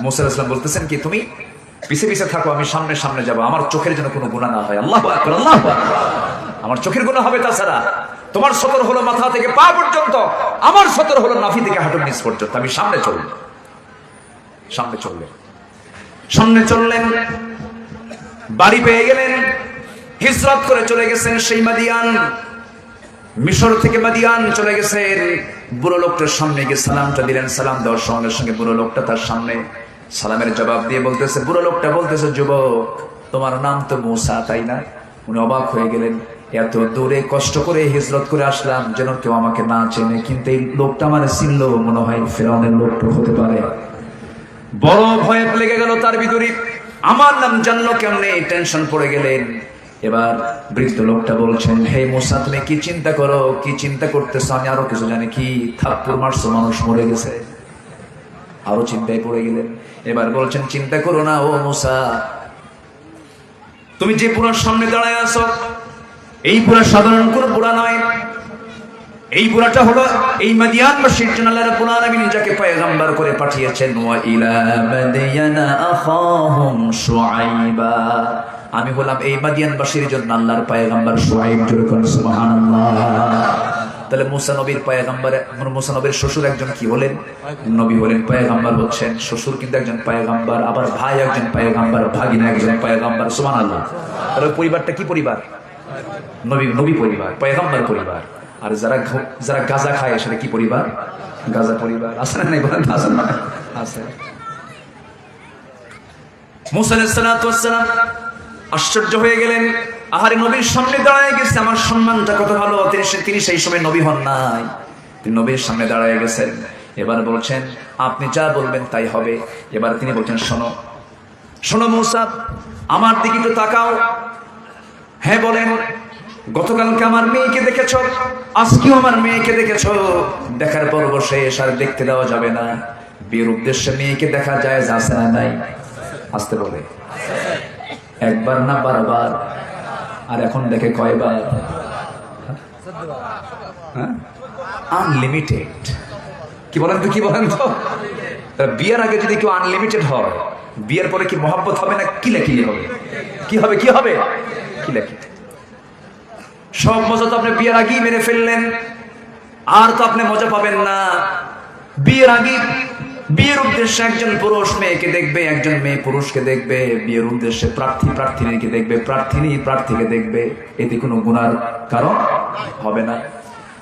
মুসা আলাইহিস সালাম বলতেছেন কি, তুমি পিছে পিছে থাকো, আমি সামনে সামনে যাব, আমার চোখের যেন কোনো গুনাহ না হয়। আল্লাহু আকবার, আল্লাহু আকবার। আমার চোখের গুনাহ হবে, তাছাড়া তোমার সতর হলো মাথা থেকে পা পর্যন্ত, আমার সতর হলো নাভি থেকে হাঁটুর নিচ পর্যন্ত। আমি সামনে চলব। সামনে চললেন, সামনে চললেন, বাড়ি পেয়ে গেলেন, হিজরত করে চলে গেছেন সেই মাদিয়ান। মিশর থেকে মাদিয়ান চলে গেছেন। বুড়ো লোকটার সামনে গিয়ে সালামটা দিলেন। সালাম দেওয়ার সঙ্গে সঙ্গে বুড়ো লোকটা তার সামনে সালামের জবাব দিয়ে বলতেছে, বুড়ো লোকটা বলতেছে, যুবক তোমার নাম তো মুসা, তাই না? উনি অবাক হয়ে গেলেন, এত দূরে কষ্ট করে হিজরত করে আসলাম, যেন কেউ আমাকে না চেনে, কিন্তু এই লোকটা আমার চিনল, মনে হয় ফেরাউনের লোকটা হতে পারে। বড় ভয়ে লেগে গেল তার ভিতরে, আমার নাম জানলো কেমনে, টেনশন পড়ে গেলেন। এবার বৃদ্ধ লোকটা বলছেন, হে মুসা, তুমি কি চিন্তা করো, কি চিন্তা করতেছো? আমি আরো কিছু জানি। কি থাপ্পড় মারছো, মানুষ মরে গেছে। আরো চিন্তায় পড়ে গেলেন। এবার বলছেন, চিন্তা করো না ও মুসা, তুমি যে পুরার সামনে দাঁড়ায় আছো, এই পুরা সাধারণ কোন পুরা নয়। এই বুড়াটা হলো এই মাদিয়ানবাসীর জন্য আল্লাহ রাব্বুল আলামিন যাকে পয়গম্বর করে পাঠিয়েছেন। ওয়া ইলা মাদিয়ানা আখাহুম শুআইবা, আমি হলাম এই মাদিয়ানবাসীর জন্য আল্লাহর পয়গম্বর শুআইব। জোরে কোন সুবহানাল্লাহ। তাহলে মুসা নবীর পয়গম্বর, মুসা নবীর শ্বশুর একজন কি হলেন? নবী হলেন, পয়গম্বর হচ্ছেন। শ্বশুর কিন্তু একজন পয়গম্বর, আবার ভাই একজন পয়গম্বর, ভাগিনা একজন পয়গম্বর। সুবহানাল্লাহ। তাহলে পরিবারটা কি পরিবার? নবী, নবী পরিবার, পয়গম্বর পরিবার। আর যারা যারা গাঁজা খায় সেটা কি পরিবার? গাঁজা পরিবার। আছে না নাই বলেন? আছে না? আছে। মুসা আলাইহিস সালাতু ওয়াস সালাম আশ্চর্য হয়ে গেলেন, আহারে নবীর সামনে দাঁড়ায় গেছে, আমার সম্মানটা কত ভালো। তিনি সেই সময় নবী হন নাই, তিনি নবীর সামনে দাঁড়ায় গেছেন। এবার বলছেন, আপনি যা বলবেন তাই হবে। এবার তিনি বলছেন, শোনো শোনো মুসা, আমার দিকে একটু তাকাও। হ্যাঁ বলেন। গতকালকে আমার মেয়েকে দেখেছ, আজকেও আমার মেয়েকে দেখেছ। দেখার পর্ব শেষ, আর দেখতে দেওয়া যাবে না। বিয়ের উদ্দেশ্যে মেয়েকে দেখা যায়, আছে না নাই? আসতে বলে, একবার না বারবার। আর এখন দেখে কয়বার? আনলিমিটেড। কি বলেন তো, কি বলেন তো? বিয়ের আগে যদি কেউ আনলিমিটেড হয়, বিয়ের পরে কি মহব্বত হবে না কিলাকিলি হবে? কি হবে? কি হবে? কিলাকিলি। সব মজা তো আপনি বিয়ের আগেই মেরে ফেললেন, আর তো আপনি মজা পাবেন না। বিয়ের আগে, বিয়ের উদ্দেশ্যে একজন পুরুষ মেয়েকে দেখবে, একজন মেয়ে পুরুষকে দেখবে। বিয়ের উদ্দেশ্যে প্রার্থী প্রার্থিনীকে দেখবে, প্রার্থিনী প্রার্থীকে দেখবে। এতে কোনো গুনার কারণ হবে না।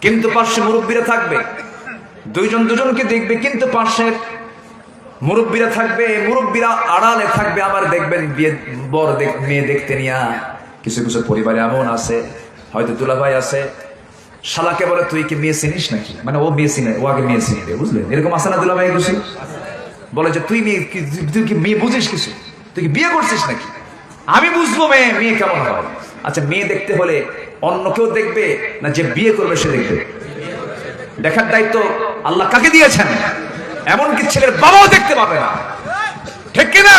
কিন্তু পাশে মুরব্বীরা থাকবে, দুইজন দুজনকে দেখবে, কিন্তু পাশে মুরব্বীরা থাকবে, মুরব্বীরা আড়ালে থাকবে। আবার দেখবেন বিয়ে বর মেয়ে দেখতে নিয়ে কিছু কিছু পরিবারে এমন আছে, হয়তো দুলাভাই আছে, শালাকে বলে, তুই কি মেয়ে চিনিস নাকি? মানে ও মেয়ে চিনে, ও আগে মেয়ে চিনবে, বুঝলেন? এরকম আছে না দুলাভাই? কিছু বলে যে, তুই মেয়ে, তুই কি মেয়ে বুঝিস কিছু? তুই কি বিয়ে করছিস নাকি? আমি বুঝবো মেয়ে, মেয়ে কেমন হয়। আচ্ছা, মেয়ে দেখতে হলে অন্য কেউ দেখবে না, যে বিয়ে করবে সে দেখবে? দেখার দায়িত্ব আল্লাহ কাকে দিয়েছেন? এমনকি ছেলের বাবাও দেখতে পাবে না। ঠিক কিনা?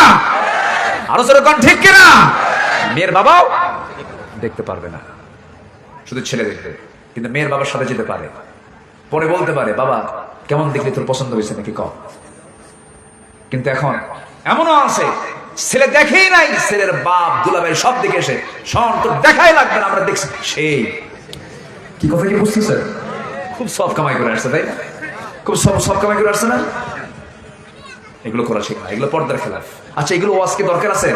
আরো যেরকম ঠিক কিনা? মেয়ের বাবাও দেখতে পারবে না, শুধু ছেলে দেখবে। কিন্তু মেয়ের বাবার সাথে যেতে পারে, পরে বলতে পারে, বাবা কেমন দেখলি, তোর পছন্দ হয়েছে নাকি কম। কিন্তু এখন এমনও আছে, ছেলে দেখেই নাই, ছেলের বাপ দুলাভাই সব দিকে এসে, শোন তোর দেখাই লাগবে না, আমরা দেখছি। সেই কি কথা, কি বুঝতেছে? খুব সব কামাই করে আসছে, তাই না? খুব সব কামাই করে আসছে না? এগুলো করা শেখা, এগুলো পর্দার খেলাফ। আচ্ছা, এগুলো ওয়াজকে দরকার আছে?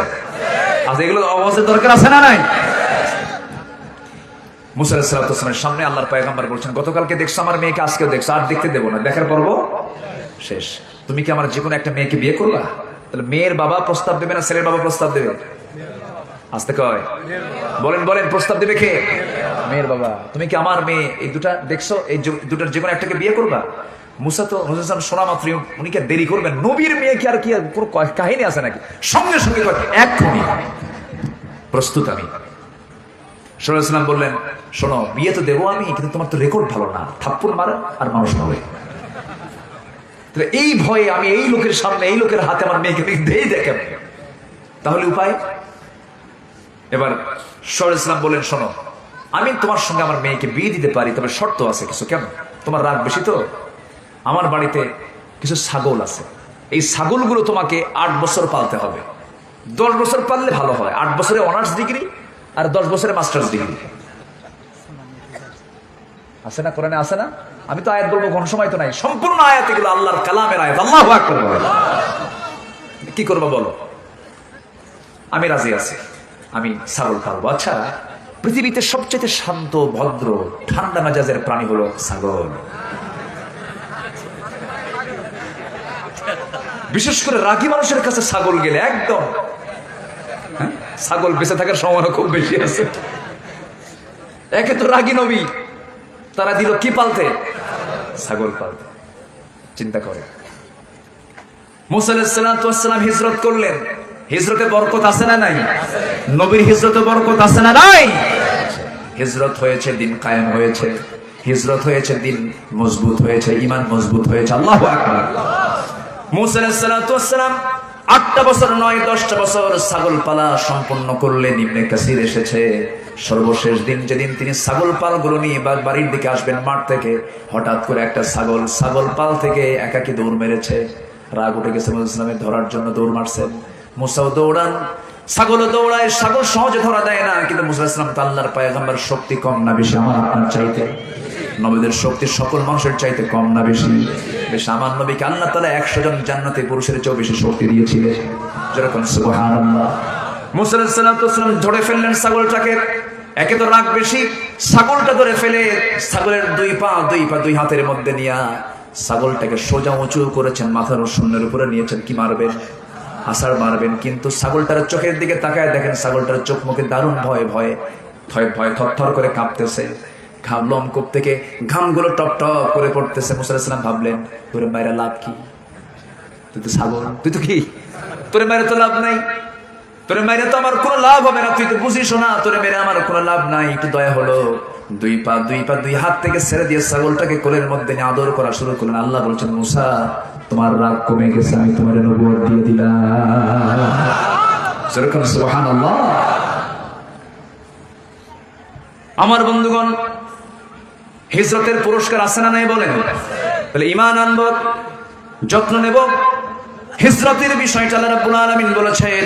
আচ্ছা, এগুলো ওয়াজের দরকার আছে না নাই? মুসা আলাইহিস সালাতু ওয়াস সালামের সামনে আল্লাহর পয়গম্বর বলছেন, গতকালকে দেখছো আমার মেয়েকে, আজকেও দেখছো, আর দেখতে দেবো না। দেখার পর্ব শেষ। তুমি কি আমার যে কোনো একটা মেয়েকে বিয়ে করবা? তাহলে মেয়ের বাবা প্রস্তাব দেবে না ছেলের বাবা প্রস্তাব দেবে? আসতে কয়, বলেন বলেন, প্রস্তাব দেবে কে? মেয়ের বাবা। তুমি কি আমার মেয়ে, এই দুটা দেখছো, এই দুটার যে কোনো একটাকে বিয়ে করবা? মুসা তো শোনা মাত্র উনি কি দেরি করবেন? নবীর মেয়ে কি আর কি কোনো কাহিনী আছে নাকি? সঙ্গে সঙ্গে এক্ষুনি প্রস্তুত আমি। সাল্লাল্লাহু আলাইহি ওয়াসাল্লাম বললেন, শোনো, বিয়ে তো দেবো আমি, কিন্তু তোমার তো রেকর্ড ভালো না, থাপ্পড় মারা আর মানুষ মারে। এই ভয়ে আমি এই লোকের সামনে, এই লোকের হাতে আমার মেয়েকে দেই দেখেন, তাহলে উপায়? এবার সাল্লাল্লাহু আলাইহি ওয়াসাল্লাম বললেন, শোনো, আমি তোমার সঙ্গে আমার মেয়েকে বিয়ে দিতে পারি, তবে শর্ত আছে কিছু। কেন? তোমার রাগ বেশি তো? আমার বাড়িতে কিছু ছাগল আছে, এই ছাগলগুলো তোমাকে 8 বছর পালতে হবে। 10 বছর পাললে ভালো হয়, 8 বছরে অনার্স ডিগ্রি আর 10 বছরে মাস্টার্স ডিগ্রি। আছে না কোরআনে? আছে না? আমি তো আয়াত বলবো, কোন সময় তো নাই, সম্পূর্ণ আয়াত এগুলো আল্লাহর কালামের আয়াত। আল্লাহু আকবার। কি করবো বলো? আমি রাজি আছি, আমি ছাগল পালবো। আচ্ছা, পৃথিবীতে সবচেয়ে শান্ত, ভদ্র, ঠান্ডা মেজাজের প্রাণী হলো ছাগল। বিশেষ করে রাগী মানুষের কাছে ছাগল গেলে একদম, ছাগল বেঁচে থাকার সম্ভাবনা খুব বেশি আছে। একে তো রাগী নবী, তারা দিল কি পালতে? ছাগল পালতে। চিন্তা করে মুসা আলাইহিস সালাতু ওয়াস সালাম হিজরত করলেন। হিজরতে বরকত আছে না নাই? নবীর হিজরতে বরকত আছে না নাই? হিজরত হয়েছে, দিন কায়েম হয়েছে, হিজরত হয়েছে, দিন মজবুত হয়েছে, ঈমান মজবুত হয়েছে। আল্লাহু আকবার। মুসা আলাইহিস সালাতু ওয়াস সালাম 8টা বছর নয় 10টা বছর ছাগল পালা সম্পন্ন করলেন। ইবনে কাসির এসেছে, সর্বশেষ দিন যেদিন তিনি ছাগল পালগুলো নিয়ে বাড়ির দিকে আসবেন মাঠ থেকে, হঠাৎ করে একটা ছাগল পাল থেকে একাকী দৌড় মেরেছে। রাগ উঠে গেছে মুসা ইসলামের, ধরার জন্য দৌড় মারছেন। মুসাও দৌড়ান, ছাগলও দৌড়ায়। ছাগল সহজে ধরা দেয় না, কিন্তু মুসা ইসলাম তো আল্লাহর পয়গম্বর, শক্তি কম না বেশি আমার আপনার চাইতে? নবীদের শক্তি সকল মানুষের চাইতে কম না বেশি? বেশ, আমার নবীকে আল্লাহ তাআলা 100 জন জান্নাতি পুরুষের চেয়েও বেশি শক্তি দিয়েছিলেন। যেরকম সুবহানাল্লাহ। মুসা আলাইহিস সালাতু ওয়াস সালাম ধরে ফেললেন ছাগলটাকে। একে তো রাগ বেশি, ছাগলটা ধরে ফেলে ছাগলের দুই হাতের মধ্যে নিয়ে ছাগলটাকে সোজা উঁচু করেছেন, মাথার শূন্যের উপরে নিয়েছেন। কি মারবেন? আসার মারবেন। কিন্তু ছাগলটার চোখের দিকে তাকায় দেখেন, ছাগলটার চোখ মুখে দারুণ ভয় থরথর করে কাঁপতেছে। ঘাম লোমকূপ থেকে ঘামগুলো টপ টপ করে পড়তেছে। মুসা আলাইহিস সালাম ভাবলেন, তোরে মাইরা লাভ কি? তুই তো ছাগল, তুই তো কি? তোরে মাইরা তো লাভ নাই, তোরে মাইরা তো আমার কোনো লাভ হবে না, তুই তো বুঝিস না, তোরে মেরে আমার কোনো লাভ নাই। একটু দয়া হলো, দুই হাত থেকে ছেড়ে দিয়ে ছাগলটাকে কোলের মধ্যে নিয়ে আদর করা শুরু করলেন। আল্লাহ বলছেন, মুসা, তোমার রাগ কমে গেছে, আমি তোমার নবুয়ত দিয়ে দিলাম। সুবহানাল্লাহ। আমার বন্ধুগণ, হিজরতের পুরস্কার আছে না নাই বলেন? তাহলে ঈমান আনবো, যত্ন নেব। হিজরতের বিষয়টা আল্লাহ রাব্বুল আলামিন বলেছেন,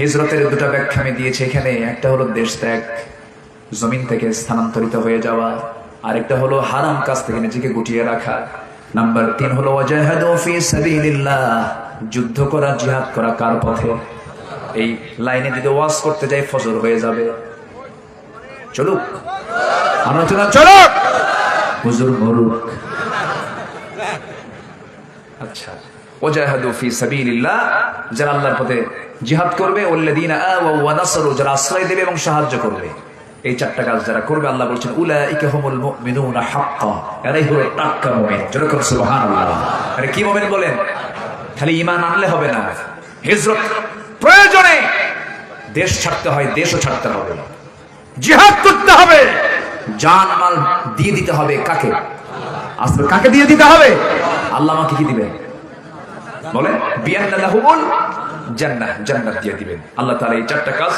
হিজরতের 2টা ব্যাখ্যা আমি দিয়েছি এখানে। একটা হলো দেশ ত্যাগ, জমিন থেকে স্থানান্তরিত হয়ে যাওয়া, আরেকটা হলো হারাম কাজ থেকে নিজেকে গুটিয়ে রাখা। নাম্বার 3 হলো ওয়াজাহাদু ফি সাবিলিল্লাহ, যুদ্ধ করা, জিহাদ করা কার পথে? এই লাইনে যদি ওয়াজ করতে যাই ফজর হয়ে যাবে। চলুক আলোচনা, চলুক, হুজুর মরুক। আচ্ছা, ওয়াজাহাদু ফি সাবিলিল্লাহ, যারা আল্লাহর পথে জিহাদ করবে, ওয়াল্লাযীনা আওয়াউ ওয়া নাসারু, যারা আশ্রয় দেবে এবং সাহায্য করবে, এই 4টা কাজ যারা করবে, আল্লাহ বলছেন উলাইকা হুমুল মুমিনুনা হাক্কান, এরাই হলো টাটকা মুমিন। যেরকম সুবহানাল্লাহ। আরে কি মুমিন বলেন? খালি ঈমান আনলে হবে না, হিজরত প্রয়োজনে দেশ ছাড়তে হয়, দেশও ছাড়তে হবে, জিহাদ করতে হবে, জান মাল দিয়ে দিতে হবে। কাকে? আসলে কাকে দিয়ে দিতে হবে? আল্লাহ আমাকে কি দিবেন বলেন? বিআন্না লাহুমুল জান্নাহ, জান্নাত দিয়ে দিবেন আল্লাহ তাআলা। এই 4টা কাজ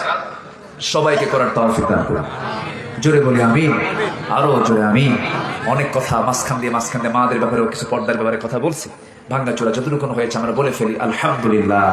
সবাইকে করার তৌফিক দান করুন। জোরে বলি আমিন, আরো জোরে আমিন। অনেক কথা মাঝখান দিয়ে মাদের ব্যাপারে, কিছু পর্দার ব্যাপারে কথা বলছি। ভাঙ্গা চোরা যতটুকু হয়েছে আমরা বলে ফেলি আলহামদুলিল্লাহ।